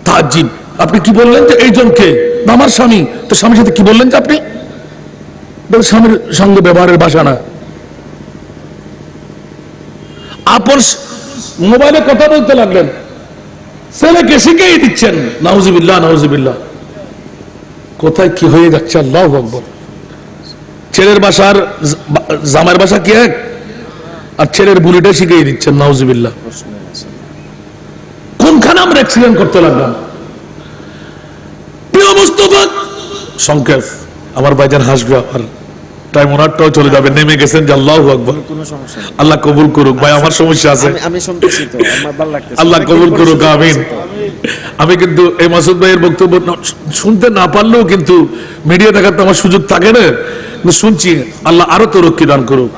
তাজ্জুব, আপনি কি বললেন যে এইজনকে আমার স্বামী, তো স্বামীর সাথে কি বললেন যে আপনি? বল স্বামীর সঙ্গে ব্যবহারের ভাষা না, আপন মোবাইলে কথা বলতে লাগলেন, ছেলেকে শিখিয়ে দিচ্ছেন। নাউজুবিল্লাহ নাউজুবিল্লাহ, কোথায় কি হয়ে যাচ্ছে, আল্লাহু আকবার। ছেলের বাসার জামার বাসা কি এক, আর ছেলের বুলেটে শিখিয়ে দিচ্ছেন। নাউজুবিল্লাহ, কোনখানে আমরা অ্যাক্সিডেন্ট করতে লাগলাম? প্রিয় মুস্তাফা, সংক্ষেপ, আমার ভাইজান হাসবে, আমার টাইম ওনারটাও চলে যাবে, নেমে গেছেন যে আল্লাহু আকবার। আল্লাহ কবুল করুক। ভাই আমার সমস্যা আছে, আমি শুনতেছি তো, আমার ভালো লাগতেছে। আল্লাহ কবুল করুক, আমিন। আমি কিন্তু এই মাসুদ ভাইয়ের বক্তব্য শুনতে না পারলেও কিন্তু মিডিয়া দেখার তো আমার সুযোগ থাকে না, কিন্তু শুনছি। আল্লাহ আরো তরক্কি দান করুক,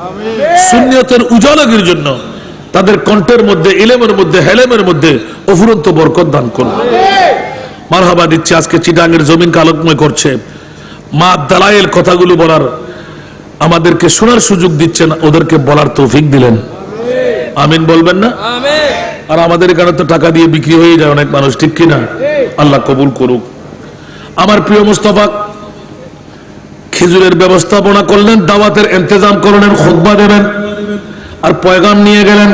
সুন্নিয়তের উজালাগির জন্য তাদের কণ্ঠের মধ্যে, ইলমের মধ্যে, হেলেমের মধ্যে অফুরন্ত বরকত দান করুন। মারহাবা দিচ্ছে। আজকে চিটাঙ্গের জমিনকে আলোকময় করছে, মা দালাইল কথাগুলো বলার, আমাদেরকে শোনার সুযোগ দিচ্ছেন, ওদেরকে বলার তৌফিক দিলেন। আমিন বলবেন না? আর আমাদের এখানে তো টাকা দিয়ে বিক্রি হয়ে যায় অনেক মানুষ, ঠিক কিনা? আল্লাহ কবুল করুক। আমার প্রিয় মুস্তাফা খেজুরের ব্যবস্থাপনা করলেন, দাওয়াতের ইন্তজাম করলেন, খুতবা দেবেন, আর পয়গাম নিয়ে গেলেন।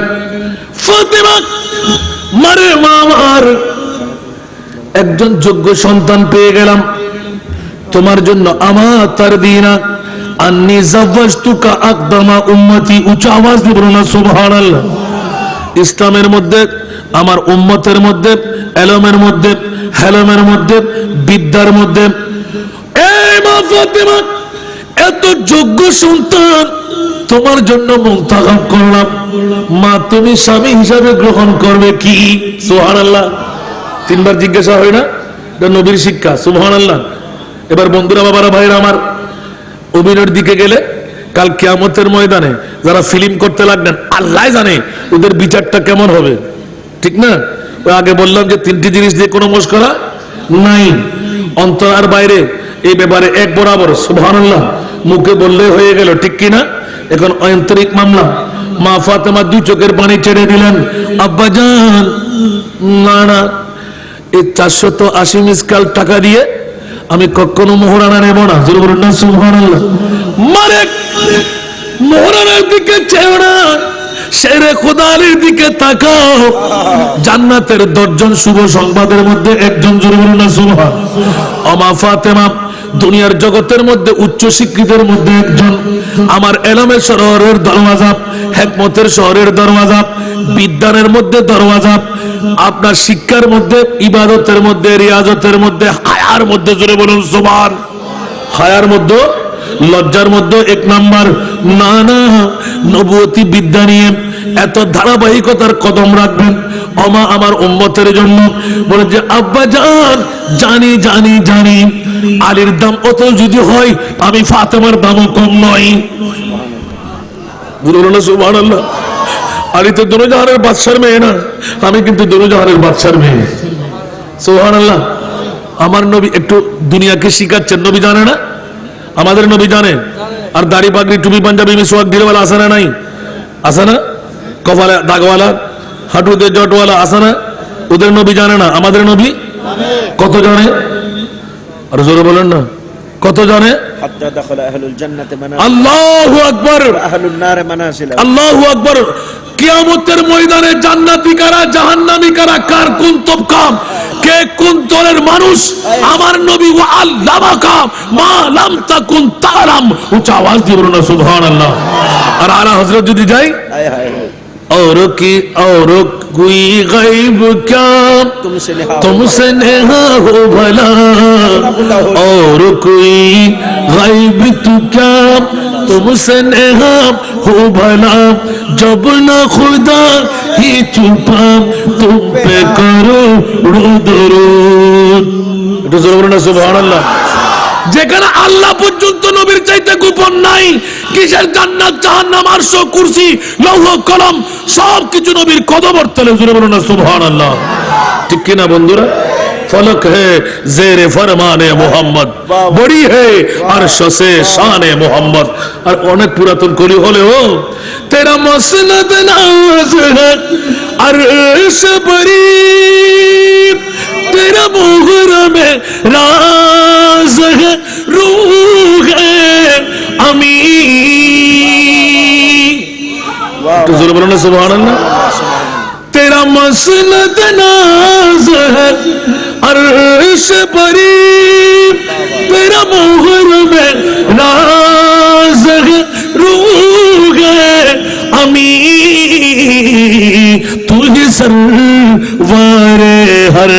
ফাতেমা, মারে মামার একজন যোগ্য সন্তান পেয়ে গেলাম, তোমার জন্য আমার তার দিনা আন্নি জাওয়াজতুকা আকদামা উম্মতি। উচ্চ আওয়াজ দিয়ে বলুন না সুবহানাল্লাহ। ইসলামের মধ্যে, আমার উম্মতের মধ্যে, এলমের মধ্যে, হেলমের মধ্যে, বিদ্যার মধ্যে, এই মা ফাতেমা, এত যোগ্য সন্তান তোমার জন্য মুনতাখাব করলাম, মা তুমি স্বামী হিসাবে গ্রহণ করবে কি? সুবহানাল্লাহ। তিনবার জিজ্ঞাসা হয় না, এটা নবীর শিক্ষা। সুবহানাল্লাহ। এবার বন্ধুরা, বাবারা, ভাইরা আমার, অভিনয়ের দিকে গেলে কাল কিয়ামতের ময়দানে যারা ফিল্ম করতে লাগবেন, আল্লাহ জানে ওদের বিচারটা কেমন হবে, ঠিক না? ওই আগে বললাম যে তিনটি জিনিস দিয়ে কোনো মস্করা নাই, অন্তর আর বাইরে, এই ব্যাপারে এক বরাবর। সুবহানাল্লাহ, মুখে বললে হয়ে গেল, ঠিক কিনা? এখন আন্তরিক মামলা। মা ফাতেমা দুই চোখের পানি ছেড়ে দিলেন, আব্বা জান, না না, এই 480 মিসকাল টাকা দিয়ে আমি কখনো মোহরানা নেব না। জোরে বলুন না সুবহানাল্লাহ। মারে মোহরানার দিকে চেও না, শেরে খোদার দিকে তাকাও। জান্নাতের 10 জন শুভ সংবাদের মধ্যে একজন। জোরে বলুন না সুবহানাল্লাহ। মা ফাতেমা দুনিয়ার জগতের মধ্যে উচ্চ স্বীকৃতির মধ্যে একজন, আমার এলমের শহরের দরওয়াজা, হিকমতের শহরের দরওয়াজা, বিজ্ঞানের মধ্যে দরওয়াজা, আপনার শিক্ষার মধ্যে, ইবাদতের মধ্যে, রিয়াজতের মধ্যে, হায়ার মধ্যে। জোরে বলুন সুবহান। হায়ার মধ্যে, লজ্জার মধ্যে 1 নাম্বার। না না, নবুয়তি বিদ্যা নিয়ে এত ধারাবাহিকতার কদম রাখবেন ওমা আমার উম্মতের জন্য। বলে যে আব্বা জান, জানি জানি জানি, আলীর দাম অত যদি হয়, আমি ফাতেমার দামও কম নয়। বলুন না সুবহানাল্লাহ। আলী তো দুনিয়ার বাদশার মেয়ে না, আমি কিন্তু দুনিয়ার বাদশার মেয়ে। সুবহানাল্লাহ। আমার নবী একটু দুনিয়াকে শিখাচ্ছেন, নবী জানে না? আমাদের নবী জানে। আর দাড়ি পাগড়ি টুপি পাঞ্জাবি মিসওয়াক দিলওয়ালা আছে না? নাই? আছে না? কপালে দাগওয়ালা, হাঁটুতে জটওয়ালা আছে না? ওদের নবী জানে না, আমাদের নবী কত জানে। আর জোরে বলেন না। কত জানে? হাত্তা দাখালা আহলুল জান্নাতি মানাজিলা আল্লাহু আকবার, ওয়া আহলুন নার মানাজিলা। আল্লাহু আকবার। কিয়ামতের ময়দানে জান্নাতি কারা, জাহান্নামী কারা, কার কোন তবকা, কে কোন দলের মানুষ, আমার নবী ওয়া আল্লামাকা মা লাম তাকুন তাআলাম। উচ্চ আওয়াজ দিয়ে বলুন সুবহানাল্লাহ। আর আলা হযরত যদি যাই, হায় হায় হায়, और कोई गैब क्या तुमसे नेहा हो भला, और कोई गैब तू क्या तुमसे नेहा हो भला, जब न खुदा ही छुपा तुम पे करो दरूद। सुबहानाल्लाह। যেখানে আল্লাহ পর্যন্ত নবীর চাইতে গোপন নাই, কিসের জান্নাত জাহান্নাম আরশ কুরসি লৌহ কলম সবকিছু নবীর কদমতলে। জোরে বলুন না সুবহানাল্লাহ। ঠিক কি না বন্ধুরা? ফলক है जेर फरमाने मोहम्मद, बड़ी है अर्श से शाने मोहम्मद। আর অনেক পুরাতন কলি হলেও तेरा मसनद नाज है अर्श बरी, तेरा मुहर में राज है रूह है अमी। तो जोर बोलो ना सुभान अल्लाह। तेरा मसनद नाज है अर्श बरी, तेरा मुहर में राज है रूह है अमी। तू ही सरवारे हर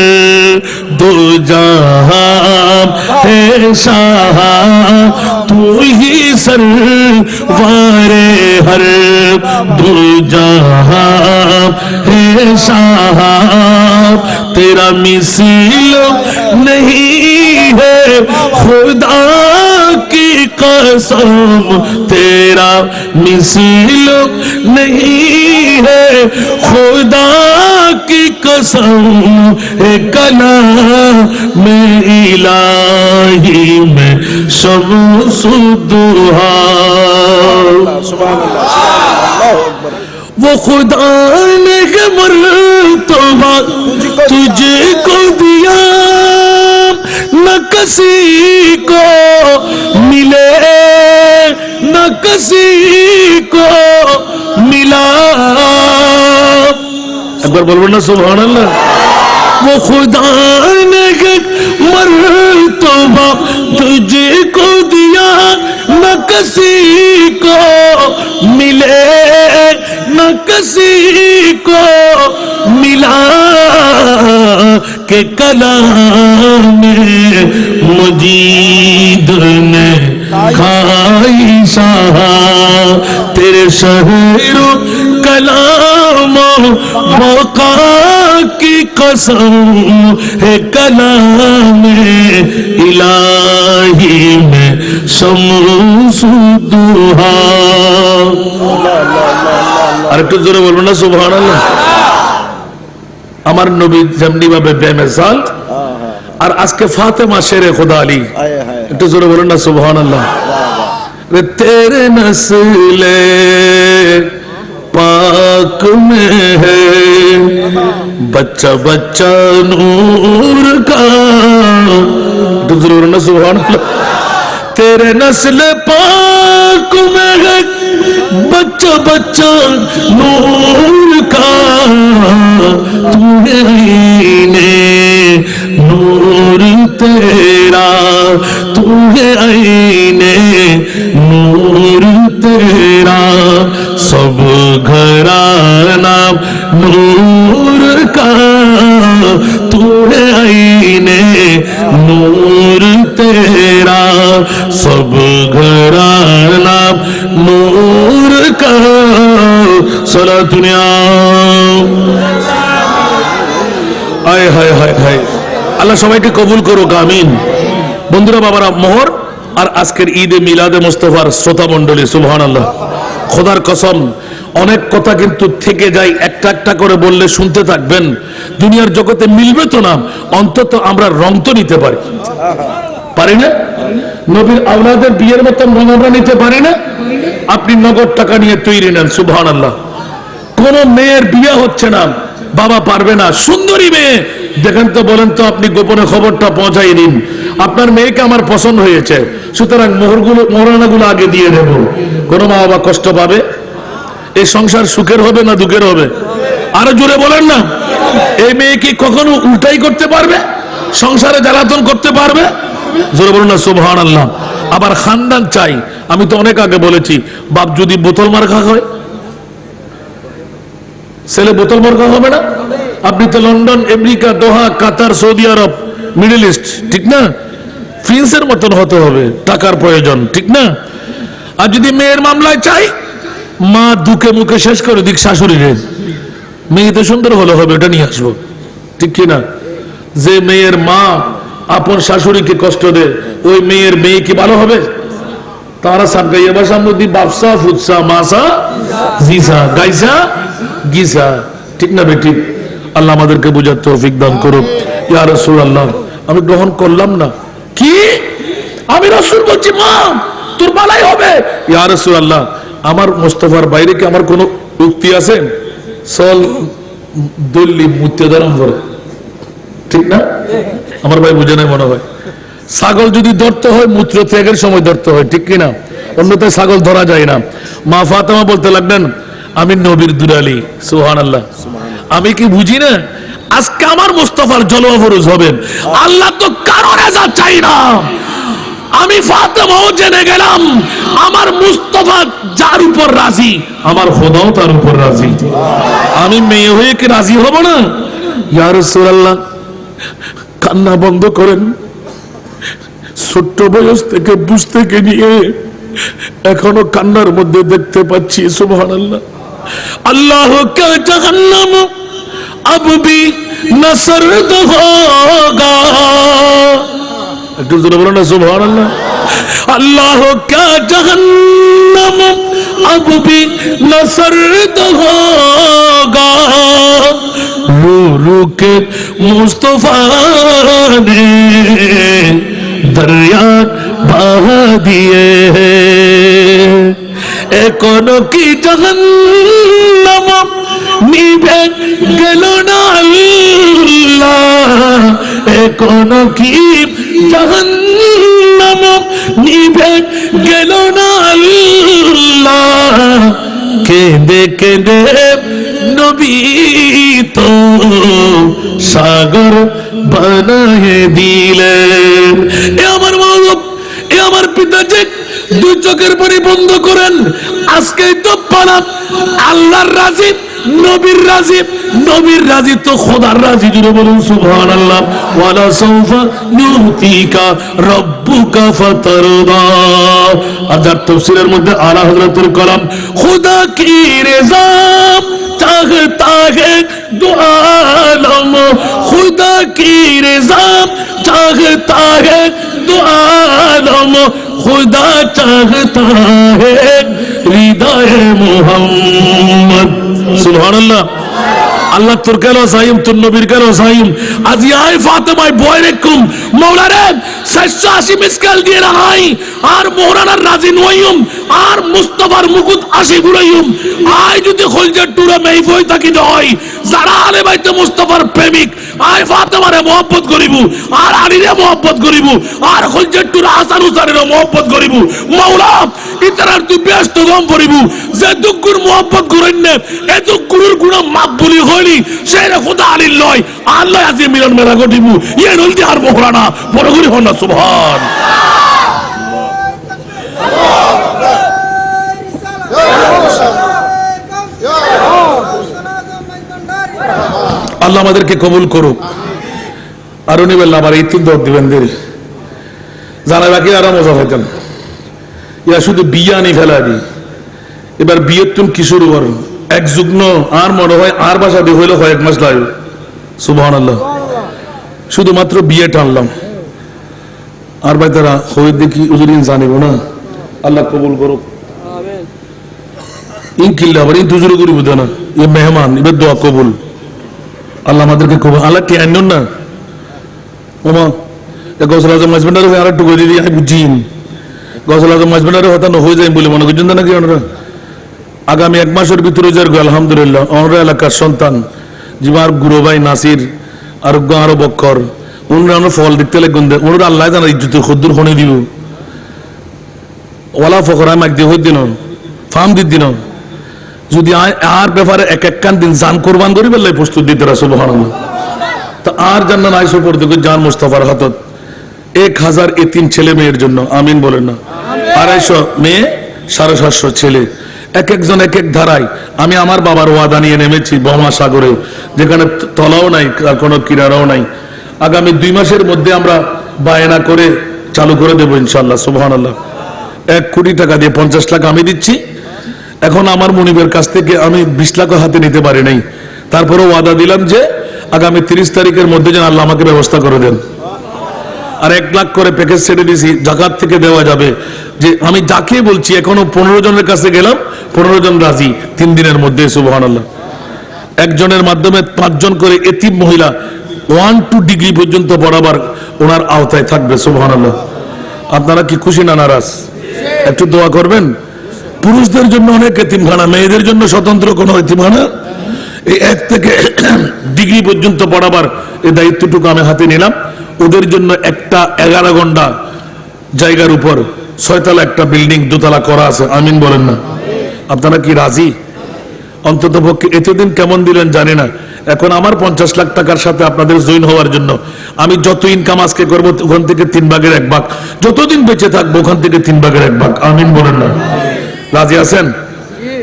दो जहां है शाह, तू ही सरवारे हर दो जहां है शाह, तेरा मिसाल नहीं है खुदा की कसम, तेरा मिसाल नहीं है खुदा की कसम, है कलाम इलाही में शम्सुद्दुहा। सुबहानल्लाह अल्लाहु अकबर। वो खुदा ने मर्तबा तुझको दिया, न किसी को मिले न किसी को मिला। एक बार बोलो ना सुभान अल्लाह। वो खुदा ने मर्तबा तुझको दिया, न किसी को मिले न किसी को मिला, के कलाम मुजीद ने खाई शाह, तेरे शहर कलाम मौका की कसम, है कलाम इलाही में शम्सुद्दुहा। আর একটু জোরে বলবো না সুবহানাল্লাহ। আমার নবী যেমনি ভাবে বেমিসাল, আর আজকে ফাতেমা শেরে খুদা আলী, একটু জোরে বলুন না সুবহানাল্লাহ। तेरे नस्ले पाक में है बच्चा बच्चा नूर का, जरूर ना सुभान अल्लाह। तेरे नस्ल पाक में है बच्चा बच्चा नूर का, तूने नूर तेरा, तूने आईने नूर तेरा, सब घराना नूर का, तूने आईने नूर तेरा, सब घराना नूर का। सला दुनिया आय हाय हाय हाय। আল্লাহ সবাইকে কবুল করুক, আমিন। বন্ধুরা বাবারা, মোহর আর আজকের ঈদে মিলাদে মুস্তাফার শ্রোতা মণ্ডলী, সুবহানাল্লাহ। খোদার কসম, অনেক কথা কিন্তু থেকে যায়, একটা একটা করে বললে শুনতে থাকবেন। দুনিয়ার জগতে মিলবে তো না, অন্তত আমরা রং তো নিতে পারি, পারি না? নবীর আওলাদের বিয়ের মতন রং আমরা নিতে পারি না? আপনি নগদ টাকা নিয়ে তৈরি নেন, সুবহানাল্লাহ। কোন মেয়ের বিয়ে হচ্ছে না, বাবা পারবে না, সুন্দরী মেয়ে দেখেন তো, বলেন তো, আপনি গোপনে খবরটা পৌঁছাই নিন, আপনার মেয়েকে আমার পছন্দ হয়েছে, সুতরাং মোহরানাগুলো আগে দিয়ে দেব। কোনো মা বাবা কষ্ট পাবে? এই সংসার সুখের হবে না দুঃখের হবে? আরো জোরে বলেন না। এই মেয়ে কি কখনো উল্টাই করতে পারবে? সংসারে জ্বালাতন করতে পারবে? জোরে বলুন না সুবহানাল্লাহ। আবার খানদান চাই। আমি তো অনেক আগে বলেছি, বাপ যদি বোতল মার্কা হয়, ছেলে বোতল মার্কা হবে না? আপনি তো লন্ডন, আমেরিকা, দোহা, কাতার, সৌদি আরব, মিডল ইস্ট, ঠিক না? প্রিন্সের মতন হতে হবে, টাকার প্রয়োজন, ঠিক না? আর যদি মেয়ের মামলায় চাই, মা দুঃখে মুখে শেষ করে দিক শাশুড়িরে, মেয়ে তো সুন্দর হলে হবে, ওটা নিয়ে আসবো, ঠিক কিনা? যে মেয়ের মা আপন শাশুড়িকে কষ্ট দেয়, ওই মেয়ের মেয়ে কি ভালো হবে? তারা সাগাইয়া বাসা মধ্যে বাপসা ফুৎসা মাসা জিসা গাইসা গিসা, ঠিক না বেটি? আল্লাহ আমাদেরকে বুঝার তৌফিক দান করুক। ইয়া রাসূলুল্লাহ, আমি গ্রহণ করলাম না। কি? আমি রাসূল বলছি মা তোর বালাই হবে? ইয়া রাসূলুল্লাহ, আমার মুস্তাফার বাইরে কি আমার কোনো উক্তি আছে? সল দল্লি মুত্তে ধরম করে, ঠিক না? আমার ভাই বুঝে নাই মনে হয়। ছাগল যদি ধরতে হয় মূত্র ত্যাগের সময় ধরতে হয়, ঠিক কিনা? অন্যথায় ছাগল ধরা যায় না। মা ফাতেমা বলতে লাগলেন, আমি নবীর দুলালি। সুবহানাল্লাহ। আমি কি বুঝি না আজকে আমার মুস্তাফার জলওয়া ফরজ হবেন? আল্লাহ তো কারো রেজা চাই না। আমি ফাতেমাও জেনে গেলাম আমার মুস্তাফা যার উপর রাজি, আমার খোদাও তার উপর রাজি। আমি মেয়ে হয়ে কি রাজি হব না? ইয়া রাসূলুল্লাহ, কান্না বন্ধ করেন। ছোট্ট বয়স থেকে বুঝতে থেকে নিয়ে এখনো কান্নার মধ্যে দেখতে পাচ্ছি। সুবহানাল্লাহ। আল্লাহ কা জাহান্নাম अब भी न सर्द होगा। একটু জোরে বলো না সুবহানাল্লাহ। अल्लाह का जहन्नम अब भी न सर्द होगा। रू रू के मुस्तफा ने दरिया बहा दिए एकोनो की जहन्नम নিভে গেল না আল্লাহ, এখনো কি জাহান্নাম নিভে গেল না আল্লাহ। কেঁদে কেঁদে নবী তো সাগর বানায়ে দিলেন। এ আমার মা বাপ, এ আমার পিতাজি, দুই চোখের পানি বন্ধ করেন। আজকে তো পালা আল্লাহর রাজি, নবীর রাজি, নবীর রাজি তো খোদার রাজি। জুড়ে বলুন সুবহানাল্লাহ। ওয়ালা সাউফা ইউতিকা রাব্বুকা ফাতারদা। আর যার তাফসীরের মধ্যে আলা হযরতুল কালাম খুদা কি রেজা চাহতা है दो आलम, खुदा की रज़ा चाहता है दो आलम, खुदा चाहता है रिदाए मुहम्मद। सुभानअल्लाह। আল্লাহ তোর কেন সাইম, তোর নবীর কেন সাইম। আজ আয় ফাতেমায় বয় রেকুম মৌলারে 680 মিসকাল দিয়ে রাহাই আর মোহরানার রাজি নইম আর মুস্তাফার মুকুট আশি গুড়াইম। আয় যদি খলজার টুরা মেই বই থাকি হয় যারা আলে বাইতে মুস্তাফার প্রেমিক, আয় ফাতেমারে মোহাব্বত করিব আর আলীরে মোহাব্বত করিব আর খলজার টুরা হাসান হুসাইনের মোহাব্বত করিব। মাওলা ইতারার তুই ব্যস্ত গম করিব যে দুগুর মোহাব্বত করেন না এ দুগুর গুনাহ মাফ বলি হইনি সেরে খোদা আলীর লয় আল্লাহ আজি মিলন মেলা গটিব ইয়ে নলদি আর মোহরানা বড় করি হন না। সুবহান আল্লাহ আমাদেরকে কবুল করুক। আর উনি বললেন আবার এই তিন দর দিবেন দেরি জানা বাকি আরাম মজা হইতেন। ইয়া শুধু বিয়া নি ফেলা দি এবার বিয়ের তুমি কি শুরু করো এক যুগ্ন আর মনে হয় আর বাসা দিয়ে হইলো কয়েক মাস লাগে। সুবহানাল্লাহ। শুধুমাত্র বিয়ে টানলাম আর ভাই তারা হয়ে দেখি উজুরিন জানিব না। আল্লাহ কবুল করুক। ইন কিল্লা আবার ইন দুজুরি করিব না। এ মেহমান এবার দোয়া কবুল। আল্লাহ আমাদেরকে কবুল। আল্লাহ কে আইন না ওমা গৌসুল আজম মাঝবান্ডারে আর একটু করে দিই আমি বুঝিন গৌসুল আজম মাঝবান্ডারে হতানো হয়ে যায় বলে মনে করছেন নাকি ওনারা। আগামী এক মাসের ভিতরে যার আলহামদুলিল্লাহ অনরা এলাকার সন্তান জিমার গুরু ভাই নাসির আরোগ্য আরো বক্কর উন্নয়ন ফল দেখতে লাগুন দে ওর আল্লাহ জানা ইজ্জত খুদ্দুর হনে দিব ওলা ফকরা মাক দিয়ে হই দিন ফার্ম দিন যদি আর ব্যাপারে এক এক কান দিন জান কোরবান করি বললে প্রস্তুত দিতে রাসূল সুবহানাল্লাহ তো আর জান্নাত আইসো পড়তে জান মুস্তাফার হাতত 1000 এতিম ছেলে মেয়ের জন্য আমিন বলেন না 250 মেয়ে 750 ছেলে এক একজন এক এক ধারায় আমি আমার বাবার ওয়াদা নিয়ে নেমেছি বহমাসাগরে যেখানে তলাও নাই কোনো কিনারাও নাই আগামী 2 মাসের মধ্যে আমরা বায়না করে চালু করে দেব ইনশাআল্লাহ সুবহানাল্লাহ 1 কোটি টাকা দিয়ে 50 লাখ আমি দিচ্ছি এখন আমার মুনিবের কাছ থেকে আমি 20 লাখ হাতে নিতে পারি নাই তারপরে ওয়াদা দিলাম যে আগামী 30 তারিখের মধ্যে যেন আল্লাহ আমাকে ব্যবস্থা করে দেন আর 1 লাখ করে প্যাকেজ ছেড়ে দিয়েছি জাকাত থেকে দেওয়া যাবে যে আমি যাকে বলছি এখনো 15 জনের কাছে গেলাম 15 জন রাজি 3 দিনের মধ্যে সুবহানাল্লাহ একজনের মাধ্যমে 5 জন করে এতিম মহিলা 1-2 ডিগ্রি পর্যন্ত পড়াবার ওনার আওতায় থাকবে সুবহানাল্লাহ আপনারা কি খুশি না নারাজ একটু দোয়া করবেন পুরুষদের জন্য অনেক এতিমখানা মেয়েদের জন্য স্বতন্ত্র কোনো এতিমখানা এই 1 থেকে ডিগ্রি পর্যন্ত পড়াবার এই দায়িত্বটুকু আমি হাতে নিলাম ওদের জন্য একটা 11 ঘন্টা জায়গার উপর 6 তলা একটা বিল্ডিং 2 তলা করা আছে আমিন বলেন না আপনারা কি রাজি অন্তত পক্ষে এতদিন কেমন দিলেন জানি না এখন আমার 50 লাখ টাকার সাথে আপনাদের জয়েন হওয়ার জন্য আমি যত ইনকাম আজকে করব ওখান থেকে 3 ভাগের 1 ভাগ যতদিন বেঁচে থাকবো ওখান থেকে 3 ভাগের 1 ভাগ আমিন বলেন না রাজি আছেন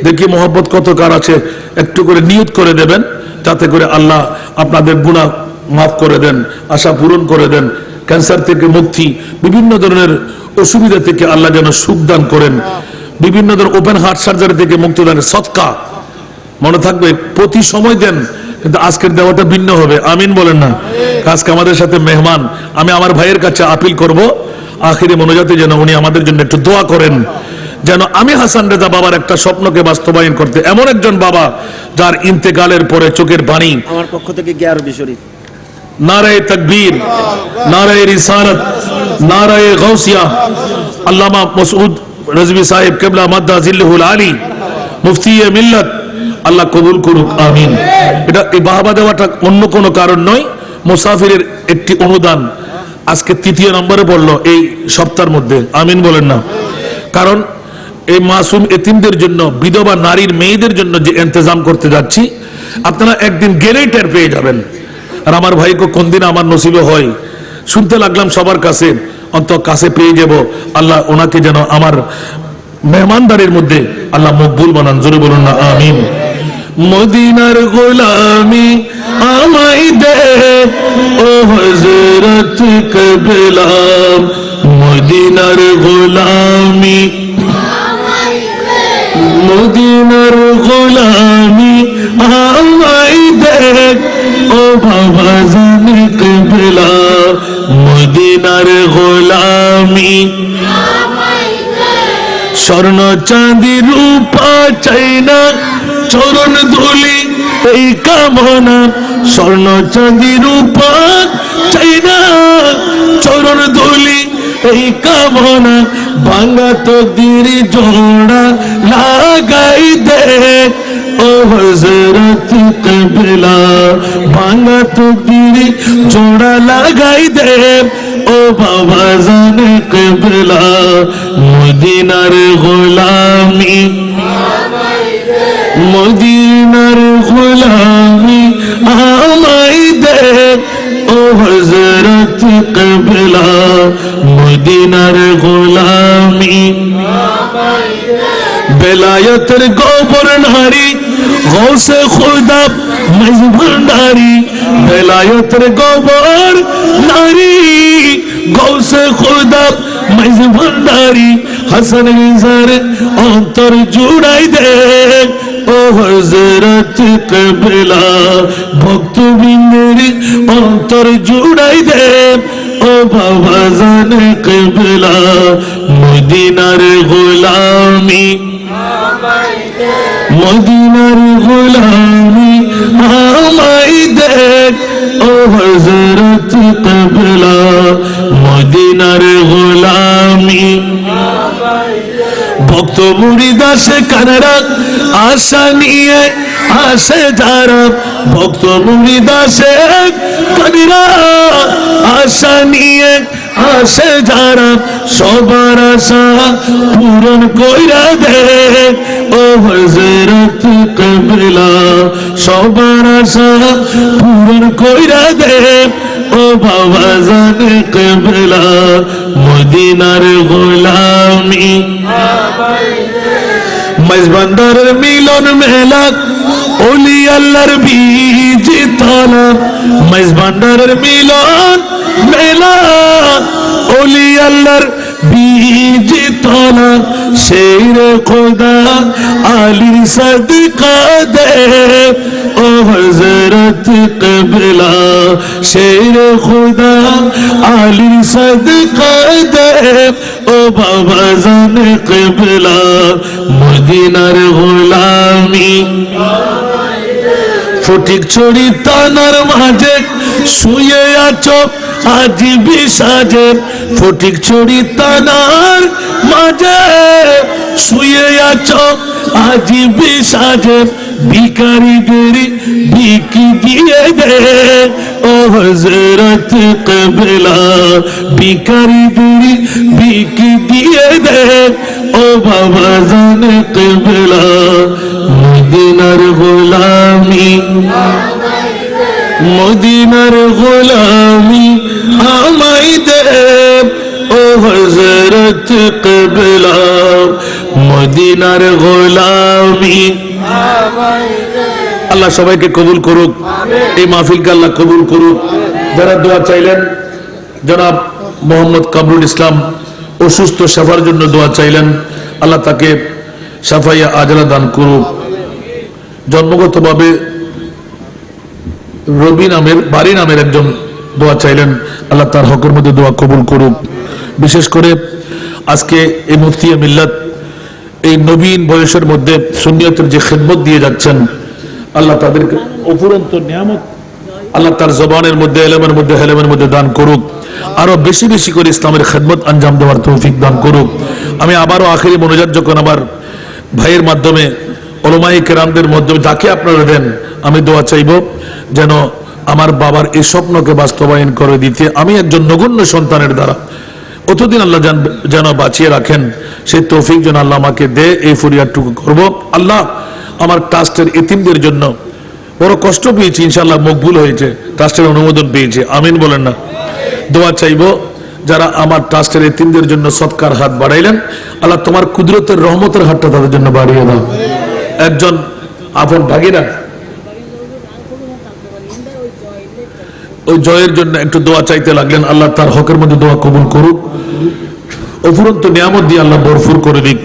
দেখি মোহব্বত কত কার আছে একটু করে নিয়ত করে দেবেন যাতে করে আল্লাহ আপনাদের গুনাহ মাফ করে দেন আশা পূরণ করে দেন ক্যান্সার থেকে মুক্তি বিভিন্ন ধরনের অসুবিধা থেকে আল্লাহ যেন সুখ দান করেন বিভিন্ন ধরনের ওপেন হার্ট সার্জারি থেকে মুক্তি দান সদকা মনে থাকবে প্রতি সময় দেন কিন্তু আজকের দেওয়াটা ভিন্ন হবে আমিন বলেন না আজকে আমাদের সাথে মেহমান আমি আমার ভাইয়ের কাছে আপিল করব আখিরে মোনাজাতে যেন উনি আমাদের জন্য একটু দোয়া করেন যেন আমি হাসান রেজা বাবার একটা স্বপ্নকে বাস্তবায়ন করতে এমন একজন বাবা যার ইন্তেকালের পরে চোখের পানি আমার পক্ষ থেকে 11 শরীফ নারায়ে তাকবীর নারায়ে রিসালাত নারায়ে গাউসিয়া আল্লামা মাসউদ রাজভী সাহেব কিবলা মাদ্দা জিল্লুহুল আলী মুফতি মিল্লাত আল্লাহ কবুল করুক আমিন এটা এই বাহবা দেওয়াটা অন্য কোনো কারণ নয় মুসাফিরের একটি অনুদান আজকে 3য় নম্বরে পড়লো এই সপ্তাহের মধ্যে আমিন বলেন না কারণ এই মাসুম এতিমদের জন্য বিধবা নারীর মেয়েদের জন্য যে ইন্তজাম করতে যাচ্ছি আপনারা একদিন গেলেই টের পেয়ে যাবেন আর আমার ভাইকে কোন দিন আমার নসিবে হয় শুনতে লাগলাম সবার কাছে অন্তত কাছে পেয়ে যাব আল্লাহ ওনাকে যেন আমার মেহমানদারির মধ্যে আল্লাহ মকবুল বানান জোরে বলুন না আমিন মদিনার গোলামি আমায় দে ও হযরত কবলা মদিনার গোলামি মদিনার গোলামি আমায় দে ও বাবা জানে কবলা মদিনার গোলামি স্বর্ণ চাঁদি রূপা চাই না চরণ ধুলি এই কামনা স্বর্ণ চাঁদি রূপা চাই না চরণ ধুলি এই কামনা ভাঙা তকদীর জোড়া লাগাই দে ও হযরত কবলা ভাঙা তকদীর জোড়া লাগাই দে ও বাবা জানে কবলা মদিনার গোলামি মদিনার গোলামি আমায় দে ও হযরত কবলা মদিনার গোলামি বেলায়েতের গোবর নারী গৌসে খুদা মাইজ ভান্ডারি বেলায়েতের গোবর নারী গৌসে খুদা মাইজ ভান্ডারি হাসান রিজার অন্তর জুড়াই দে ও হযরত কবলা ভক্তবৃন্দের অন্তর জুড়াই দে ও বাবা জানে কবলা মদিনার গোলামি মদিনার গোলামি আমায় দে ও হযরত কবলা মদিনার গোলামি ভক্ত মুরিদ আসে কানারা আশা নিয়ে আসে যারা ভক্ত মুরিদ আসে কবিরা আশা নিয়ে আসে যারা সবার আশা পূরণ কইরা দে ও হযরত কিবলা সবার আশা পূরণ কইরা দে ও বাবা জানে কিবলা মদিনার গোলামি মেজবান্দারের মিলন মেলা ওলি আল্লাহর বীজ তলা মেজবান্দারের মিলন মেলা ওলি আল্লাহর বীজ তলা শের খোদা আলীর সদকা দে ও হযরত কিবলা শের খোদা আলীর সদকা দে ও বাবা জানে কিবলা মদিনার গোলামি ফটিক ছড়ি তানার মাঝে শুয়ে আছো আজ বিসাজে ফটিক ছড়ি তানার মাঝে শুয়ে আছো আজ বিসাজে ভিখারিদের ভিকি দিয়ে দে ও হযরত কিবলা ভিখারিদের ভিকি দিয়ে দে ও বাবা জানে কিবলা মদিনার গোলামি মদিনার গোলামি আমায় দে ও হযরত কিবলা মদিনার গোলামি আল্লাহ সবাইকে কবুল করুক এই মাহফিলকে আল্লাহ কবুল করুক যারা দোয়া চাইলেন জনাব মোহাম্মদ কামরুল ইসলাম অসুস্থ শাফার জন্য দোয়া চাইলেন আল্লাহ তাকে শাফাইয়া আজলা দান করুক জন্মগতভাবে রবি নামের বাড়ি নামের একজন দোয়া চাইলেন আল্লাহ তার হকের মধ্যে দোয়া কবুল করুক বিশেষ করে আজকে এই মুফতি মিল্লাত এই নবীন বয়সের মধ্যে সুন্নিয়তের যে খেদমত দিয়ে যাচ্ছেন আল্লাহ তাদেরকে অফুরন্ত নিয়ামত আল্লাহ তার জবানের মধ্যে এলেমের মধ্যে হেলেমের মধ্যে দান করুক আরো বেশি বেশি করে ইসলামের খেদমত আঞ্জাম দেওয়ার তৌফিক দান করুক আমি আবারও আখেরি মোনাজাত যখন আমার ভাইয়ের মাধ্যমে ওলামায়ে কেরামদের মাধ্যমে যাকে আপনারা দেন আমি দোয়া চাইব যেন আমার বাবার এই স্বপ্নকে বাস্তবায়ন করে দিতে আমি একজন নগণ্য সন্তানের দ্বারা অতদিন আল্লাহ যেন বাঁচিয়ে রাখেন সেই তৌফিক যেন আল্লাহ আমাকে দে এই ফরিয়াদটুকু করব আল্লাহ আমার ট্রাস্টের এতিমদের জন্য বড় কষ্ট পেয়েছি ইনশাআল্লাহ মকবুল হয়েছে ট্রাস্টের অনুমোদন পেয়েছে আমিন বলেন না দোয়া চাইব যারা আমার ট্রাস্টের এতিমদের জন্য সৎকার হাত বাড়াইলেন আল্লাহ তোমার কুদরতের রহমতের হাতটা তাদের জন্য বাড়িয়ে দাও একজন আপন ভাগিনা ওই জয়ের জন্য একটু দোয়া চাইতে লাগলেন আল্লাহ তার হকের মধ্যে দোয়া কবুল করুক অফুরন্ত নিয়ামত দিয়ে আল্লাহ ভরপুর করে দিক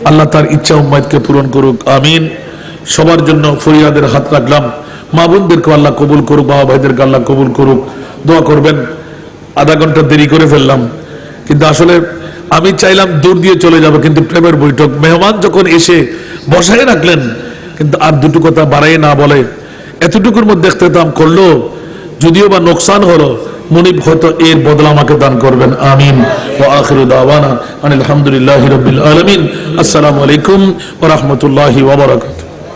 আল্লাহ তার ইচ্ছা উম্মাদকে পূরণ করুক আমিন সবার জন্য ফরিয়াদের হাত রাখলাম মা বোনদেরকে আল্লাহ কবুল করুক বাবা ভাইদেরকে আল্লাহ কবুল করুক দোয়া করবেন আধা ঘন্টা দেরি করে ফেললাম কিন্তু আসলে আমি চাইলাম দূর দিয়ে চলে যাব কিন্তু প্রেমের বৈঠক মেহমান যখন এসে বসায় রাখলেন কিন্তু আর দুটো কথা বাড়াই না বলে এতটুকুর মধ্যে ইখতিতাম করলো যদিও বা নোকসান হলো মুনিব হয়তো এর বদলা আমাকে দান করবেন আমিন ওয়া আখিরু দাওয়ানা আলহামদুলিল্লাহি রাব্বিল আলামিন আসসালামু আলাইকুম ওয়া রাহমাতুল্লাহি ওয়া বারাকাতুহু